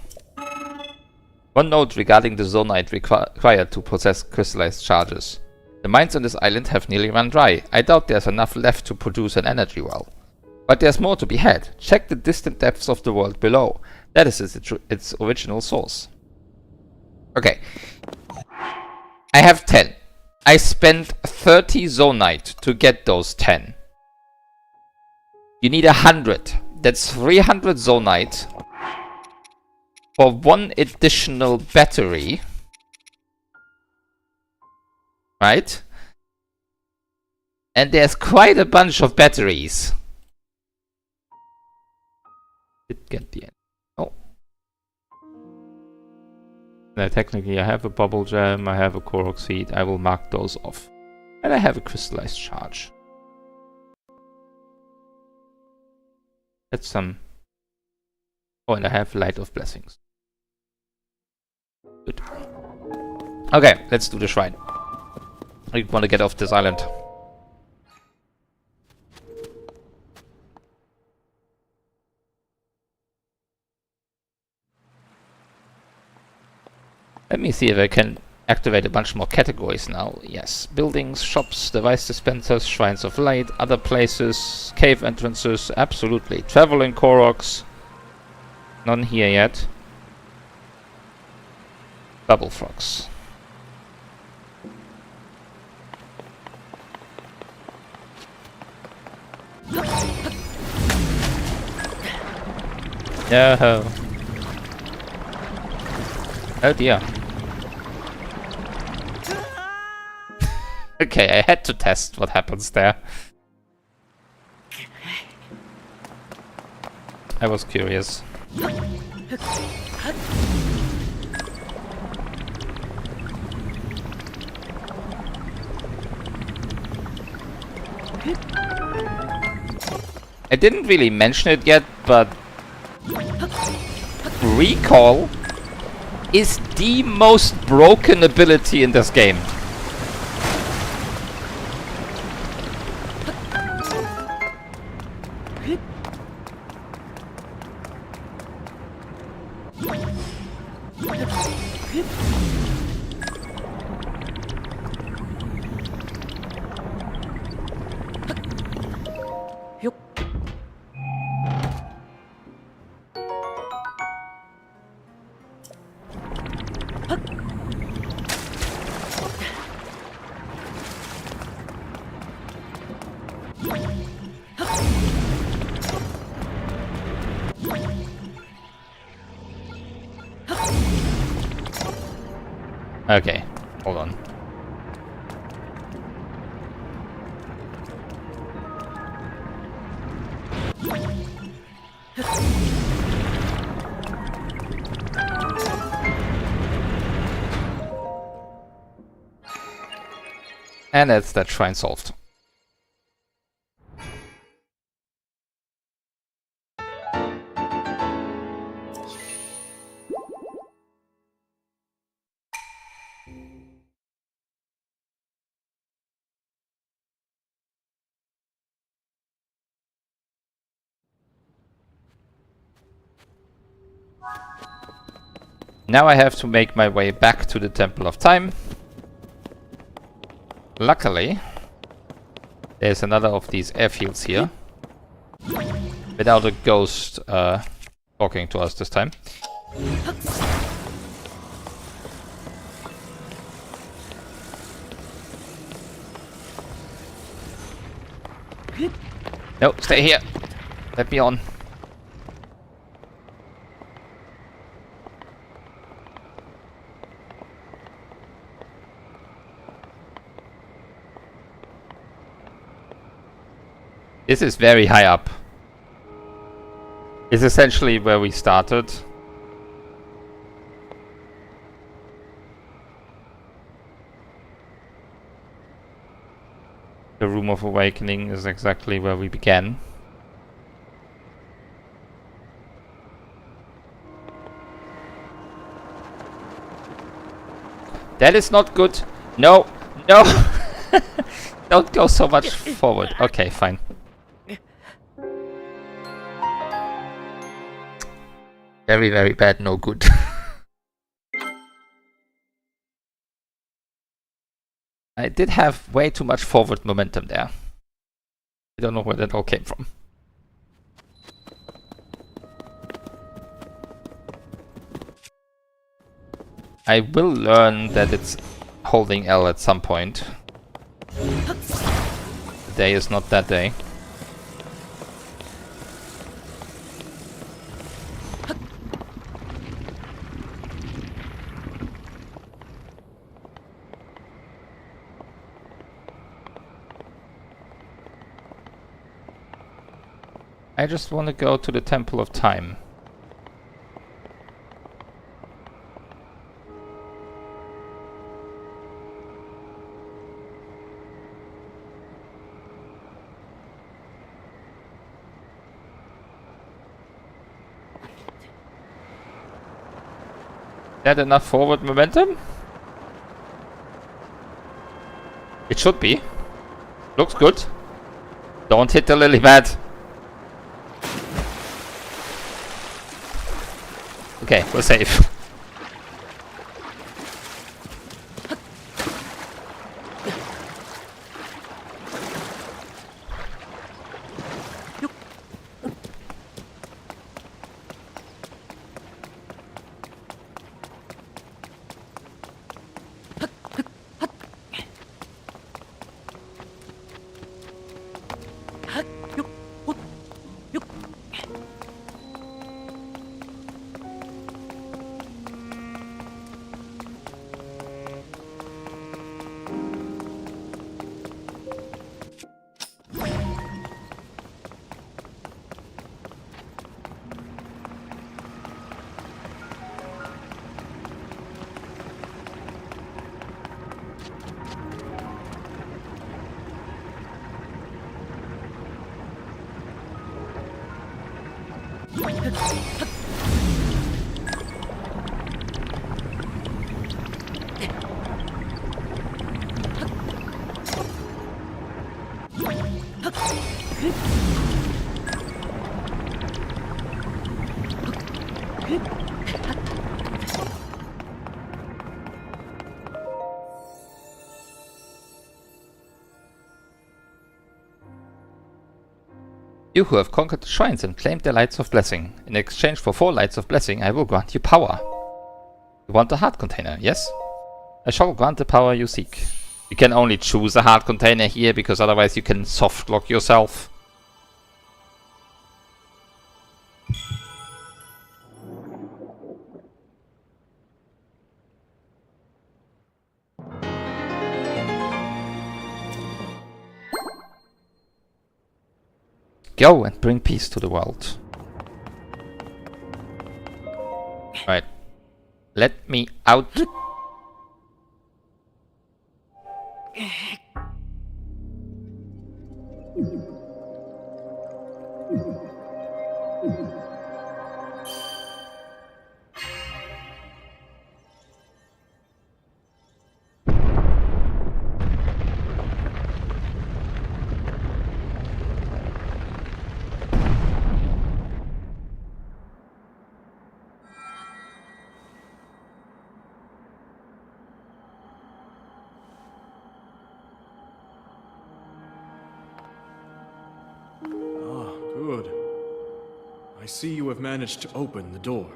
One note regarding the zonite required to process crystallized charges. The mines on this island have nearly run dry. I doubt there's enough left to produce an energy well. But there's more to be had. Check the distant depths of the world below. That is its original source. Okay. I have 10. I spent 30 zonite to get those 10. You need 100. That's 300 zonite for 1 additional battery. Right? And there's quite a bunch of batteries. Did get the end. Oh. Now, technically, I have a bubble gem, I have a korok seed. I will mark those off. And I have a crystallized charge. That's some. Oh, and I have light of blessings. Good. Okay, let's do the shrine. I want to get off this island. Let me see if I can activate a bunch more categories now. Yes. Buildings, shops, device dispensers, shrines of light, other places, cave entrances, absolutely. Traveling Koroks. None here yet. Bubble frogs. No. Oh dear. Okay, I had to test what happens there. I was curious. I didn't really mention it yet, but recall is the most broken ability in this game. Okay, hold on. And that's that shrine solved. Now I have to make my way back to the Temple of Time. Luckily, there's another of these airfields here. Without a ghost talking to us this time. No, stay here. Let me on. This is very high up. It's essentially where we started. The Room of Awakening is exactly where we began. That is not good. No, no. Don't go so much forward. Okay, fine. Very, very bad, no good. I did have way too much forward momentum there. I don't know where that all came from. I will learn that it's holding L at some point. The day is not that day. I just want to go to the Temple of Time. That enough forward momentum? It should be. Looks good. Don't hit the lily pad. Okay, we're safe. You who have conquered the shrines and claimed the lights of blessing. In exchange for 4 lights of blessing, I will grant you power. You want a heart container, yes? I shall grant the power you seek. You can only choose a heart container here, because otherwise you can soft lock yourself. Go and bring peace to the world. Alright. Let me out. Good. I see you have managed to open the door.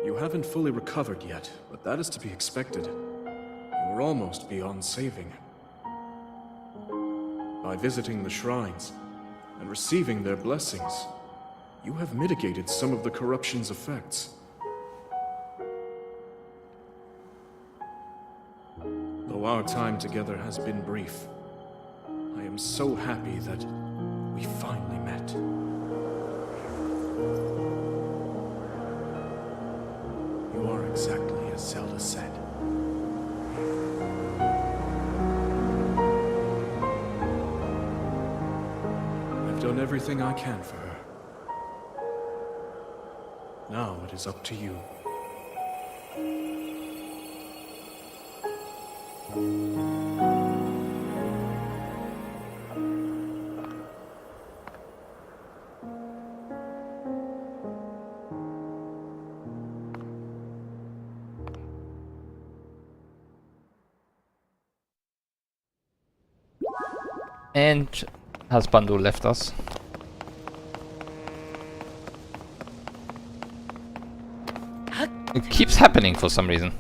You haven't fully recovered yet, but that is to be expected. You are almost beyond saving. By visiting the shrines and receiving their blessings, you have mitigated some of the corruption's effects. Though our time together has been brief, I am so happy that We finally met. You are exactly as Zelda said. I've done everything I can for her. Now it is up to you. And has Bandu left us? It keeps happening for some reason.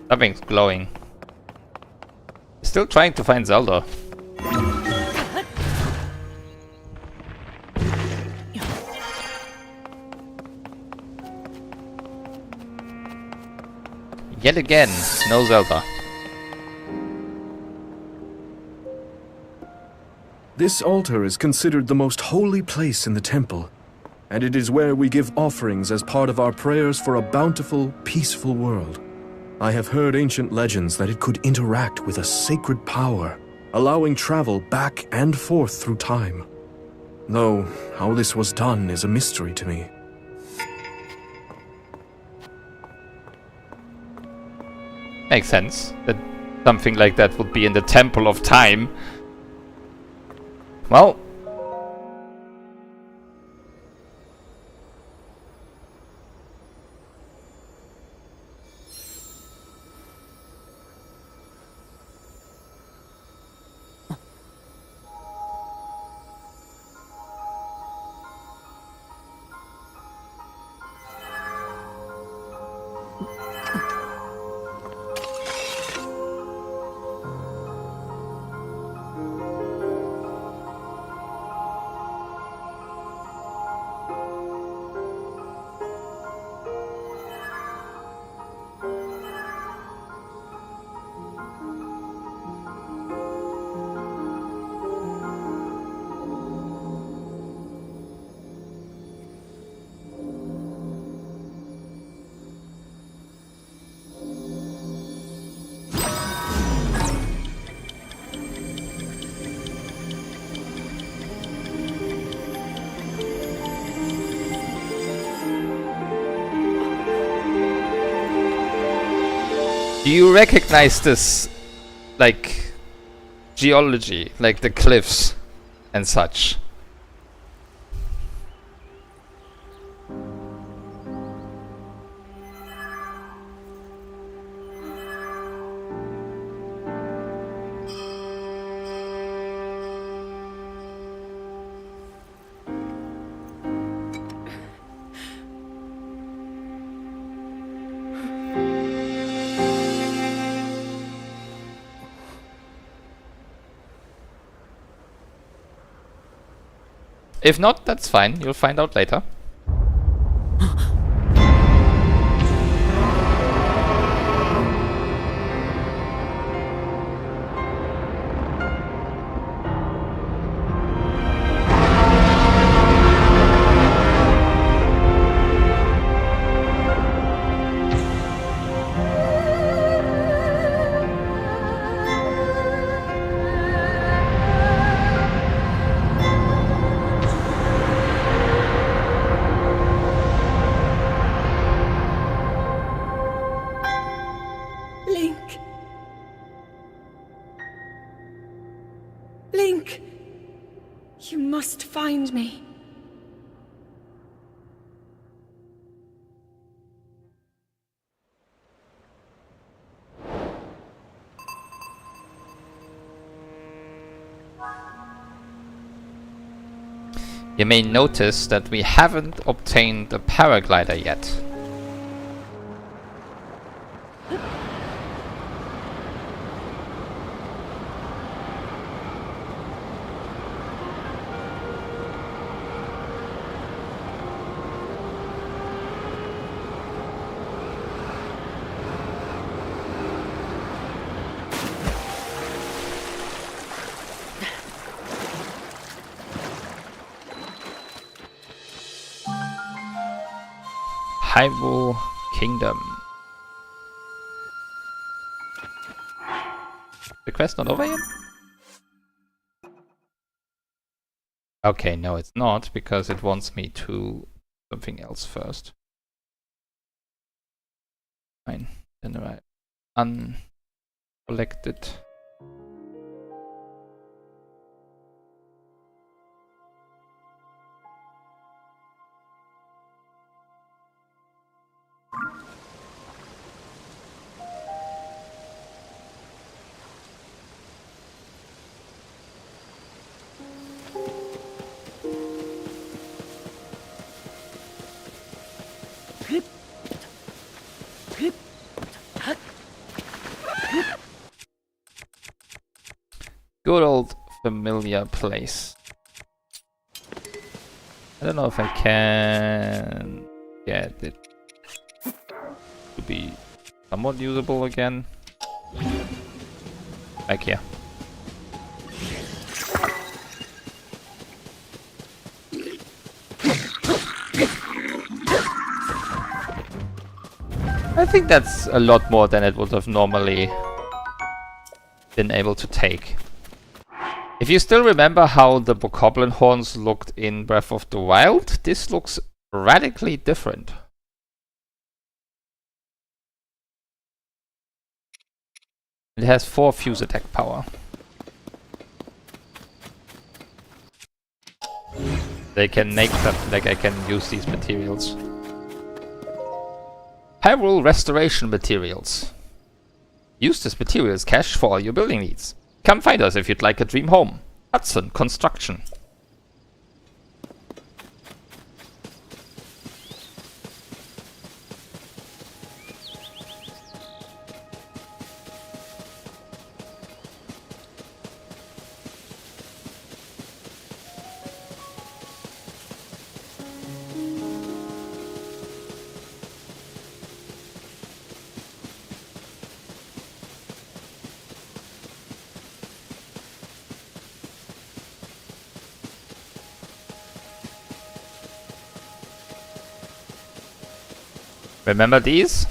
Something's glowing. Still trying to find Zelda. Yet again, no Zelda. This altar is considered the most holy place in the temple, and it is where we give offerings as part of our prayers for a bountiful, peaceful world. I have heard ancient legends that it could interact with a sacred power, allowing travel back and forth through time. Though, how this was done is a mystery to me. Makes sense that something like that would be in the Temple of Time. Well, do you recognize this, like, geology, like the cliffs and such? If not, that's fine. You'll find out later. Link. Link. You must find me. You may notice that we haven't obtained the paraglider yet. Hyrule Kingdom. The quest not over yet? Okay, no it's not, because it wants me to something else first. Fine, then I uncollected. Good old familiar place. I don't know if I can get it to be somewhat usable again. Back here. I think that's a lot more than it would have normally been able to take. If you still remember how the Bokoblin horns looked in Breath of the Wild, this looks radically different. It has 4 fuse attack power. They can make stuff like I can use these materials. Hyrule Restoration Materials. Use this materials cache for all your building needs. Come find us if you'd like a dream home. Hudson Construction. Remember these?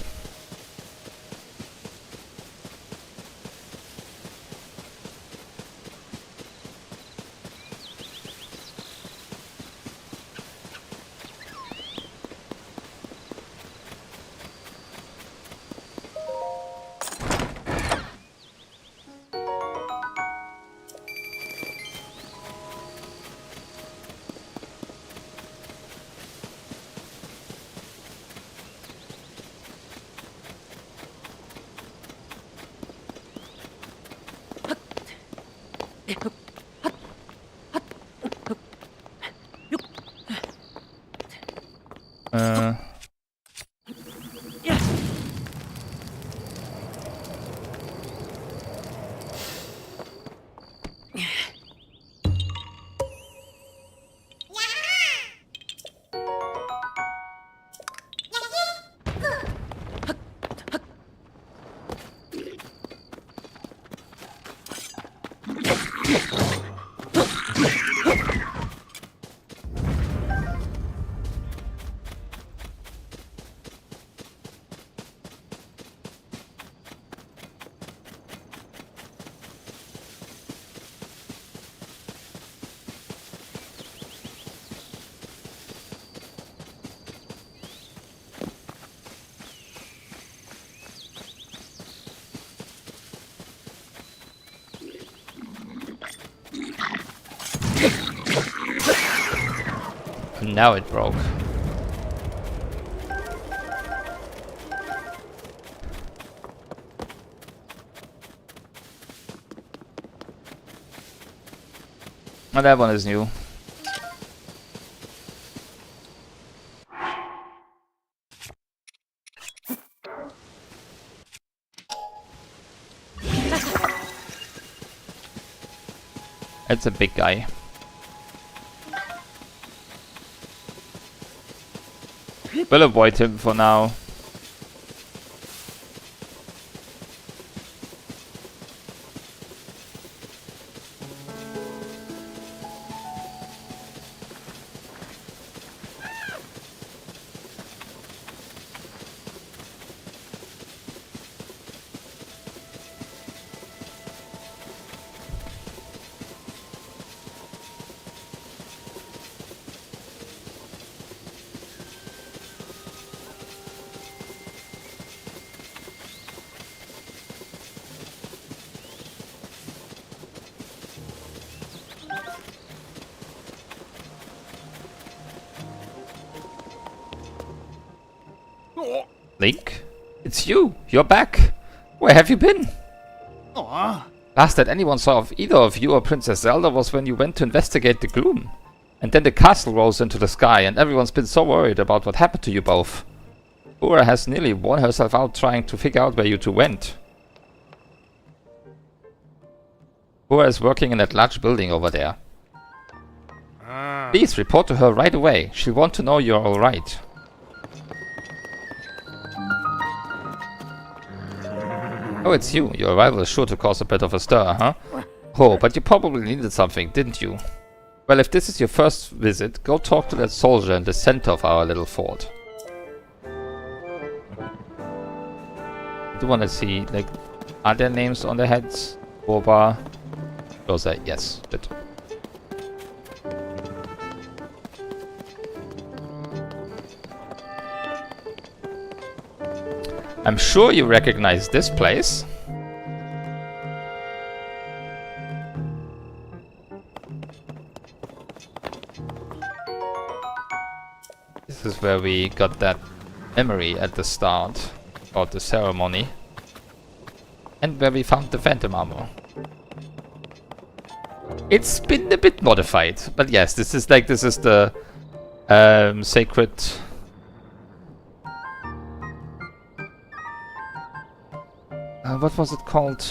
Now it broke. Oh, that one is new. It's a big guy. We'll avoid him for now. Link? It's you! You're back! Where have you been? Last that anyone saw of either of you or Princess Zelda was when you went to investigate the gloom. And then the castle rose into the sky, and everyone's been so worried about what happened to you both. Ura has nearly worn herself out trying to figure out where you two went. Ura is working in that large building over there. Please report to her right away. She'll want to know you're alright. Oh, it's you. Your arrival is sure to cause a bit of a stir, huh? Oh, but you probably needed something, didn't you? Well, if this is your first visit, go talk to that soldier in the center of our little fort. I do want to see, like, are there names on their heads? Boba. Rosa, yes. Good. I'm sure you recognize this place. This is where we got that memory at the start about the ceremony. And where we found the phantom armor. It's been a bit modified, but yes, this is the sacred. What was it called?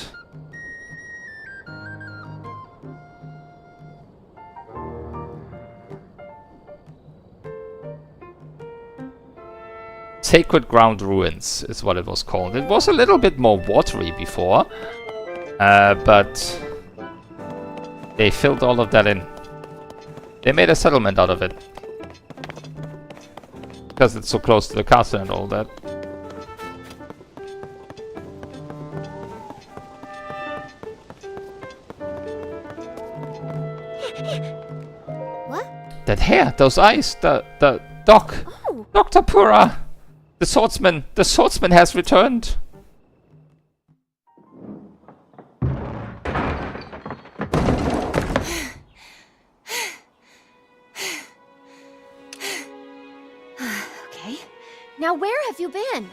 Sacred Ground Ruins is what it was called. It was a little bit more watery before, but they filled all of that in. They made a settlement out of it. Because it's so close to the castle and all that. What? That hair, those eyes, the Doc. Oh. Dr. Pura! The swordsman has returned. Okay. Now where have you been?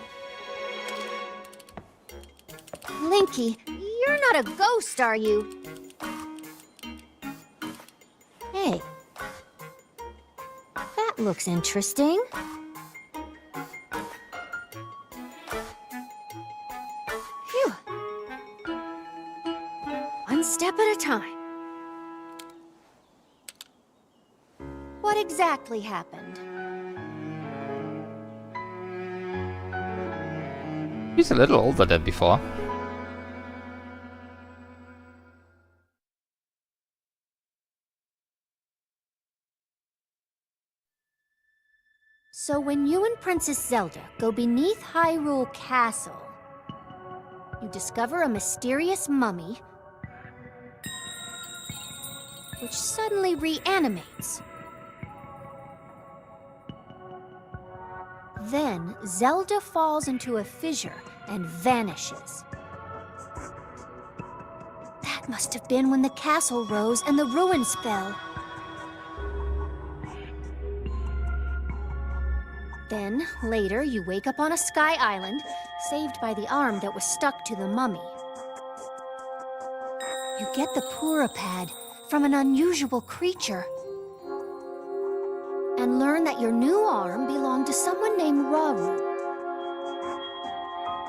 Linky, you're not a ghost, are you? Hey. That looks interesting. Phew. One step at a time. What exactly happened? He's a little older than before. So when you and Princess Zelda go beneath Hyrule Castle, you discover a mysterious mummy which suddenly reanimates. Then Zelda falls into a fissure and vanishes. That must have been when the castle rose and the ruins fell. Then, later, you wake up on a sky island, saved by the arm that was stuck to the mummy. You get the Pura pad from an unusual creature, and learn that your new arm belonged to someone named Rauru.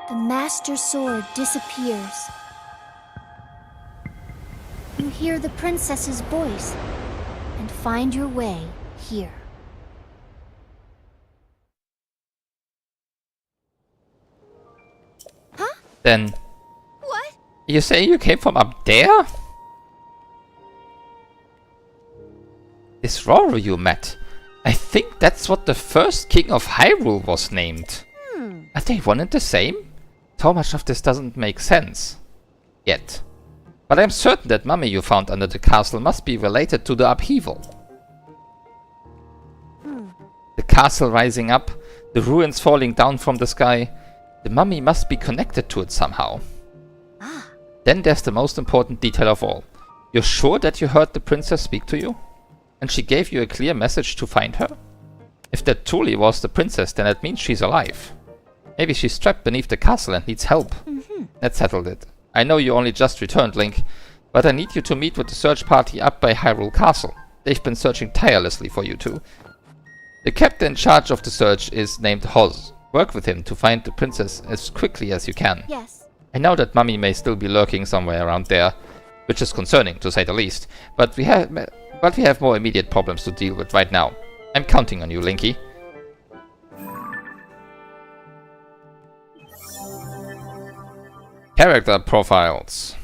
The Master Sword disappears. You hear the princess's voice, and find your way here. Then, What? you say you came from up there? This Rauru you met. I think that's what the first king of Hyrule was named. Are they one and the same? So much of this doesn't make sense. Yet. But I'm certain that mummy you found under the castle must be related to the upheaval. The castle rising up, the ruins falling down from the sky. The mummy must be connected to it somehow. Then there's the most important detail of all. You're sure that you heard the princess speak to you? And she gave you a clear message to find her? If that truly was the princess, then it means she's alive. Maybe she's trapped beneath the castle and needs help. That settled it. I know you only just returned, Link, but I need you to meet with the search party up by Hyrule Castle. They've been searching tirelessly for you two. The captain in charge of the search is named Hoz. Work with him to find the princess as quickly as you can. Yes. I know that Mummy may still be lurking somewhere around there, which is concerning, to say the least, but we have more immediate problems to deal with right now. I'm counting on you, Linky. Character profiles.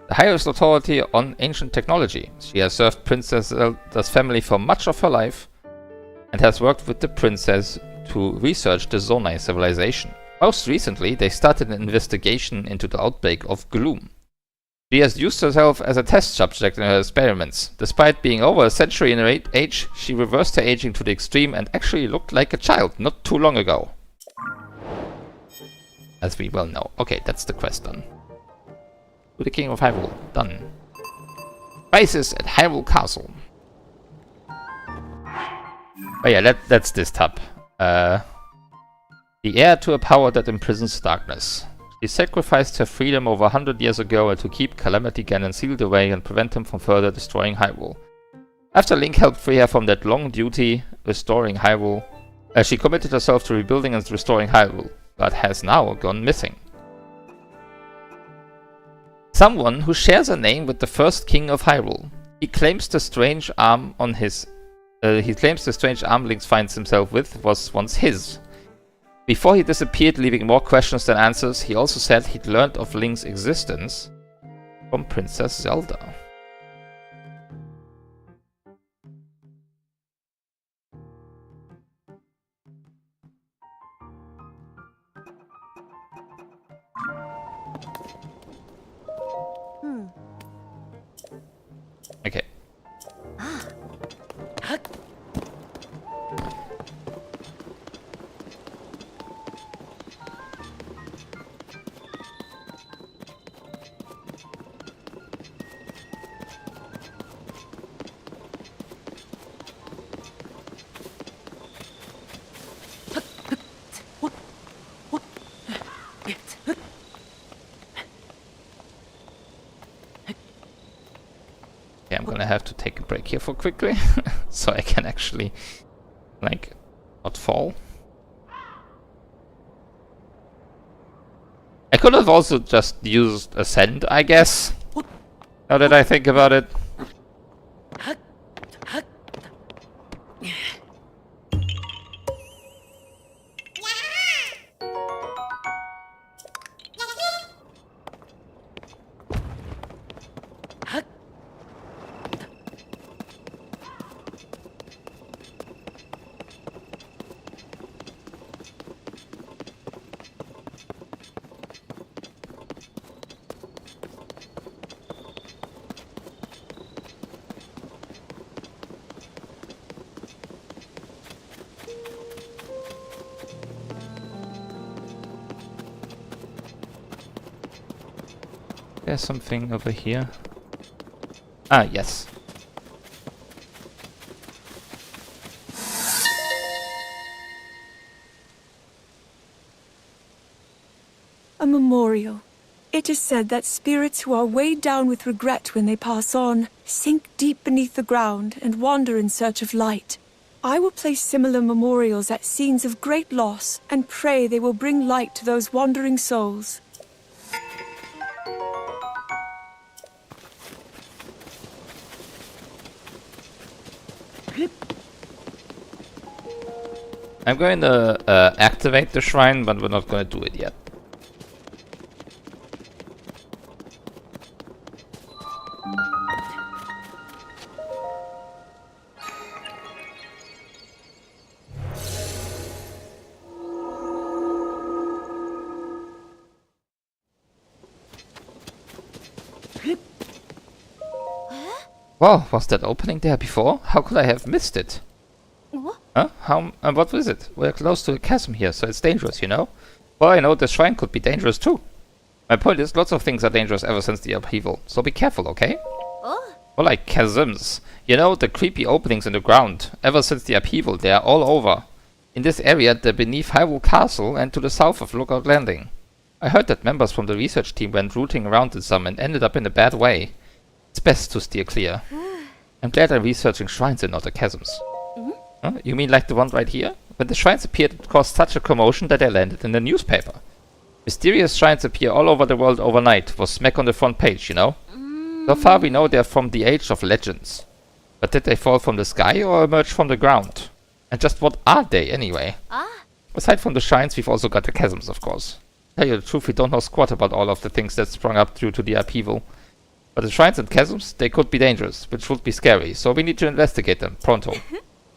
The highest authority on ancient technology. She has served Princess Zelda's family for much of her life and has worked with the princess to research the Zonai civilization. Most recently, they started an investigation into the outbreak of gloom. She has used herself as a test subject in her experiments. Despite being over a century in her age, she reversed her aging to the extreme and actually looked like a child not too long ago. As we well know. Okay, that's the quest done. To the King of Hyrule. Done. Crisis at Hyrule Castle. Oh yeah, that's this tab. The heir to a power that imprisons darkness. She sacrificed her freedom over 100 years ago to keep Calamity Ganon sealed away and prevent him from further destroying Hyrule. After Link helped free her from that long duty restoring Hyrule, she committed herself to rebuilding and restoring Hyrule, but has now gone missing. Someone who shares a name with the first king of Hyrule. He claims the strange arm Link's finds himself with was once his. Before he disappeared, leaving more questions than answers, he also said he'd learned of Link's existence from Princess Zelda. Okay. I'm gonna have to take a break here for quickly, so I can actually, like, not fall. I could have also just used Ascend, I guess, now that I think about it. There's something over here. Ah, yes. A memorial. It is said that spirits who are weighed down with regret when they pass on sink deep beneath the ground and wander in search of light. I will place similar memorials at scenes of great loss and pray they will bring light to those wandering souls. I'm going to activate the shrine, but we're not going to do it yet. Wow, was that opening there before? How could I have missed it? What? Huh? What was it? We're close to a chasm here, so it's dangerous, you know? Well, I know the shrine could be dangerous too. My point is, lots of things are dangerous ever since the upheaval, so be careful, okay? Oh? Or like chasms. You know, the creepy openings in the ground. Ever since the upheaval, they are all over. in this area, the beneath Hyrule Castle and to the south of Lookout Landing. I heard that members from the research team went rooting around in some and ended up in a bad way. It's best to steer clear. I'm glad I'm researching shrines and not the chasms. Huh? You mean like the one right here? When the shrines appeared, it caused such a commotion that I landed in the newspaper. Mysterious shrines appear all over the world overnight, was smack on the front page, you know? So far we know they're from the age of legends. But did they fall from the sky or emerge from the ground? And just what are they anyway? Aside from the shrines, we've also got the chasms, of course. Tell you the truth, we don't know squat about all of the things that sprung up due to the upheaval. But the shrines and chasms, they could be dangerous, which would be scary, so we need to investigate them, pronto.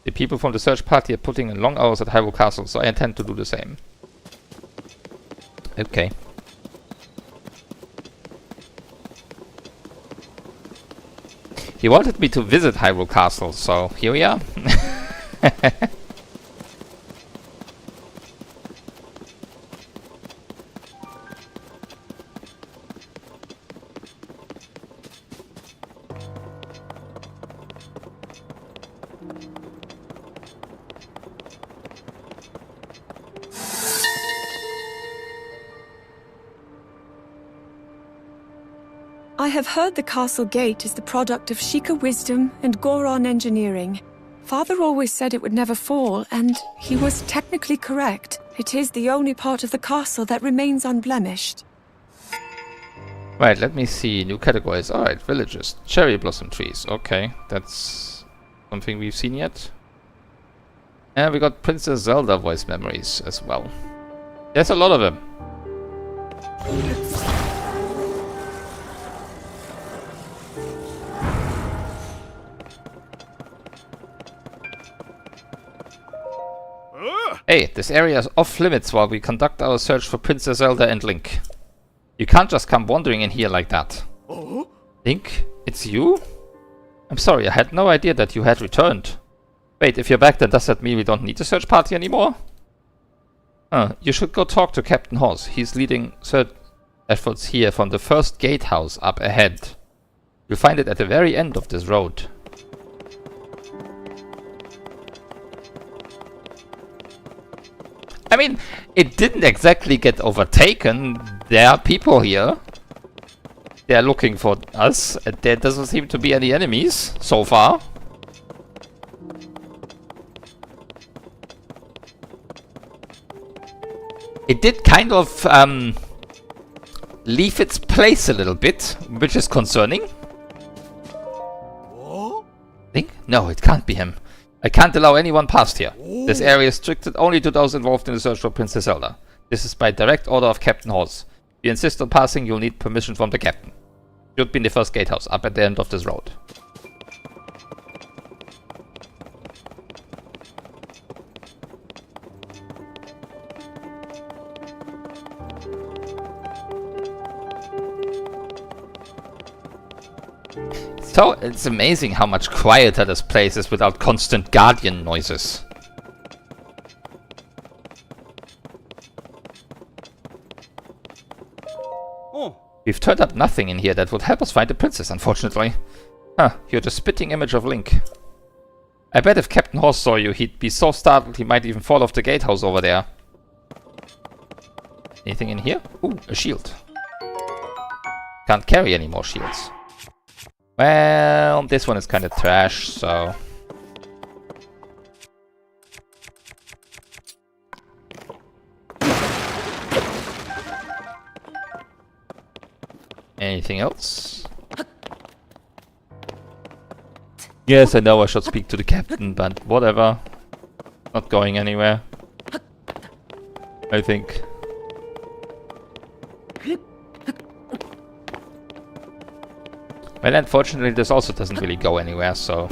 The people from the search party are putting in long hours at Hyrule Castle, so I intend to do the same. Okay. He wanted me to visit Hyrule Castle, so here we are. I have heard the castle gate is the product of Sheikah wisdom and Goron engineering. Father always said it would never fall, and he was technically correct. It is the only part of the castle that remains unblemished. Right, let me see. New categories. Alright, villages. Cherry blossom trees. Okay, that's something we've seen yet. And we got Princess Zelda voice memories as well. There's a lot of them. Hey, this area is off limits while we conduct our search for Princess Zelda and Link. You can't just come wandering in here like that. Link, it's you? I'm sorry, I had no idea that you had returned. Wait, if you're back, then does that mean we don't need the search party anymore? You should go talk to Captain Hoss. He's leading search efforts here from the first gatehouse up ahead. You'll find it at the very end of this road. I mean, it didn't exactly get overtaken. There are people here. They're looking for us. There doesn't seem to be any enemies so far. It did kind of leave its place a little bit, which is concerning. Think? No, it can't be him. I can't allow anyone past here. This area is restricted only to those involved in the search for Princess Zelda. This is by direct order of Captain Hoss. If you insist on passing, you'll need permission from the captain. Should be in the first gatehouse, up at the end of this road. So, it's amazing how much quieter this place is without constant guardian noises. We've turned up nothing in here that would help us find the princess, unfortunately. Huh, you're the spitting image of Link. I bet if Captain Hoss saw you, he'd be so startled he might even fall off the gatehouse over there. Anything in here? Ooh, a shield. Can't carry any more shields. Well, this one is kind of trash, so... Anything else? Yes, I know I should speak to the captain, but whatever. Not going anywhere. I think. Well, unfortunately, this also doesn't really go anywhere, so...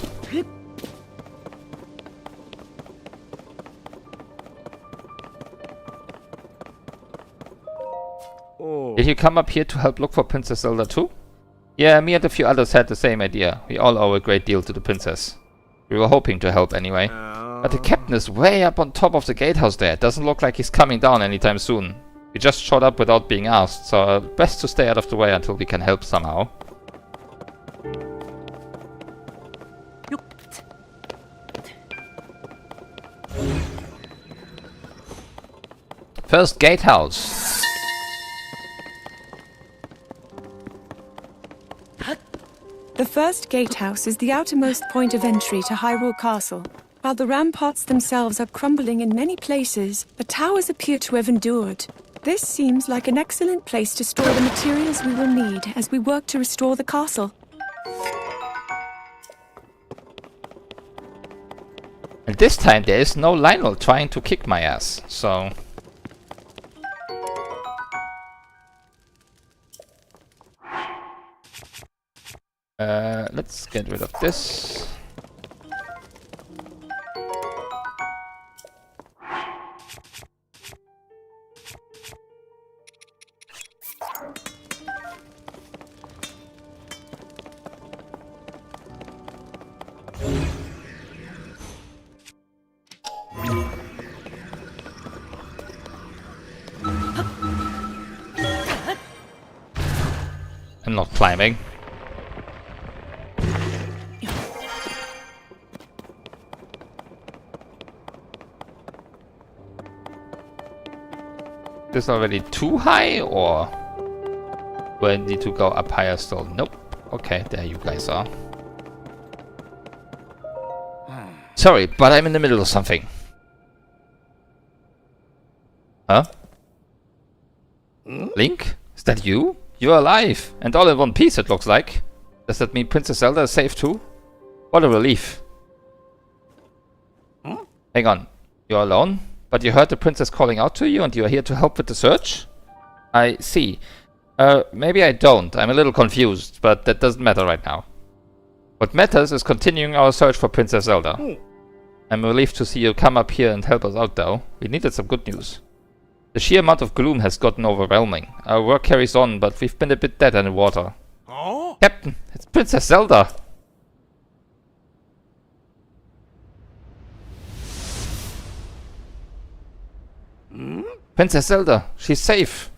Did you come up here to help look for Princess Zelda too? Yeah, me and a few others had the same idea. We all owe a great deal to the princess. We were hoping to help anyway. But the captain is way up on top of the gatehouse there. It doesn't look like he's coming down anytime soon. We just showed up without being asked, so best to stay out of the way until we can help somehow. First gatehouse. The first gatehouse is the outermost point of entry to Hyrule Castle. While the ramparts themselves are crumbling in many places, the towers appear to have endured. This seems like an excellent place to store the materials we will need as we work to restore the castle. And this time there is no Lionel trying to kick my ass, so... let's get rid of this. I'm not climbing. This already too high, or do I need to go up higher still? Nope. Okay, there you guys are. Sorry, but I'm in the middle of something. Huh? Link? Is that you? You're alive! And all in one piece, it looks like. Does that mean Princess Zelda is safe too? What a relief. Hang on. You're alone? But you heard the princess calling out to you and you are here to help with the search? I see. Maybe I don't. I'm a little confused, but that doesn't matter right now. What matters is continuing our search for Princess Zelda. I'm relieved to see you come up here and help us out though. We needed some good news. The sheer amount of gloom has gotten overwhelming. Our work carries on, but we've been a bit dead in the water. Oh? Captain, it's Princess Zelda! Princess Zelda, she's safe!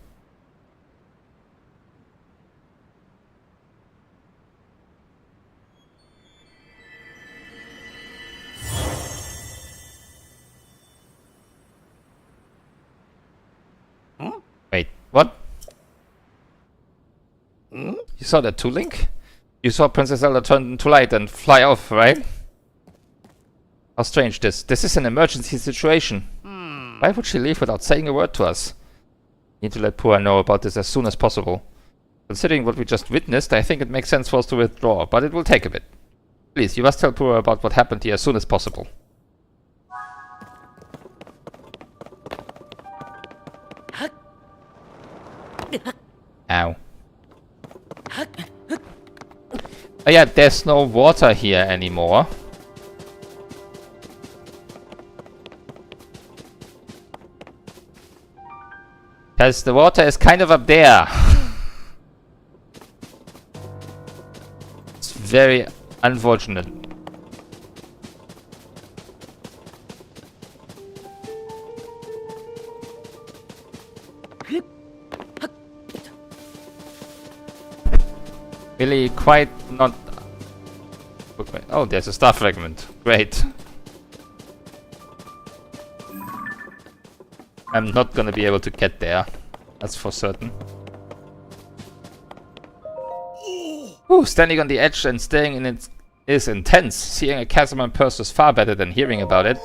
Wait, what? You saw that too, Link? You saw Princess Zelda turn into light and fly off, right? How strange this. This is an emergency situation. Why would she leave without saying a word to us? Need to let Pura know about this as soon as possible. Considering what we just witnessed, I think it makes sense for us to withdraw, but it will take a bit. Please, you must tell Pura about what happened here as soon as possible. Ow. Oh yeah, there's no water here anymore. Because the water is kind of up there. It's very unfortunate. Really quite not... Oh, there's a star fragment. Great. I'm not gonna be able to get there. That's for certain. Ooh, standing on the edge and staring in it is intense. Seeing a chasm in person is far better than hearing about it.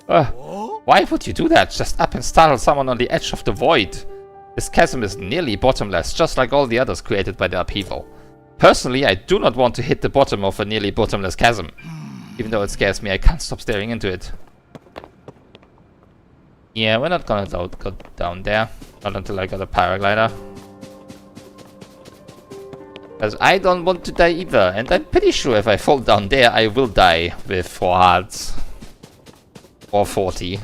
Why would you do that? Just up and startle someone on the edge of the void. This chasm is nearly bottomless, just like all the others created by the upheaval. Personally, I do not want to hit the bottom of a nearly bottomless chasm. Even though it scares me, I can't stop staring into it. Yeah, we're not gonna go down there. Not until I got a paraglider. Because I don't want to die either. And I'm pretty sure if I fall down there, I will die with 4 hearts. Or 40.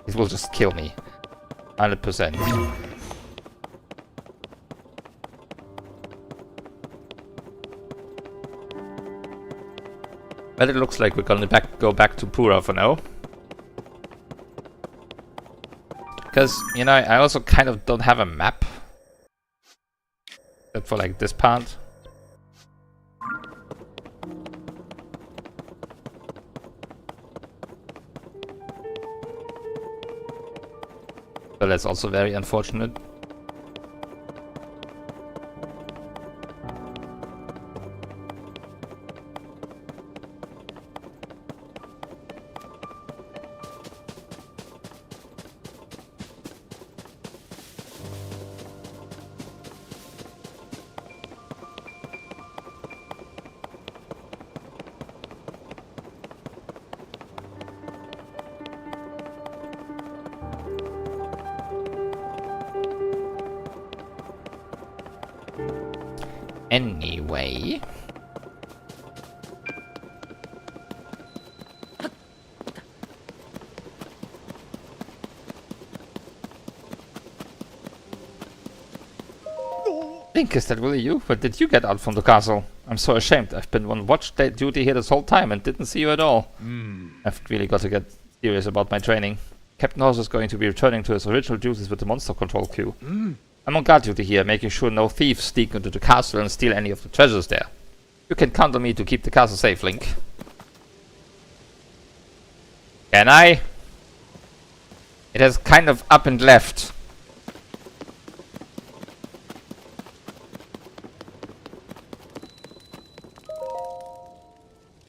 It will just kill me. 100%. But it looks like we're gonna go back to Pura for now. Because, you know, I also kind of don't have a map. Except for like this part. So that's also very unfortunate. Anyway. Link, is that really you? But did you get out from the castle? I'm so ashamed. I've been on watch duty here this whole time and didn't see you at all. I've really got to get serious about my training. Captain Horse is going to be returning to his original duties with the monster control crew. I'm on guard duty here, making sure no thieves sneak into the castle and steal any of the treasures there. You can count on me to keep the castle safe, Link. Can I? It has kind of up and left.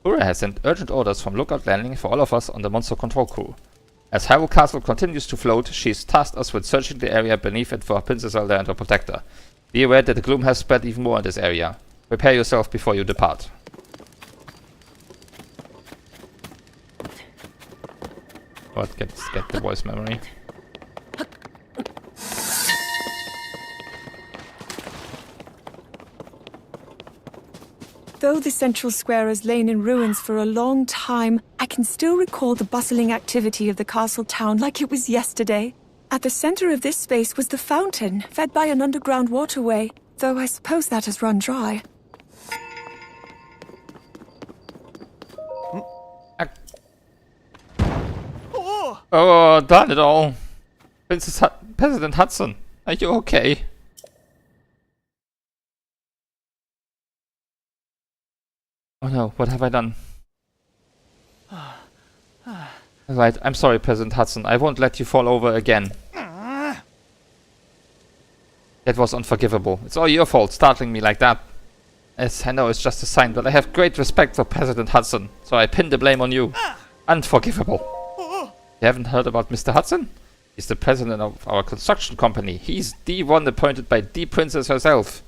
Ura has sent urgent orders from Lookout Landing for all of us on the monster control crew. As Hyrule Castle continues to float, she's tasked us with searching the area beneath it for Princess Zelda and her protector. Be aware that the gloom has spread even more in this area. Prepare yourself before you depart. What? Get the voice memory. Though the central square has lain in ruins for a long time, I can still recall the bustling activity of the castle town like it was yesterday. At the center of this space was the fountain, fed by an underground waterway, though I suppose that has run dry. Oh, darn it all. President Hudson, are you okay? Oh no, what have I done? Right, I'm sorry, President Hudson. I won't let you fall over again. That was unforgivable. It's all your fault, startling me like that. Yes, I know it's just a sign, but I have great respect for President Hudson, so I pin the blame on you. Unforgivable. You haven't heard about Mr. Hudson? He's the president of our construction company. He's the one appointed by the princess herself.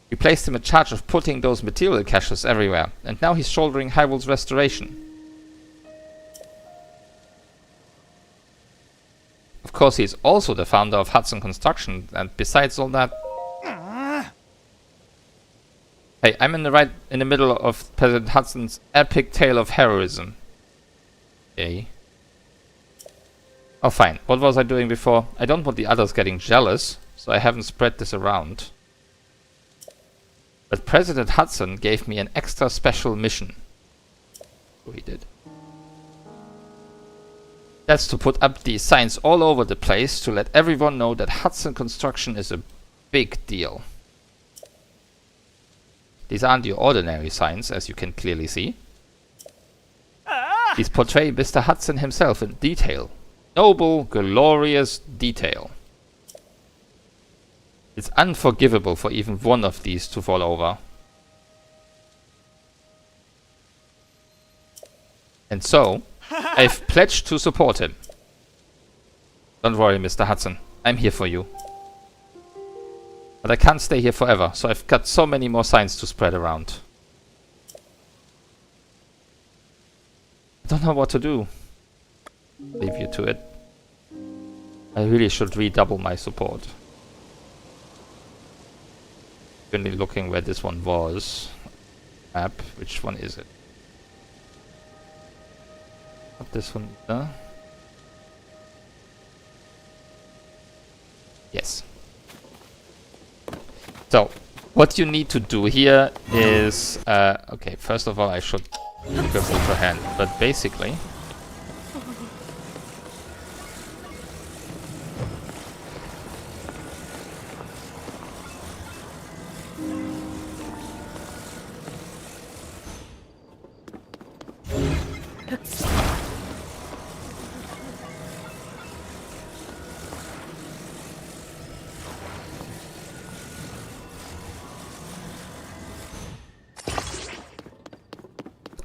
We placed him in charge of putting those material caches everywhere, and now he's shouldering Hyrule's restoration. Of course, he's also the founder of Hudson Construction, and besides all that... Hey, I'm in the middle of President Hudson's epic tale of heroism. Okay. Oh, fine. What was I doing before? I don't want the others getting jealous, so I haven't spread this around. But President Hudson gave me an extra special mission. Oh, he did. That's to put up these signs all over the place to let everyone know that Hudson Construction is a big deal. These aren't your ordinary signs, as you can clearly see. These portray Mr. Hudson himself in detail. Noble, glorious detail. It's unforgivable for even one of these to fall over. And so, I've pledged to support him. Don't worry, Mr. Hudson. I'm here for you. But I can't stay here forever, so I've got so many more signs to spread around. I don't know what to do. Leave you to it. I really should redouble my support. Currently looking where this one was. Map. Which one is it? Not this one. Yes. So, what you need to do here is... okay, first of all I should equip Ultra Hand, but basically...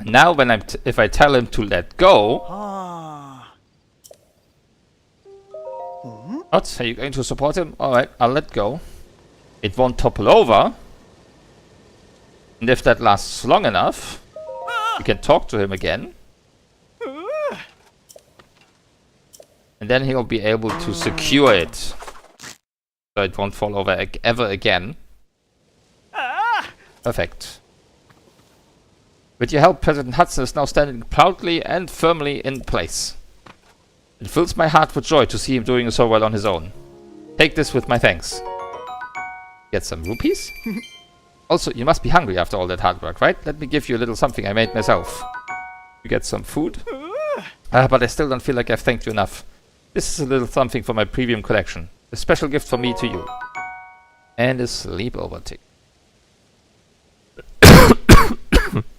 Now when if I tell him to let go... What? Are you going to support him? Alright, I'll let go. It won't topple over. And if that lasts long enough, we can talk to him again. And then he'll be able to secure it. So it won't fall over ever again. Perfect. With your help, President Hudson is now standing proudly and firmly in place. It fills my heart with joy to see him doing so well on his own. Take this with my thanks. Get some rupees? Also, you must be hungry after all that hard work, right? Let me give you a little something I made myself. You get some food? But I still don't feel like I've thanked you enough. This is a little something for my premium collection. A special gift from me to you. And a sleepover ticket.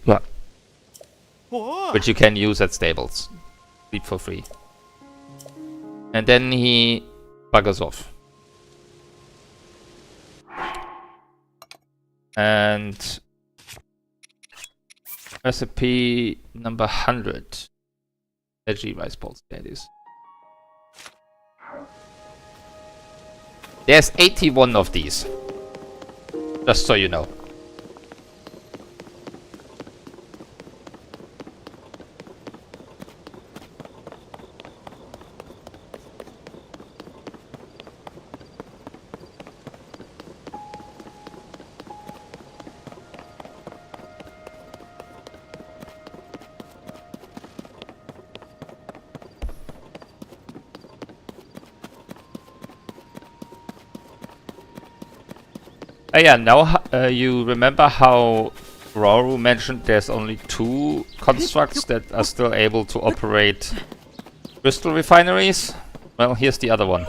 Yeah. Which you can use at stables. Sleep for free. And then he buggers off. And recipe number 100. Veggie rice balls. There it is. There's 81 of these. Just so you know. Yeah, now you remember how Roru mentioned there's only 2 constructs that are still able to operate crystal refineries? Well, here's the other one.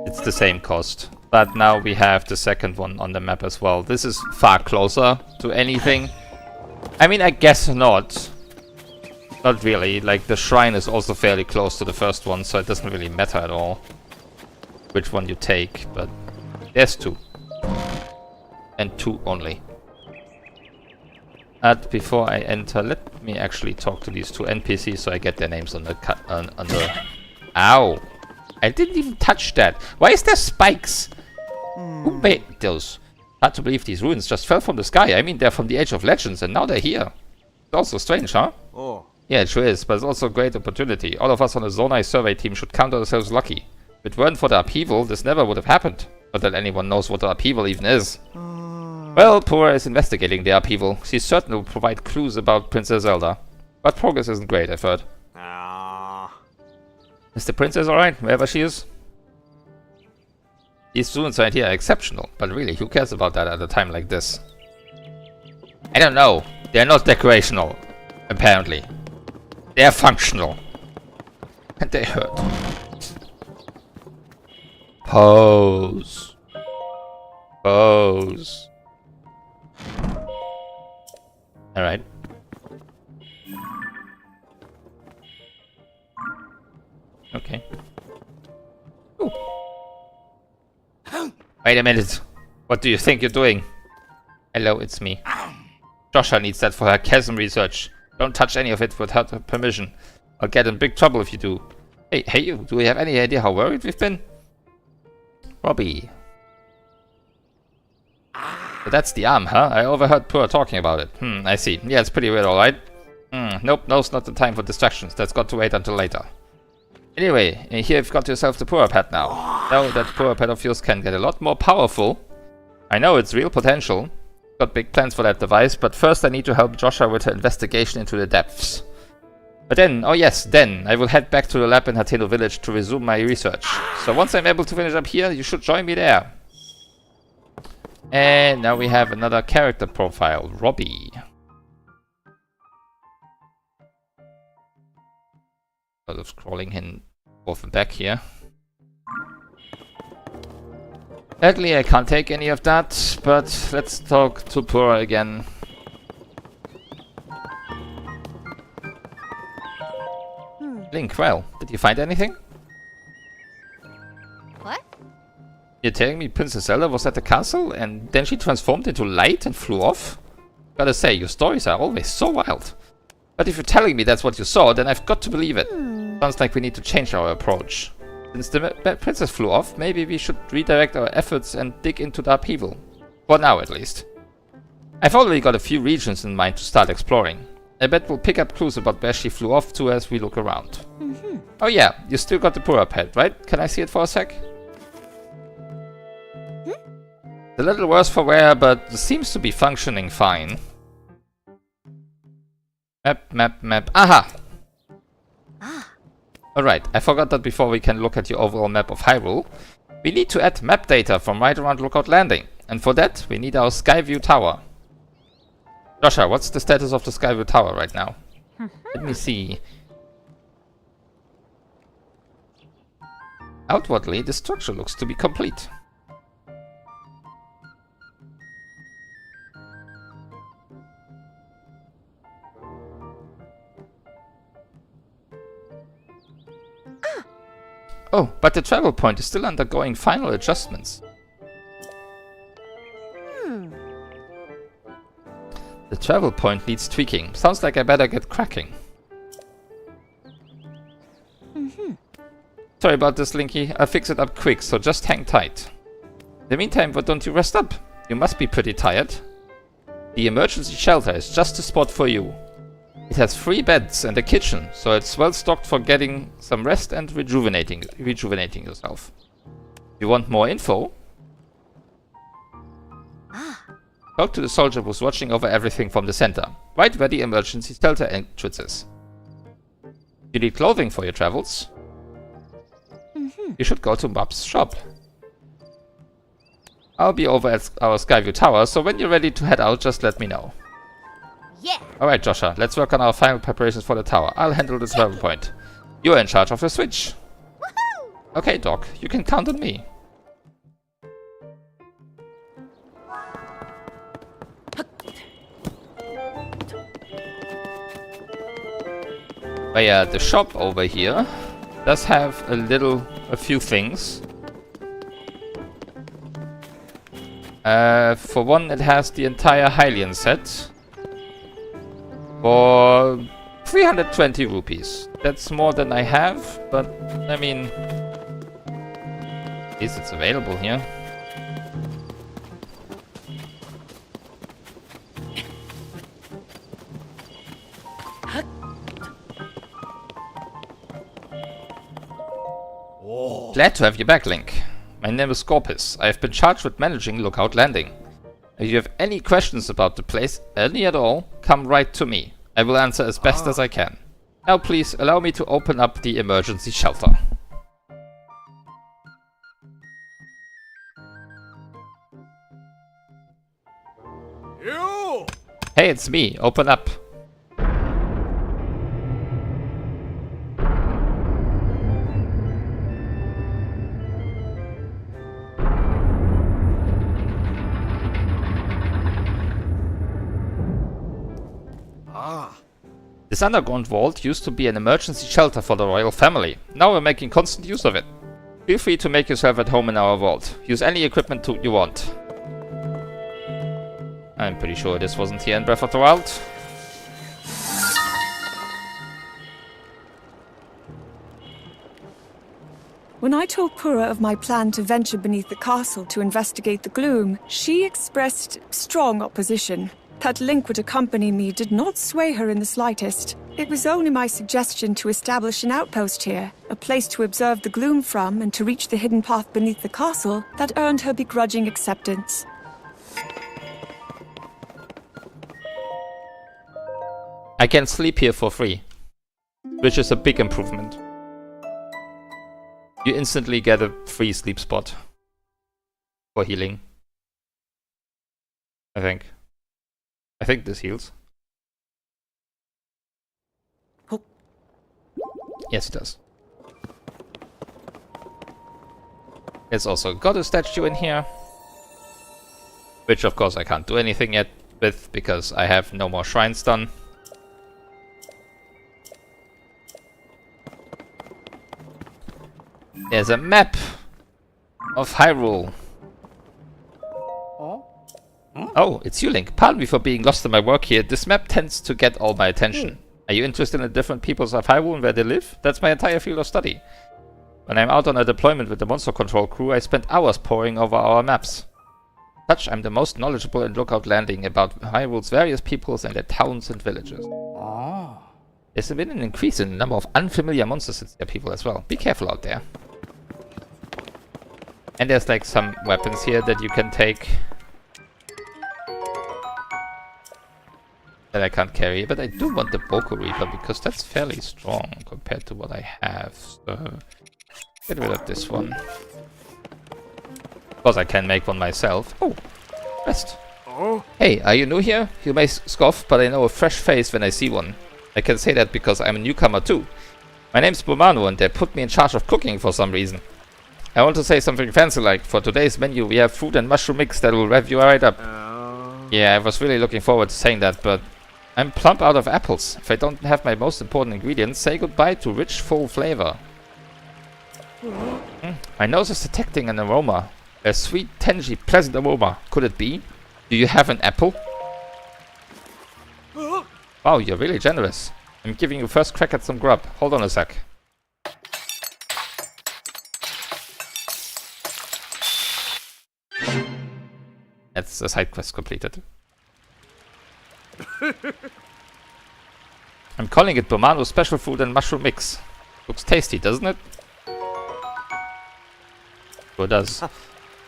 It's the same cost, but now we have the second one on the map as well. This is far closer to anything. I mean, I guess not. Not really, like the shrine is also fairly close to the first one, so it doesn't really matter at all which one you take, but there's 2. And 2 only. But before I enter, let me actually talk to these 2 NPCs so I get their names on the on the... Ow! I didn't even touch that! Why is there spikes? Who made those? Hard to believe these ruins just fell from the sky. I mean, they're from the Age of Legends and now they're here. It's also strange, huh? Oh. Yeah, it sure is, but it's also a great opportunity. All of us on the Zonai survey team should count ourselves lucky. If it weren't for the upheaval, this never would have happened. Not that anyone knows what the upheaval even is. Well, Pura is investigating the upheaval. She's certain will provide clues about Princess Zelda. But progress isn't great, I've heard. Is the princess alright, wherever she is? These students right here are exceptional, but really, who cares about that at a time like this? I don't know. They're not decorational, apparently. They're functional. And they hurt. Pose. Pose. Alright. Okay. Ooh. Wait a minute. What do you think you're doing? Hello, it's me. Joshua needs that for her chasm research. Don't touch any of it without her permission. I'll get in big trouble if you do. Hey you, do we have any idea how worried we've been? Robbie. So that's the arm, huh? I overheard Pura talking about it. I see. Yeah, it's pretty weird, alright. Nope, now's not the time for distractions. That's got to wait until later. Anyway, here you've got yourself the Pura Pet now. Know that Pura Pet of yours can get a lot more powerful. I know it's real potential. Got big plans for that device, but first I need to help Joshua with her investigation into the depths. But then, oh yes, then I will head back to the lab in Hateno village to resume my research. So once I'm able to finish up here, you should join me there. And now we have another character profile, Robbie. Sort of scrolling in forth and back here. Sadly, I can't take any of that, but let's talk to Pura again. Link, well, did you find anything? What? You telling me Princess Zelda was at the castle and then she transformed into light and flew off? Gotta say, your stories are always so wild. But if you're telling me that's what you saw, then I've got to believe it. Sounds like we need to change our approach. Since the princess flew off, maybe we should redirect our efforts and dig into the upheaval. For now, at least. I've already got a few regions in mind to start exploring. I bet we'll pick up clues about where she flew off to as we look around. Oh yeah, you still got the Pura pet, right? Can I see it for a sec? A little worse for wear, but it seems to be functioning fine. Map. Aha! Alright, I forgot that before we can look at your overall map of Hyrule, we need to add map data from right around Lookout Landing. And for that, we need our Skyview Tower. Joshua, what's the status of the Skyview Tower right now? Let me see. Outwardly, the structure looks to be complete. Oh, but the travel point is still undergoing final adjustments. The travel point needs tweaking. Sounds like I better get cracking. Sorry about this, Linky. I'll fix it up quick, so just hang tight. In the meantime, why don't you rest up? You must be pretty tired. The emergency shelter is just the spot for you. It has 3 beds and a kitchen, so it's well stocked for getting some rest and rejuvenating yourself. If you want more info, talk to the soldier who's watching over everything from the center, right where the emergency shelter entrance is. You need clothing for your travels? You should go to Mub's shop. I'll be over at our Skyview Tower, so when you're ready to head out, just let me know. Yeah. Alright, Joshua, let's work on our final preparations for the tower. I'll handle the travel point. You're in charge of the switch. Woohoo! Okay, Doc, you can count on me. But yeah, the shop over here does have a few things. For one, it has the entire Hylian set for 320 rupees. That's more than I have, but I mean, at least it's available here. Glad to have you back, Link. My name is Scorpus. I have been charged with managing Lookout Landing. If you have any questions about the place, any at all, come right to me. I will answer as best as I can. Now please, allow me to open up the emergency shelter. You! Hey, it's me. Open up. This underground vault used to be an emergency shelter for the royal family. Now we're making constant use of it. Feel free to make yourself at home in our vault. Use any equipment you want. I'm pretty sure this wasn't here in Breath of the Wild. When I told Pura of my plan to venture beneath the castle to investigate the gloom, she expressed strong opposition. That Link would accompany me did not sway her in the slightest. It was only my suggestion to establish an outpost here, a place to observe the gloom from and to reach the hidden path beneath the castle, that earned her begrudging acceptance. I can sleep here for free, which is a big improvement. You instantly get a free sleep spot for healing. I think this heals. Oh. Yes, it does. There's also a goddess statue in here, which of course I can't do anything yet with because I have no more shrines done. There's a map of Hyrule Oh, it's you, Link. Pardon me for being lost in my work here. This map tends to get all my attention. Are you interested in the different peoples of Hyrule and where they live? That's my entire field of study. When I'm out on a deployment with the monster control crew, I spend hours poring over our maps. Such, I'm the most knowledgeable in Lookout Landing about Hyrule's various peoples and their towns and villages. There's been an increase in the number of unfamiliar monsters and their people as well. Be careful out there. And there's like some weapons here that you can take. That I can't carry, but I do want the Boko Reaper because that's fairly strong compared to what I have. So get rid of this one. Of course I can make one myself. Oh, rest. Hey, are you new here? You may scoff, but I know a fresh face when I see one. I can say that because I'm a newcomer too. My name's Bomano and they put me in charge of cooking for some reason. I want to say something fancy like, for today's menu we have fruit and mushroom mix that will rev you right up. Yeah, I was really looking forward to saying that, but I'm plump out of apples. If I don't have my most important ingredients, say goodbye to rich, full flavor. My nose is detecting an aroma. A sweet, tangy, pleasant aroma. Could it be? Do you have an apple? Wow, you're really generous. I'm giving you first crack at some grub. Hold on a sec. That's a side quest completed. I'm calling it Bomano's special food and mushroom mix. Looks tasty, doesn't it? Sure does.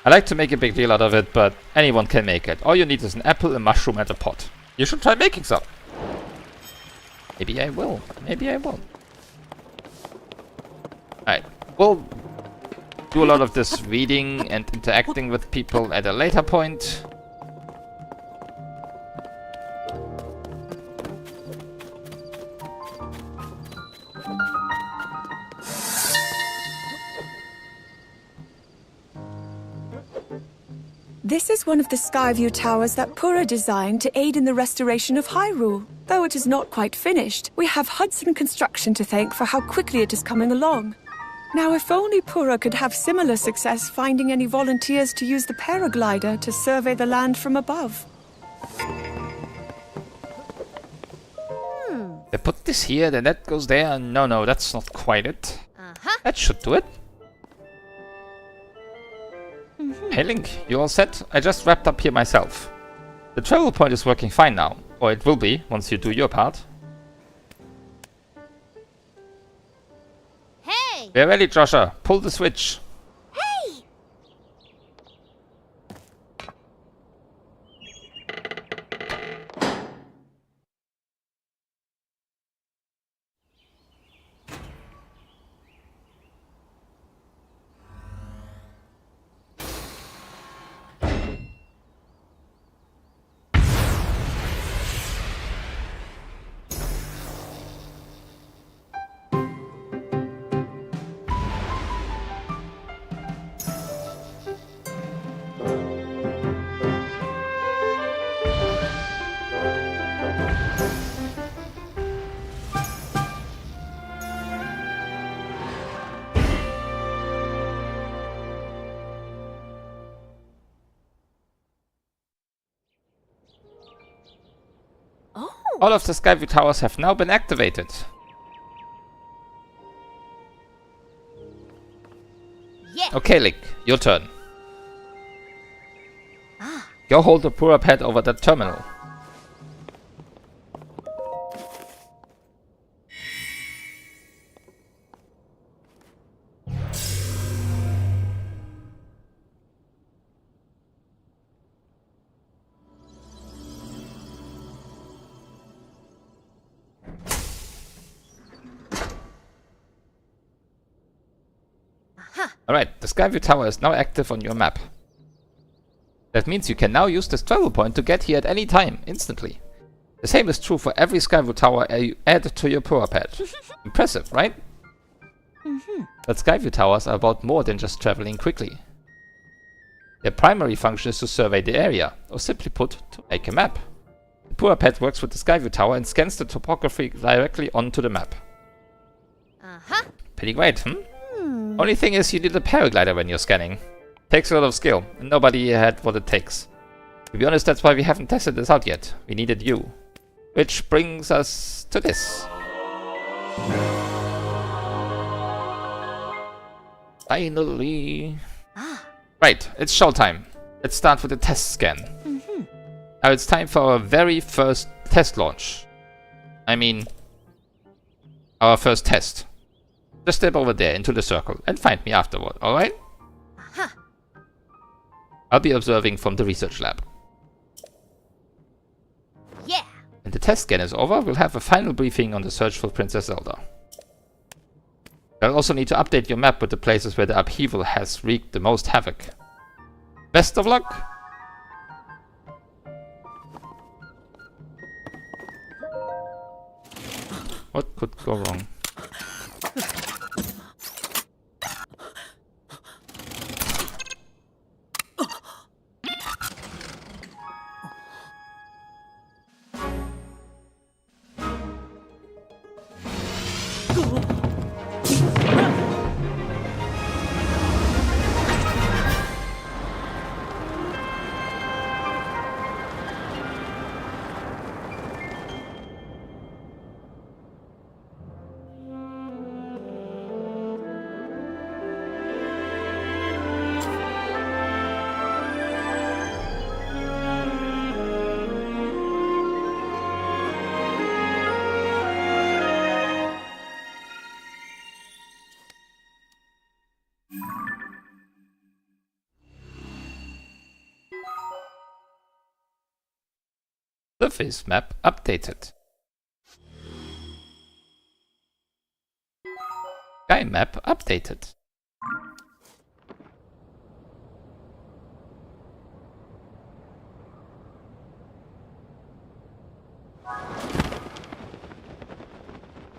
I like to make a big deal out of it, but anyone can make it. All you need is an apple, a mushroom, and a pot. You should try making some. Maybe I will. Maybe I won't. Alright. We'll do a lot of this reading and interacting with people at a later point. This is one of the Skyview towers that Purah designed to aid in the restoration of Hyrule. Though it is not quite finished, we have Hudson Construction to thank for how quickly it is coming along. Now, if only Purah could have similar success finding any volunteers to use the paraglider to survey the land from above. They put this here, then that goes there. No, that's not quite it. That should do it. Hey Link, you all set? I just wrapped up here myself. The travel point is working fine now. Or it will be, once you do your part. Hey! We're ready, Joshua. Pull the switch. Hey! All of the Skyview towers have now been activated. Yeah. Okay, Link, your turn. Go hold the Purah pad over that terminal. Alright, the Skyview Tower is now active on your map. That means you can now use this travel point to get here at any time, instantly. The same is true for every Skyview Tower you add to your Purah pad. Impressive, right? But Skyview Towers are about more than just traveling quickly. Their primary function is to survey the area, or simply put, to make a map. The Purah pad works with the Skyview Tower and scans the topography directly onto the map. Pretty great, Only thing is you need a paraglider when you're scanning. Takes a lot of skill, and nobody had what it takes. To be honest, that's why we haven't tested this out yet. We needed you. Which brings us to this. Finally. Right, it's showtime. Let's start with the test scan. Now it's time for our very first test launch. I mean, our first test. Just step over there into the circle and find me afterward, alright? I'll be observing from the research lab. Yeah. When the test scan is over, we'll have a final briefing on the search for Princess Zelda. I'll also need to update your map with the places where the upheaval has wreaked the most havoc. Best of luck! What could go wrong? Surface map updated. Sky map updated.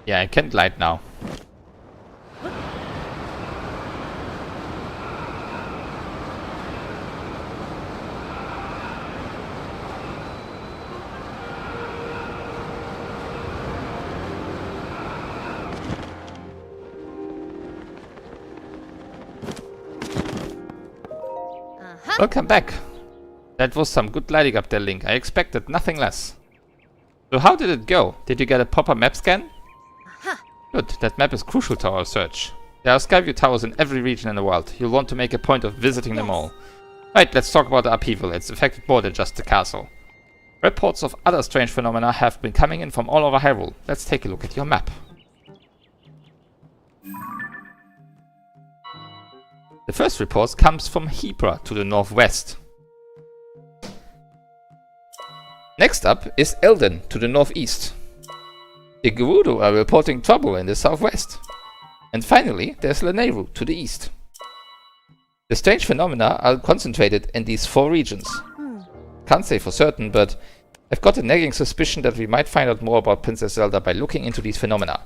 Yeah, I can glide now. Welcome back. That was some good gliding up there, Link. I expected nothing less. So how did it go? Did you get a proper map scan? Good, that map is crucial to our search. There are Skyview towers in every region in the world. You'll want to make a point of visiting them all. Right, let's talk about the upheaval. It's affected more than just the castle. Reports of other strange phenomena have been coming in from all over Hyrule. Let's take a look at your map. The first report comes from Hebra to the northwest. Next up is Elden to the northeast. The Gerudo are reporting trouble in the southwest. And finally, there's Lanayru to the east. The strange phenomena are concentrated in these 4 regions. Can't say for certain, but I've got a nagging suspicion that we might find out more about Princess Zelda by looking into these phenomena.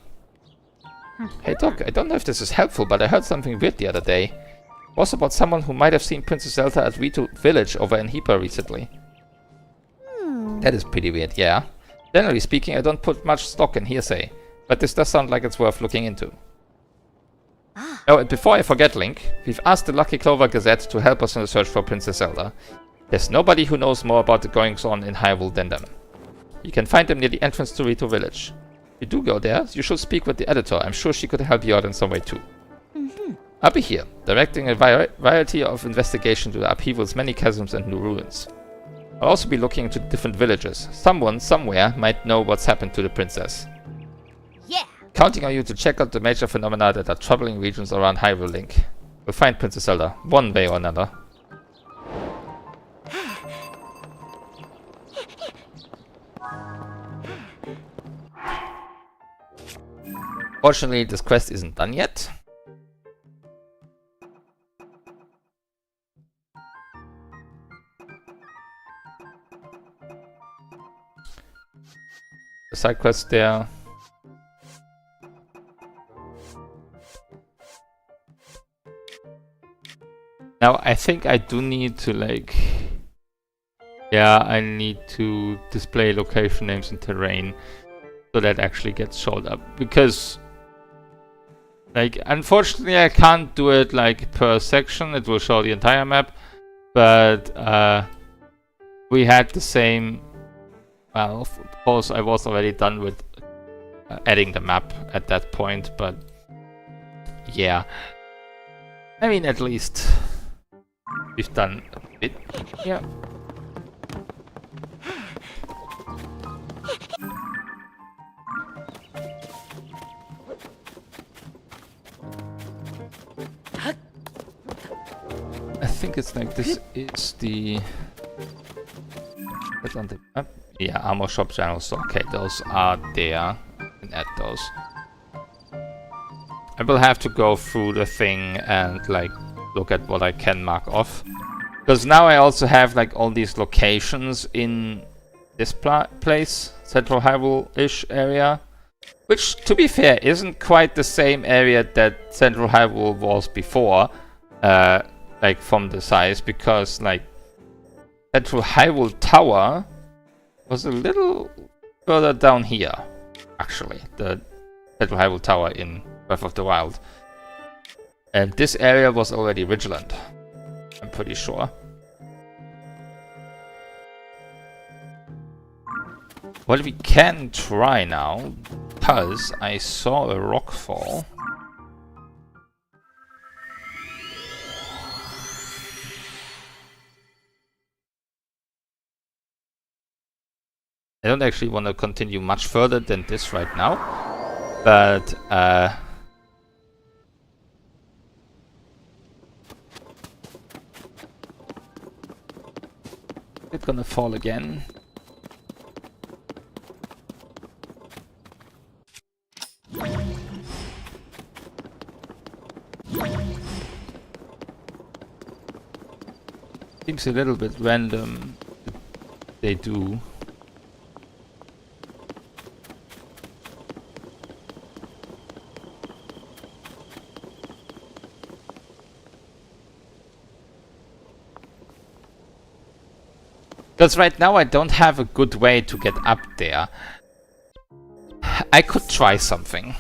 Hey Doc, I don't know if this is helpful, but I heard something weird the other day. It was about someone who might have seen Princess Zelda at Rito Village over in Hebra recently. That is pretty weird, yeah. Generally speaking, I don't put much stock in hearsay, but this does sound like it's worth looking into. Oh, and before I forget, Link, we've asked the Lucky Clover Gazette to help us in the search for Princess Zelda. There's nobody who knows more about the goings-on in Hyrule than them. You can find them near the entrance to Rito Village. If you do go there, you should speak with the editor. I'm sure she could help you out in some way too. I'll be here, directing a variety of investigation to the upheaval's many chasms and new ruins. I'll also be looking into different villages. Someone, somewhere, might know what's happened to the princess. Yeah. Counting on you to check out the major phenomena that are troubling regions around Hyrule, Link. We'll find Princess Zelda, one way or another. Fortunately, this quest isn't done yet. The side quest there. Now, I think I do need to, like... Yeah, I need to display location names and terrain so that actually gets showed up. Because, like, unfortunately I can't do it, like, per section. It will show the entire map. But, we had the same... Well, of course I was already done with adding the map at that point, but yeah. I mean, at least we've done a bit. Yeah. I think it's like this is the... That's on the map. Yeah, armor shop channels. Okay, those are there. And add those. I will have to go through the thing and like look at what I can mark off. Because now I also have like all these locations in this place, Central Hyrule-ish area. Which, to be fair, isn't quite the same area that Central Hyrule was before. Like from the size, because like Central Hyrule Tower was a little further down here, actually. The Central Hyrule Tower in Breath of the Wild. And this area was already Ridgeland, I'm pretty sure. What we can try now, because I saw a rock fall. I don't actually want to continue much further than this right now, but it's gonna fall again. Seems a little bit random. They do. Because right now I don't have a good way to get up there. I could try something.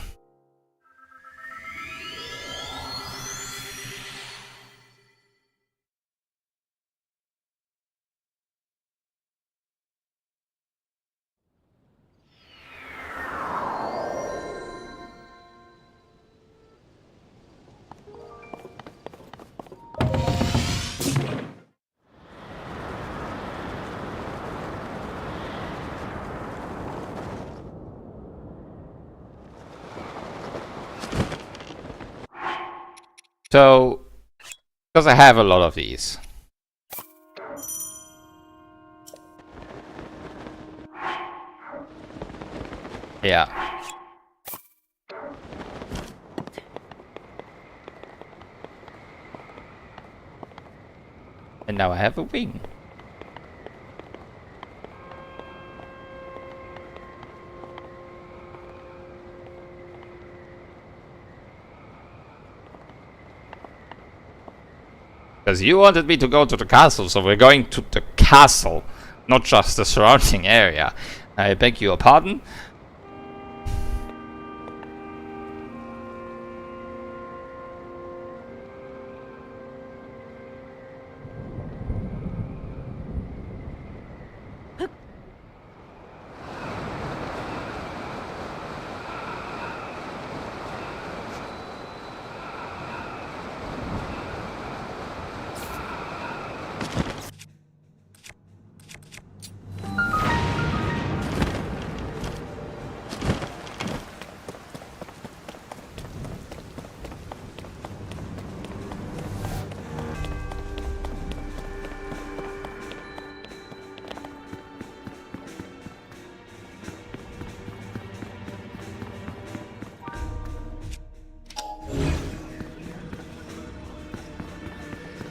So, because I have a lot of these. Yeah. And now I have a wing. Because you wanted me to go to the castle, so we're going to the castle, not just the surrounding area. I beg your pardon.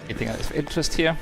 Anything of interest here?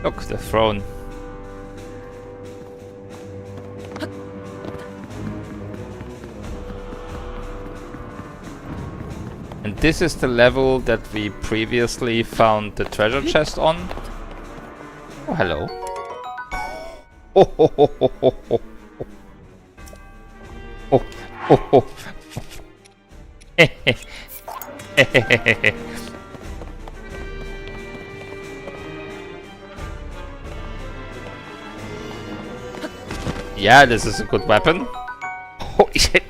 Look, the throne. And this is the level that we previously found the treasure chest on. Oh, hello. Oh, oh, oh, oh, oh, oh. Oh, oh, oh. Yeah, this is a good weapon. Oh shit.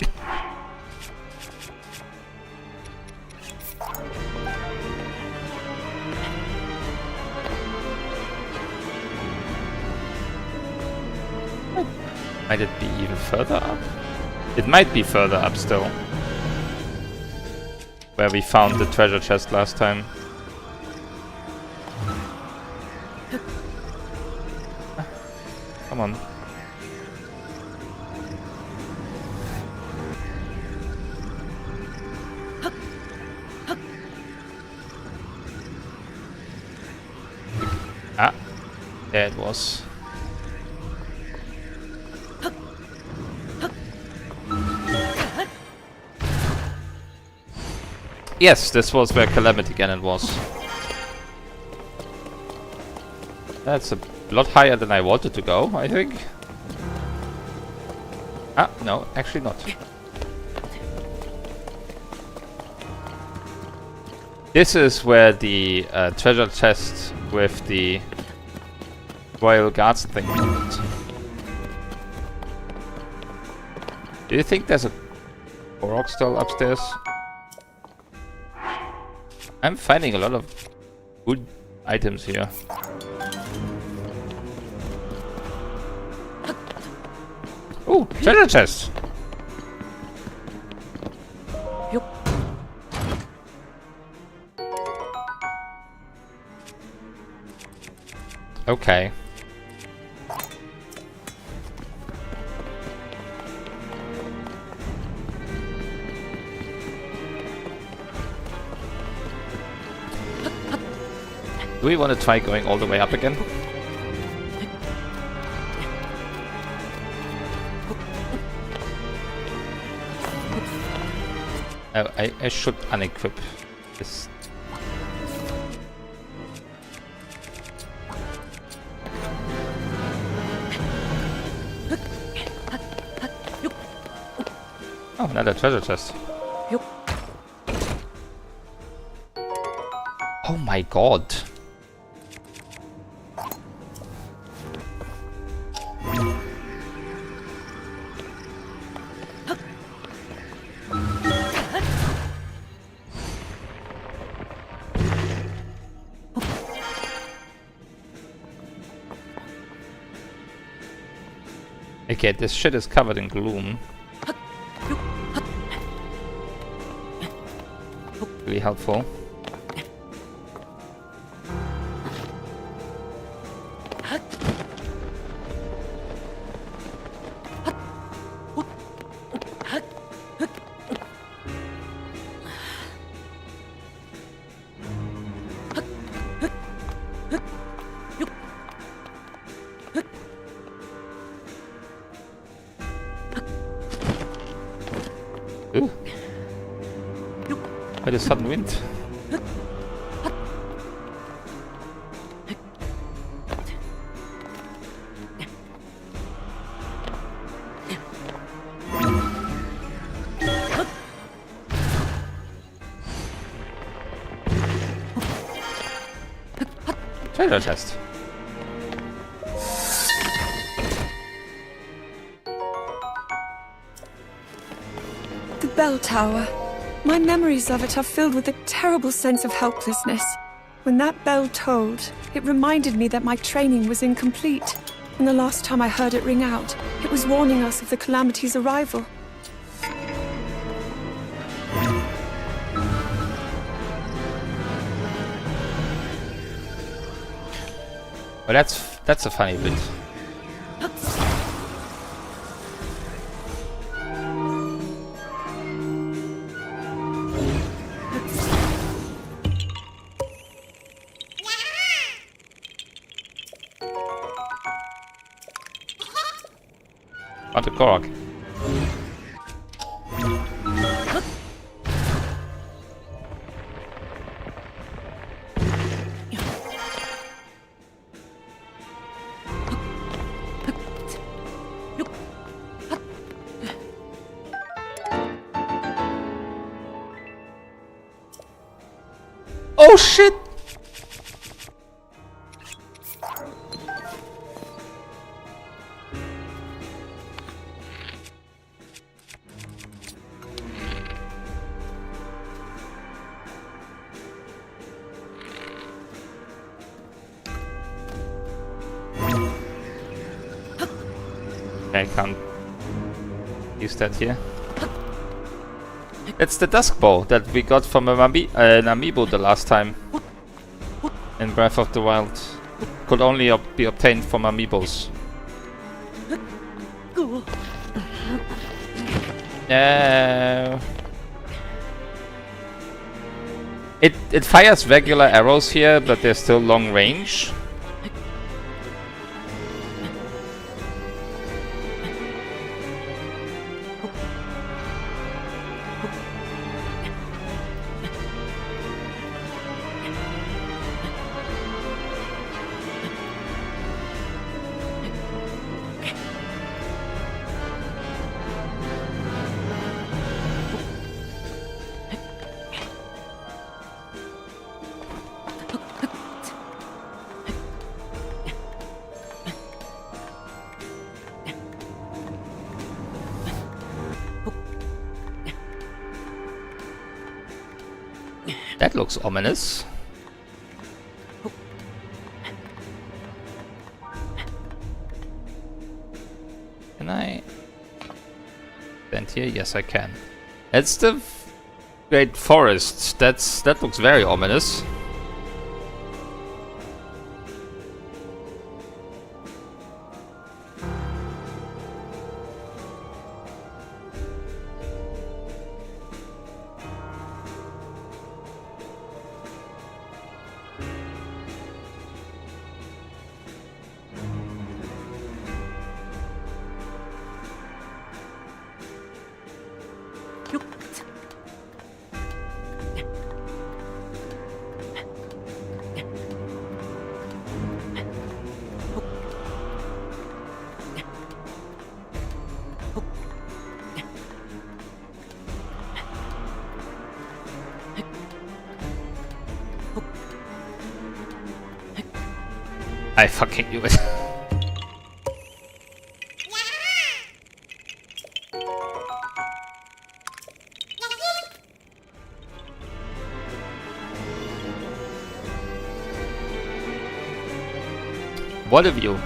Might it be even further up? It might be further up still. Where we found the treasure chest last time. Come on. Ah, there it was. Yes, this was where Calamity Ganon was. That's a lot higher than I wanted to go, I think. Ah, no, actually not. This is where the treasure chest with the Royal Guards thing is. Do you think there's a Korok still upstairs? I'm finding a lot of good items here. Oh, treasure chest! Okay. Do we want to try going all the way up again? Oh, I should unequip this. Oh, another treasure chest. Oh my god. Okay, this shit is covered in gloom. Really helpful. Ooh. Quite a sudden wind. Treasure chest. The bell tower. My memories of it are filled with a terrible sense of helplessness. When that bell tolled, it reminded me that my training was incomplete. And the last time I heard it ring out, it was warning us of the Calamity's arrival. Well, that's a funny bit. Korok. Oh shit! I can't use that here. It's the Dusk Bow that we got from an amiibo the last time in Breath of the Wild. Could only be obtained from amiibos. It fires regular arrows here, but they're still long range. That looks ominous. Can I stand here? Yes, I can. It's the Great Forest. That looks very ominous. I fucking knew it. What of you?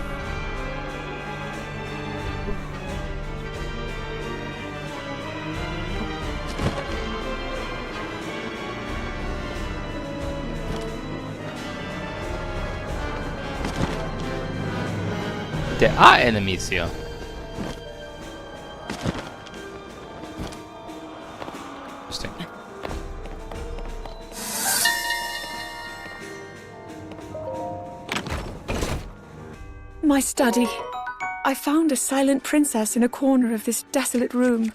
There are enemies here. Interesting. My study. I found a silent princess in a corner of this desolate room.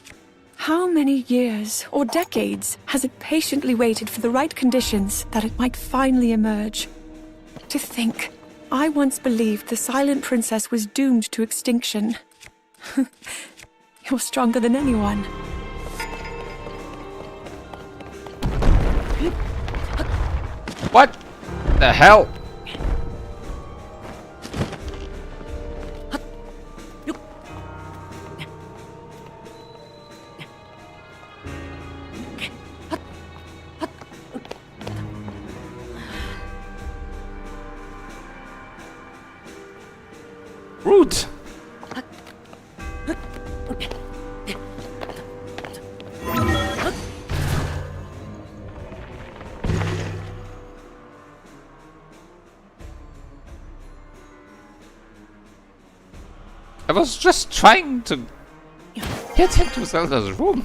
How many years or decades has it patiently waited for the right conditions that it might finally emerge? To think, I once believed the silent princess was doomed to extinction. You're stronger than anyone. What the hell? Root. I was just trying to get into Zelda's room.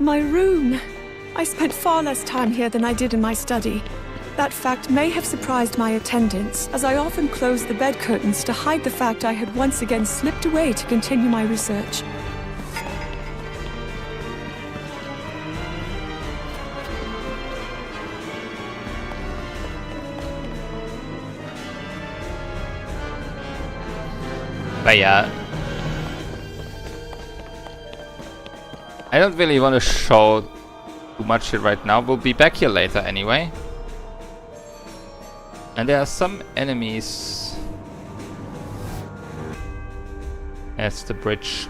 My room. I spent far less time here than I did in my study. That fact may have surprised my attendants, as I often closed the bed curtains to hide the fact I had once again slipped away to continue my research. But yeah, I don't really want to show too much shit right now. We'll be back here later anyway. And there are some enemies. That's the bridge.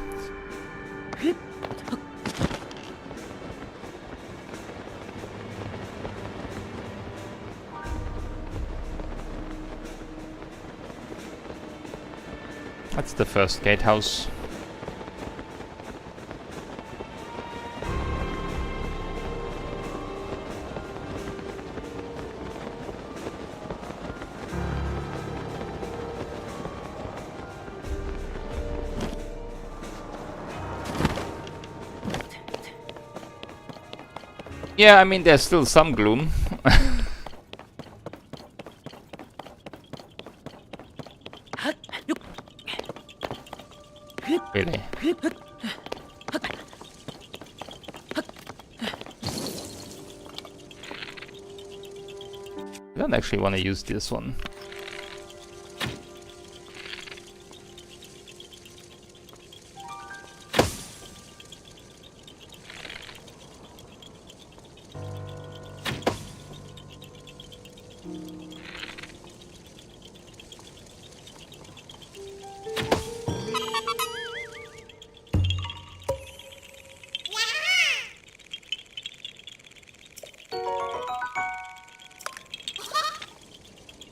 That's the first gatehouse. Yeah, I mean, there's still some gloom. Really? I don't actually want to use this one.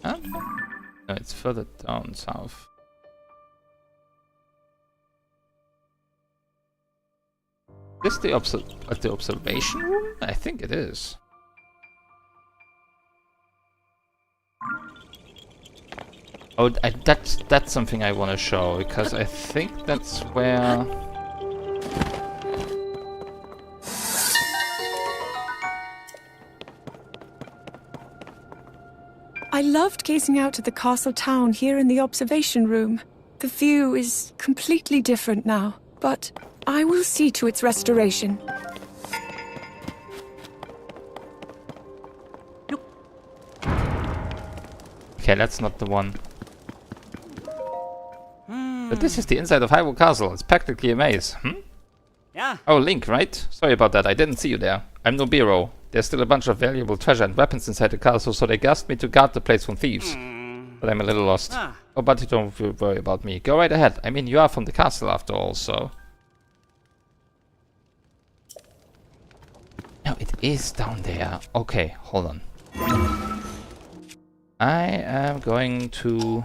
Huh? No, it's further down south. Is this the observation room? I think it is. Oh, that's something I want to show, because I think that's where... I loved gazing out at the castle town here in the observation room. The view is completely different now, but I will see to its restoration. Okay, that's not the one. But this is the inside of Hyrule Castle. It's practically a maze. Yeah. Oh, Link, right? Sorry about that. I didn't see you there. I'm Nobiro. There's still a bunch of valuable treasure and weapons inside the castle, so they asked me to guard the place from thieves. But I'm a little lost. Oh, but you don't worry about me. Go right ahead. I mean, you are from the castle after all, so... No, it is down there. Okay, hold on. I am going to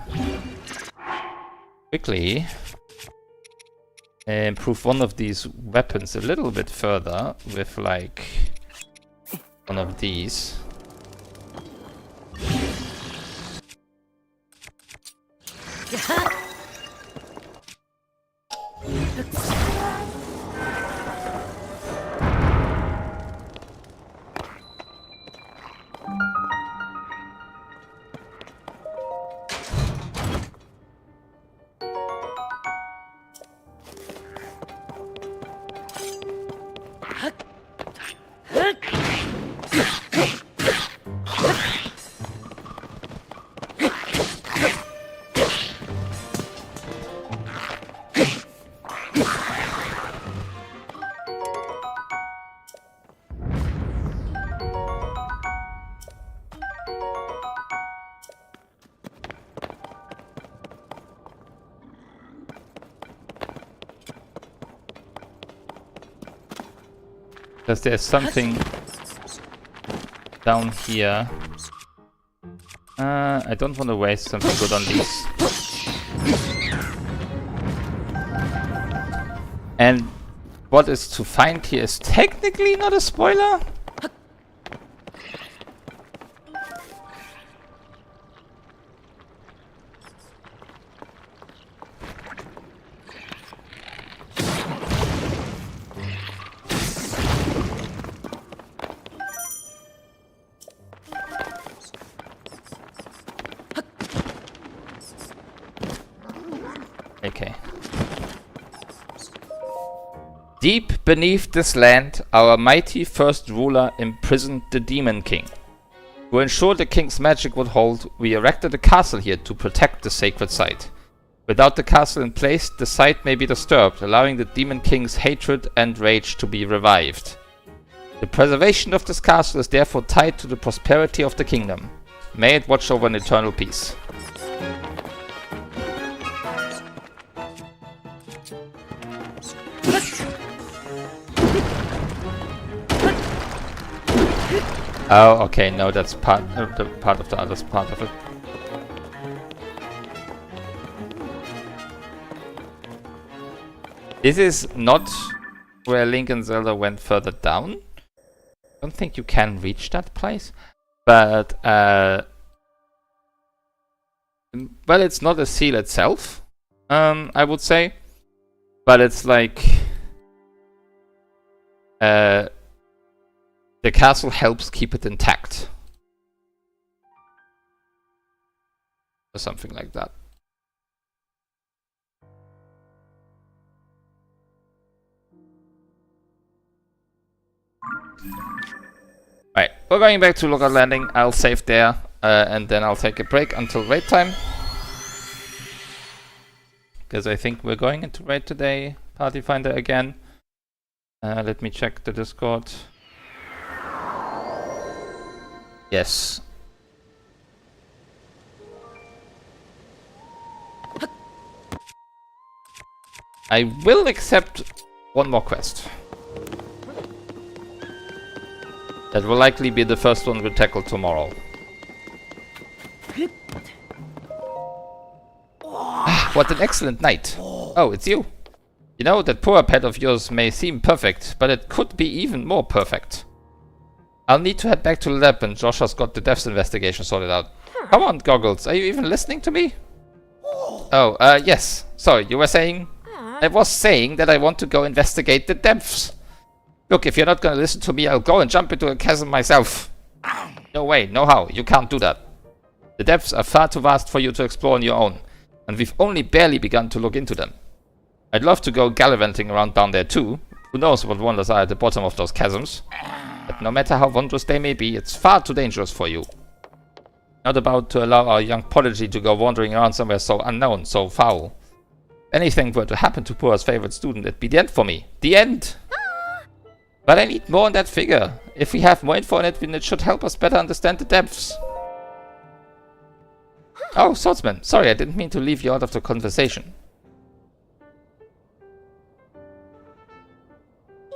quickly improve one of these weapons a little bit further with, like, one of these. Because there's something down here. I don't want to waste something good on these. And what is to find here is technically not a spoiler. Okay. Deep beneath this land, our mighty first ruler imprisoned the Demon King. To ensure the king's magic would hold, we erected a castle here to protect the sacred site. Without the castle in place, the site may be disturbed, allowing the Demon King's hatred and rage to be revived. The preservation of this castle is therefore tied to the prosperity of the kingdom. May it watch over an eternal peace. Oh, okay, no, that's part of the other part of it. This is not where Link and Zelda went further down. I don't think you can reach that place, but well, it's not a seal itself, I would say, but it's like the castle helps keep it intact. Or something like that. Right, we're going back to Lookout Landing. I'll save there, and then I'll take a break until raid time. Because I think we're going into raid today. Party Finder again. Let me check the Discord. Yes. I will accept one more quest. That will likely be the first one we tackle tomorrow. What an excellent night. Oh, it's you. You know, that poor pet of yours may seem perfect, but it could be even more perfect. I'll need to head back to the lab and Josh has got the deaths investigation sorted out. Come on, Goggles, are you even listening to me? Oh, yes. Sorry, you were saying? I was saying that I want to go investigate the depths. Look, if you're not gonna listen to me, I'll go and jump into a chasm myself. No way, no how, you can't do that. The depths are far too vast for you to explore on your own, and we've only barely begun to look into them. I'd love to go gallivanting around down there too. Who knows what wonders are at the bottom of those chasms. But no matter how wondrous they may be, it's far too dangerous for you. Not about to allow our young prodigy to go wandering around somewhere so unknown, so foul. If anything were to happen to Poor's favorite student, it'd be the end for me. The end! But I need more on that figure. If we have more info on it, then it should help us better understand the depths. Oh, Swordsman. Sorry, I didn't mean to leave you out of the conversation.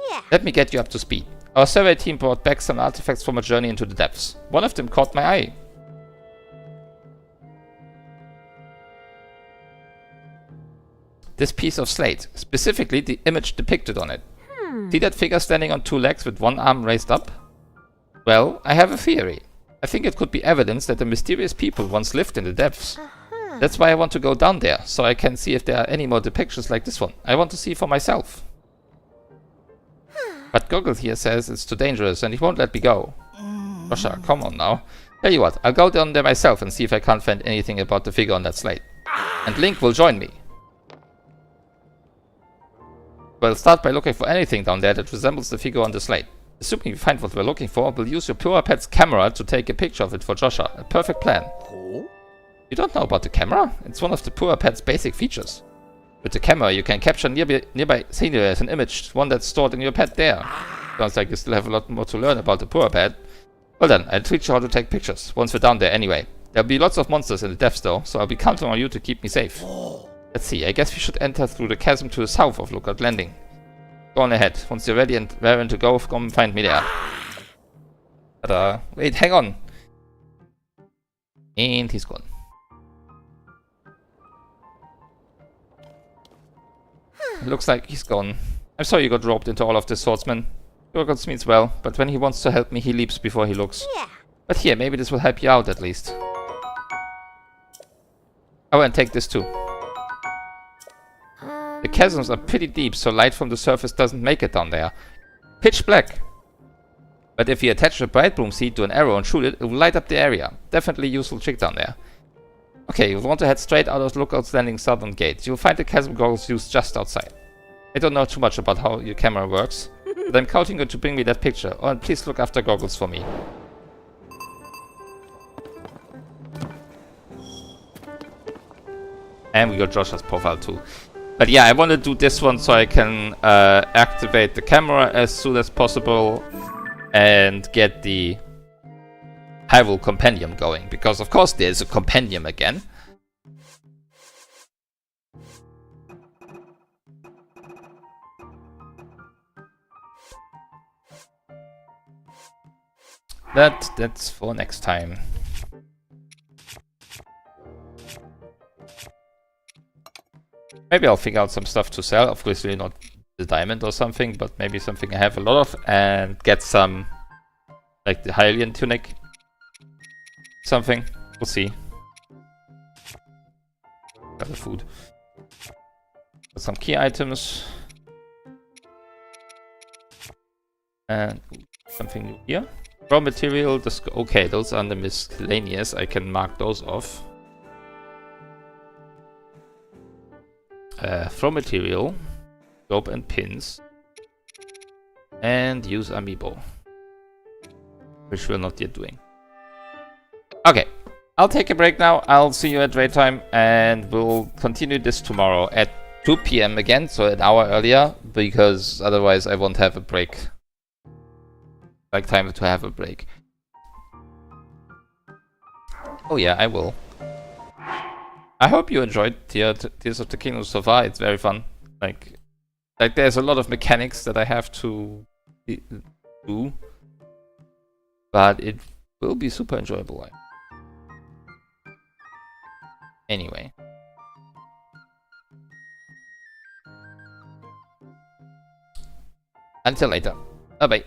Yeah. Let me get you up to speed. Our survey team brought back some artifacts from a journey into the depths. One of them caught my eye. This piece of slate, specifically the image depicted on it. See that figure standing on two legs with one arm raised up? Well, I have a theory. I think it could be evidence that the mysterious people once lived in the depths. That's why I want to go down there, so I can see if there are any more depictions like this one. I want to see for myself. But Goggle here says it's too dangerous and he won't let me go. Rosha, come on now. Tell you what, I'll go down there myself and see if I can't find anything about the figure on that slate. And Link will join me. We'll start by looking for anything down there that resembles the figure on the slate. Assuming we find what we're looking for, we'll use your Pura Pet's camera to take a picture of it for Joshua. A perfect plan. You don't know about the camera? It's one of the Pura Pet's basic features. With the camera, you can capture nearby scenery as an image, one that's stored in your pet there. Sounds like you still have a lot more to learn about the Pura Pet. Well then, I'll teach you how to take pictures, once we're down there anyway. There'll be lots of monsters in the depths though, so I'll be counting on you to keep me safe. Let's see, I guess we should enter through the chasm to the south of Lookout Landing. Go on ahead. Once you're ready and raring to go, come and find me there. Ta-da. Wait, hang on. And he's gone. Looks like he's gone. I'm sorry you got roped into all of this, Swordsman. Gorgons means well, but when he wants to help me, he leaps before he looks. Yeah. But here, maybe this will help you out at least. Oh, and take this too. The chasms are pretty deep, so light from the surface doesn't make it down there. Pitch black. But if you attach a bright broom seed to an arrow and shoot it, it will light up the area. Definitely useful trick down there. Okay, you want to head straight out of Lookout's Landing southern gate. You'll find the chasm goggles used just outside. I don't know too much about how your camera works, but I'm counting on you to bring me that picture. Oh, and please look after goggles for me. And we got Josh's profile too. But yeah, I want to do this one so I can activate the camera as soon as possible and get the Hyrule Compendium going. Because of course there's a compendium again. That's for next time. Maybe I'll figure out some stuff to sell. Obviously not the diamond or something, but maybe something I have a lot of, and get some, like the Hylian tunic. Something. We'll see. Got the food. Got some key items. And something new here. Raw material. Okay, those are the miscellaneous. I can mark those off. Throw material, rope and pins, and use amiibo, which we're not yet doing. Okay, I'll take a break now. I'll see you at raid time, and we'll continue this tomorrow at 2 PM again, so an hour earlier, because otherwise I won't have a break. Like time to have a break. Oh yeah, I will. I hope you enjoyed Tears of the Kingdom so far. It's very fun. Like there's a lot of mechanics that I have to do, but it will be super enjoyable. Anyway. Until later. Bye bye.